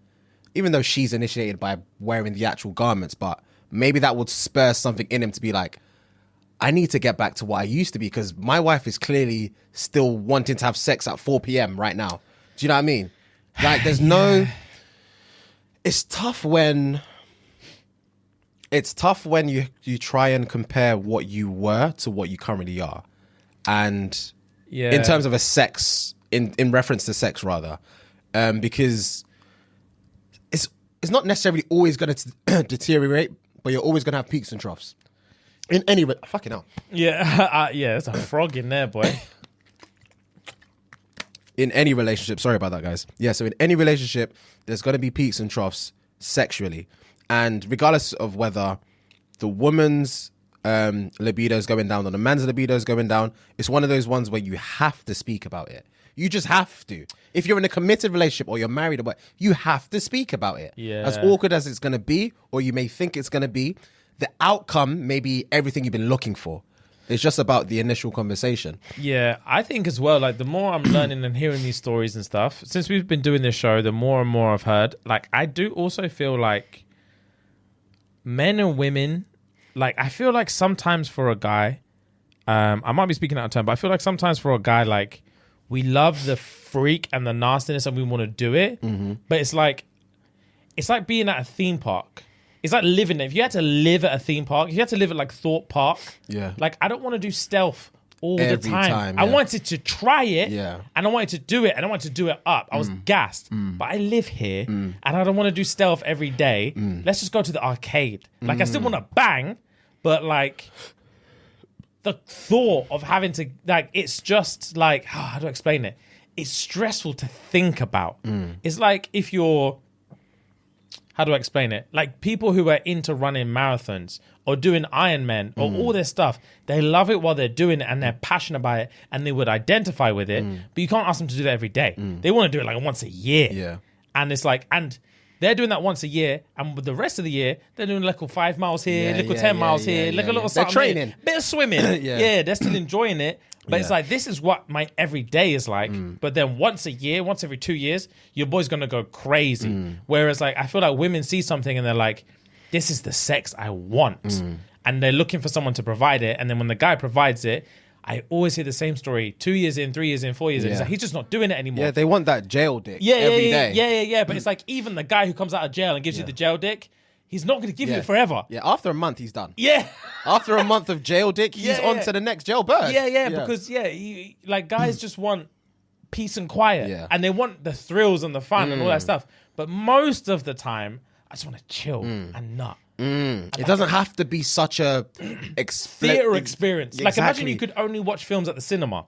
even though she's initiated by wearing the actual garments, but maybe that would spur something in him to be like, I need to get back to what I used to be, because my wife is clearly still wanting to have sex at 4 p.m. right now. Do you know what I mean? Like, there's no... It's tough when you try and compare what you were to what you currently are. And in terms of a sex... In reference to sex, rather, because it's not necessarily always going to deteriorate, but you're always going to have peaks and troughs. In any fucking hell. Yeah, there's a frog in there, boy. In any relationship, sorry about that, guys. Yeah, so in any relationship, there's going to be peaks and troughs sexually, and regardless of whether the woman's libido is going down or the man's libido is going down, it's one of those ones where you have to speak about it. You just have to. If you're in a committed relationship or you're married or what, you have to speak about it. Yeah. As awkward as it's going to be, or you may think it's going to be, the outcome may be everything you've been looking for. It's just about the initial conversation. Yeah, I think as well, like the more I'm learning and hearing these stories and stuff, since we've been doing this show, the more and more I've heard, like I do also feel like men and women, like I feel like sometimes for a guy, I might be speaking out of turn, but I feel like sometimes for a guy, like we love the freak and the nastiness and we want to do it, but it's like being at a theme park. It's like living there. If you had to live at a theme park, if you had to live at like Thorpe Park, like I don't want to do stealth all the time. I wanted to try it, and I wanted to do it, and I wanted to do it up. I was gassed, but I live here, and I don't want to do stealth every day. Let's just go to the arcade. Like I still want to bang, but like the thought of having to like, it's just like, how do I explain it? It's stressful to think about. It's like if you're, how do I explain it? Like people who are into running marathons or doing Ironman or all this stuff, they love it while they're doing it and they're passionate about it and they would identify with it, but you can't ask them to do that every day. They want to do it like once a year. Yeah. And it's like, and they're doing that once a year, and with the rest of the year, they're doing little 5 miles here, little 10 miles here, like a little something. They're training. Bit of swimming. They're still enjoying it. But it's like, this is what my everyday is like. But then once a year, once every 2 years, your boy's going to go crazy. Whereas like, I feel like women see something and they're like, this is the sex I want. And they're looking for someone to provide it. And then when the guy provides it, I always hear the same story 2 years in, 3 years in, 4 years in. It's like, he's just not doing it anymore. Yeah, they want that jail dick every day. Yeah. But it's like, even the guy who comes out of jail and gives you the jail dick, he's not going to give you it forever. Yeah, after a month, he's done. Yeah. After a month of jail dick, he's on to the next jail bird. Yeah, because, like, guys just want peace and quiet. Yeah. And they want the thrills and the fun and all that stuff. But most of the time, I just want to chill and nut. It doesn't have to be such a theater experience. Exactly. Like, imagine you could only watch films at the cinema.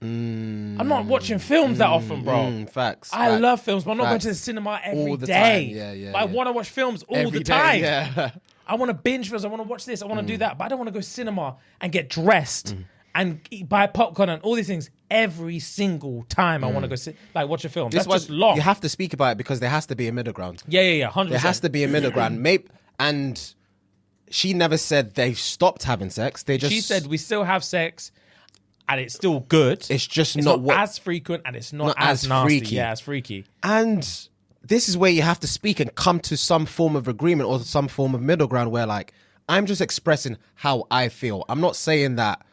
I'm not watching films that often, bro. Facts. I love films, but I'm not going to the cinema every day. But I want to watch films all the time. I want to binge films. I want to watch this. I want to do that. But I don't want to go cinema and get dressed and buy popcorn and all these things every single time. I want to go watch a film. That's just long. You have to speak about it because there has to be a middle ground. Yeah, 100%. There has to be a middle ground. And she never said they stopped having sex. She said we still have sex. And it's still good. It's just it's not as frequent, and it's not as nasty. Freaky. Yeah, as freaky. And this is where you have to speak and come to some form of agreement or some form of middle ground where, like, I'm just expressing how I feel. I'm not saying that,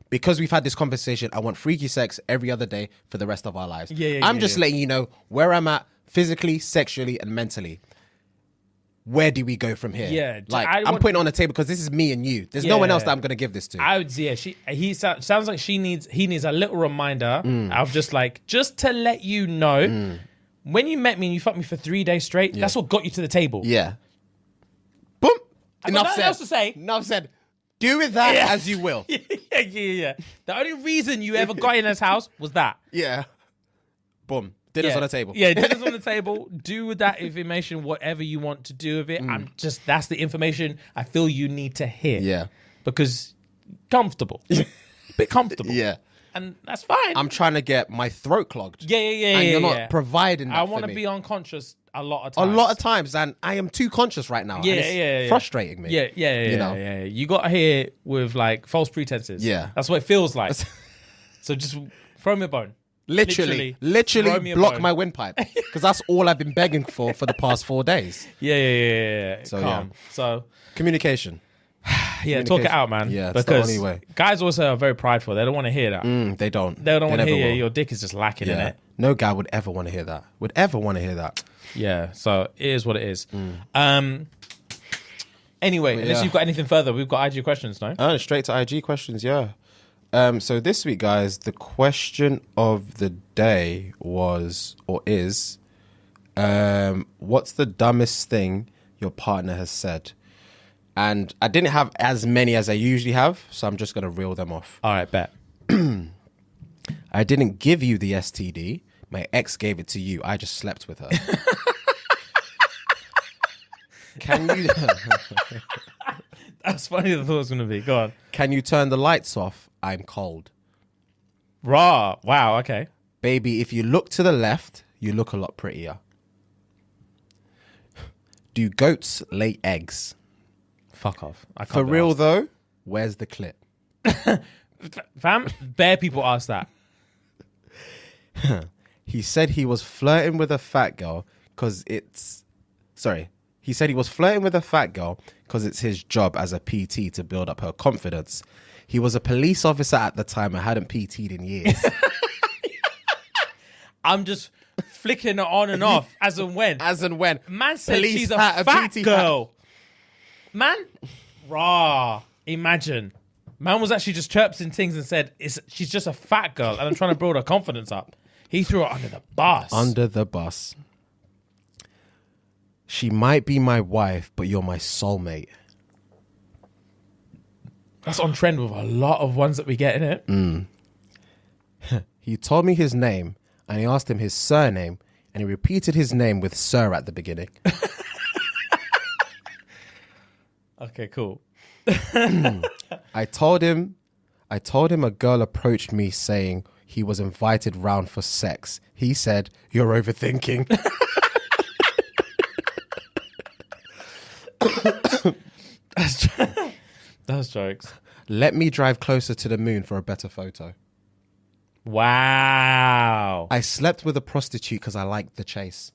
because we've had this conversation, I want freaky sex every other day for the rest of our lives. I'm just letting you know where I'm at physically, sexually, and mentally. Where do we go from here? Yeah, like I'm putting it on the table because this is me and you. There's no one else that I'm going to give this to. I would, he sounds like he needs a little reminder of just to let you know, when you met me and you fucked me for 3 days straight, that's what got you to the table. Yeah. Boom. Enough said. Else to say. Enough said. Do with that as you will. Yeah. The only reason you ever got in his house was that. Yeah. Boom. Dinner's on the table. Yeah, dinner's on the table. Do with that information whatever you want to do with it. That's the information I feel you need to hear. Yeah. Because comfortable. Bit comfortable. Yeah. And that's fine. I'm trying to get my throat clogged. Yeah. And you're not providing that I want to be unconscious a lot of times. A lot of times, and I am too conscious right now. It's frustrating me. Yeah. You got here with like false pretenses. Yeah. That's what it feels like. So just throw me a bone. Literally block my windpipe because that's all I've been begging for the past 4 days. Yeah. So calm. So communication. Talk it out, man. Yeah, that's the only way. Guys also are very prideful. They don't want to hear that. They don't. They don't want to hear your dick is just lacking in it. No guy would ever want to hear that. Yeah. So it is what it is. Anyway, unless you've got anything further, we've got IG questions, no? Straight to IG questions, yeah. So this week, guys, the question of the day was, or is, what's the dumbest thing your partner has said? And I didn't have as many as I usually have, so I'm just going to reel them off. All right, bet. I didn't give you the STD. My ex gave it to you. I just slept with her. Can you... That's funny. The thought was going to be. Go on. Can you turn the lights off? I'm cold. Raw. Wow. Okay. Baby, if you look to the left, you look a lot prettier. Do goats lay eggs? Fuck off. I can't For be real asked. though, where's the clip? Fam, bare people ask that. He said he was flirting with a fat girl because it's... Sorry. He said he was flirting with a fat girl because it's his job as a PT to build up her confidence. He was a police officer at the time and hadn't PT'd in years. I'm just flicking it on and off as and when. As and when. Man said Police she's a hat, fat PT girl. Man, raw. Imagine. Man was actually just chirping things and said, she's just a fat girl and I'm trying to build her confidence up. He threw her under the bus. Under the bus. She might be my wife, but you're my soulmate. That's on trend with a lot of ones that we get in it. He told me his name and he asked him his surname and he repeated his name with sir at the beginning. Okay, cool. I told him a girl approached me saying he was invited round for sex. He said, "You're overthinking." That's jokes. Let me drive closer to the moon for a better photo. Wow. I slept with a prostitute because I liked the chase.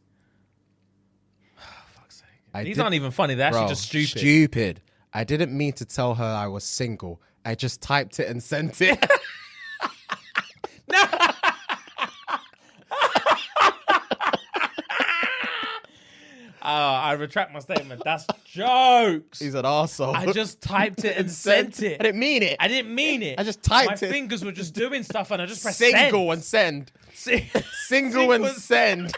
Fuck's sake. These aren't even funny. They're actually just stupid. Stupid. I didn't mean to tell her I was single. I just typed it and sent it. I retract my statement. That's jokes. He's an arsehole. I just typed it and sent it. I didn't mean it. I didn't mean it. I just typed My it. fingers were just doing stuff and I just pressed Single and send. Single and send.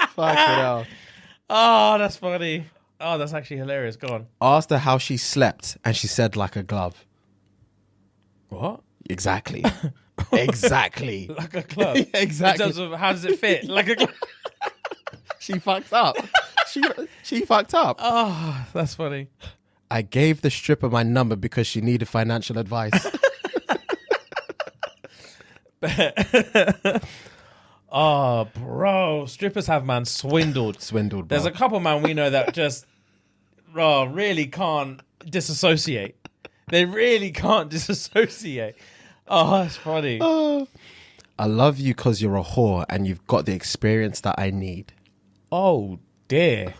Fuck it out. Oh, that's funny. Oh, that's actually hilarious. Go on. Asked her how she slept and she said like a glove. What? Exactly. Exactly. Like a glove. Exactly. In terms of how does it fit? Like a glove. She fucked up. She fucked up. Oh, that's funny. I gave the stripper my number because she needed financial advice. Oh, bro. Strippers have, man, swindled. Swindled, bro. There's a couple, man, we know that just really can't disassociate. They really can't disassociate. Oh, that's funny. I love you because you're a whore and you've got the experience that I need. Oh, dear.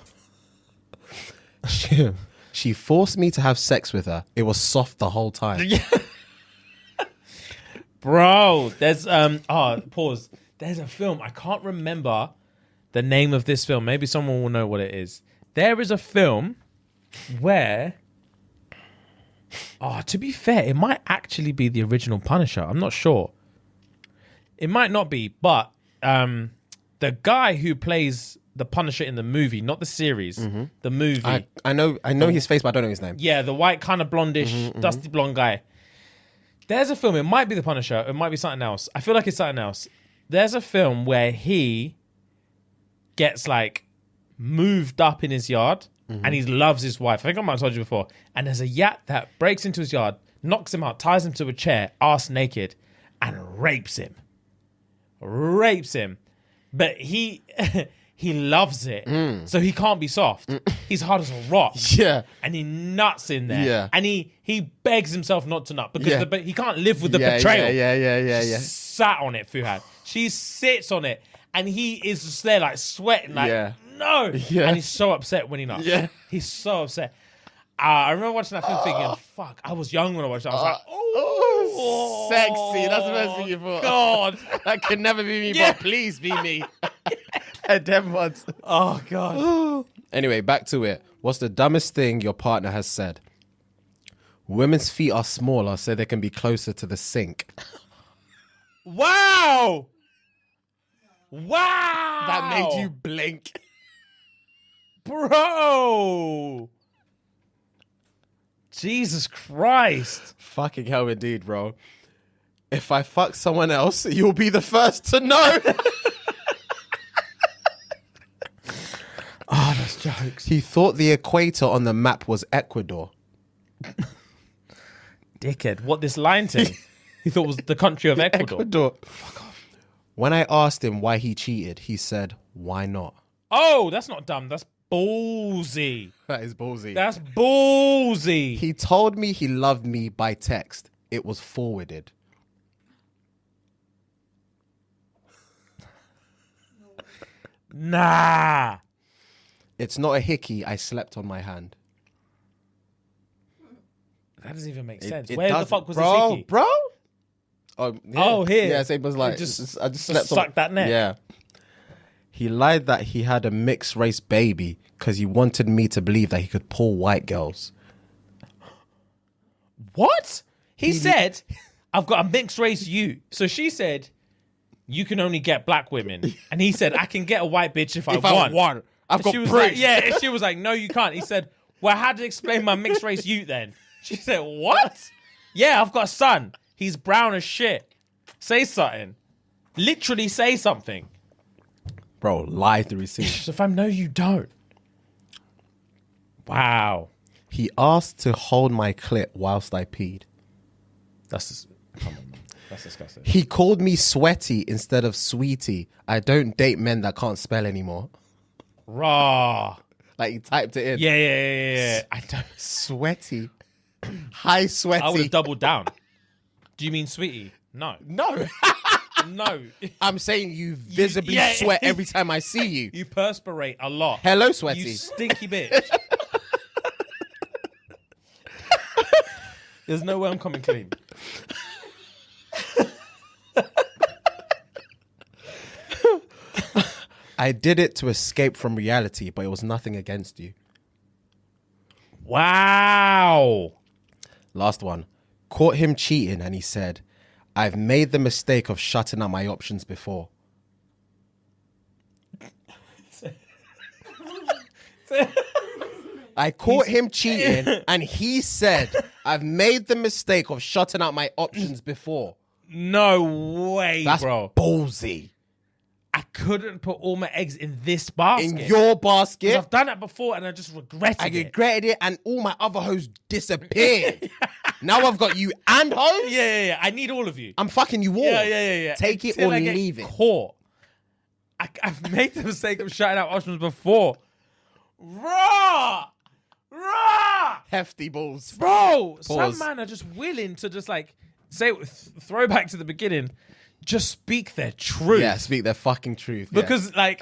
She forced me to have sex with her. It was soft the whole time. Bro, there's pause. There's a film. I can't remember the name of this film. Maybe someone will know what it is. There is a film where, to be fair, it might actually be the original Punisher. I'm not sure. It might not be, but the guy who plays the Punisher in the movie, not the series, the movie. I know his face, but I don't know his name. Yeah, the white kind of blondish, dusty blonde guy. There's a film, it might be the Punisher, it might be something else. I feel like it's something else. There's a film where he gets like moved up in his yard and he loves his wife. I think I might have told you before. And there's a yat that breaks into his yard, knocks him out, ties him to a chair, ass naked, and rapes him. But he loves it. So he can't be soft. He's hard as a rock. Yeah. And he nuts in there. Yeah. And he begs himself not to nut because he can't live with the Yeah, betrayal. Yeah. Sat on it, Fuhad. She sits on it. And he is just there like sweating like, no. Yeah. And he's so upset when he nuts. Yeah. He's so upset. I remember watching that film thinking, fuck, I was young when I watched it. I was like, oh, sexy. That's the best thing you thought. God. That can never be me, Yeah. but please be me. And them ones. Oh, God. Anyway, back to it. What's the dumbest thing your partner has said? Women's feet are smaller so they can be closer to the sink. Wow. That made you blink. Bro. Jesus Christ. Fucking hell indeed, bro. If I fuck someone else, you'll be the first to know. Oh, that's Jokes. He thought the equator on the map was Ecuador. Dickhead. What, this line thing? He thought was the country of Ecuador. Fuck off. When I asked him why he cheated, he said, why not? Oh, that's not dumb. That's ballsy. That is ballsy. That's ballsy. He told me he loved me by text. It was forwarded. Nah. It's not a hickey. I slept on my hand. That doesn't even make sense. It Where the doesn't- fuck was bro, this hickey? bro? Oh, yeah. Oh, here. Yeah, same was like, It just I just slept on sucked that neck. Yeah. He lied that he had a mixed race baby because he wanted me to believe that he could pull white girls. What? He said, I've got a mixed race you. So she said, you can only get black women. And he said, I can get a white bitch if I want. I've And got she was proof. like, yeah. And she was like, no, you can't. He said, well, how to explain my mixed race you then? She said, what? Yeah, I've got a son. He's brown as shit. Say something. Literally say something. Bro, lie to receipt. So fam, no, you don't. Wow. He asked to hold my clit whilst I peed. Come on, man. That's disgusting. He called me sweaty instead of sweetie. I don't date men that can't spell anymore. Raw. Like he typed it in. Yeah. I don't. Sweaty. Hi, sweaty. I would have doubled down. Do you mean sweetie? No. No. No. I'm saying you visibly yeah. sweat every time I see you. You perspirate a lot. Hello, sweaty. You stinky bitch. There's no way I'm coming clean. I did it to escape from reality, but it was nothing against you. Wow. Last one. Caught him cheating and he said, I've made the mistake of shutting out my options before. I caught him cheating and he said, I've made the mistake of shutting out my options before. No way, That's bro. ballsy. I couldn't put all my eggs in this basket. In your 'Cause basket. I've done that before and I just regretted I it. regretted it and all my other hoes disappeared. Now I've got you and hoes. Yeah. I need all of you. I'm fucking you all. Yeah. Take it Until or I get leave it. Caught. I've made the mistake of shutting out options before. Raw! Hefty balls. Bro, Pause. some man are just willing to just like say, throw back to the beginning, just speak their truth. Yeah, speak their fucking truth. Yeah. Because like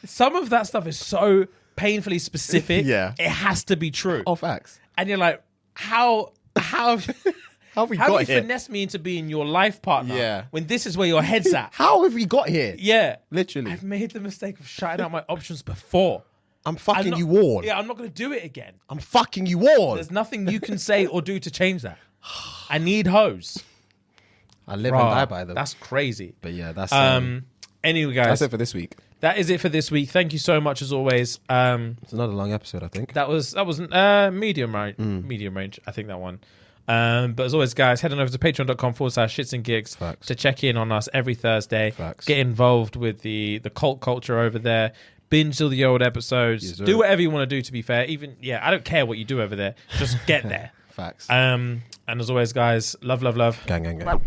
some of that stuff is so painfully specific. Yeah. It has to be true. Oh, facts. And you're like, how How have we do you got here? finesse me into being your life partner? Yeah. When this is where your head's at. How have we got here? Yeah. Literally. I've made the mistake of shutting out my options before. I'm fucking not- you all. Yeah, I'm not going to do it again. I'm fucking you all. There's nothing you can say or do to change that. I need hoes. I live Bruh, and die by them. That's crazy. But yeah, that's Anyway, guys, that's it for this week. that is it for this week. Thank you so much as always. It's another long episode, I think. That was medium range. I think that one. But as always, guys, head on over to patreon.com/ShxtsnGigs Facts. to check in on us every Thursday. Facts. Get involved with the cult culture over there. Binge all the old episodes. Yes, sir. Do whatever you want to do, to be fair. Even, I don't care what you do over there. Just get there. Facts. And as always, guys, love. Gang, gang, gang.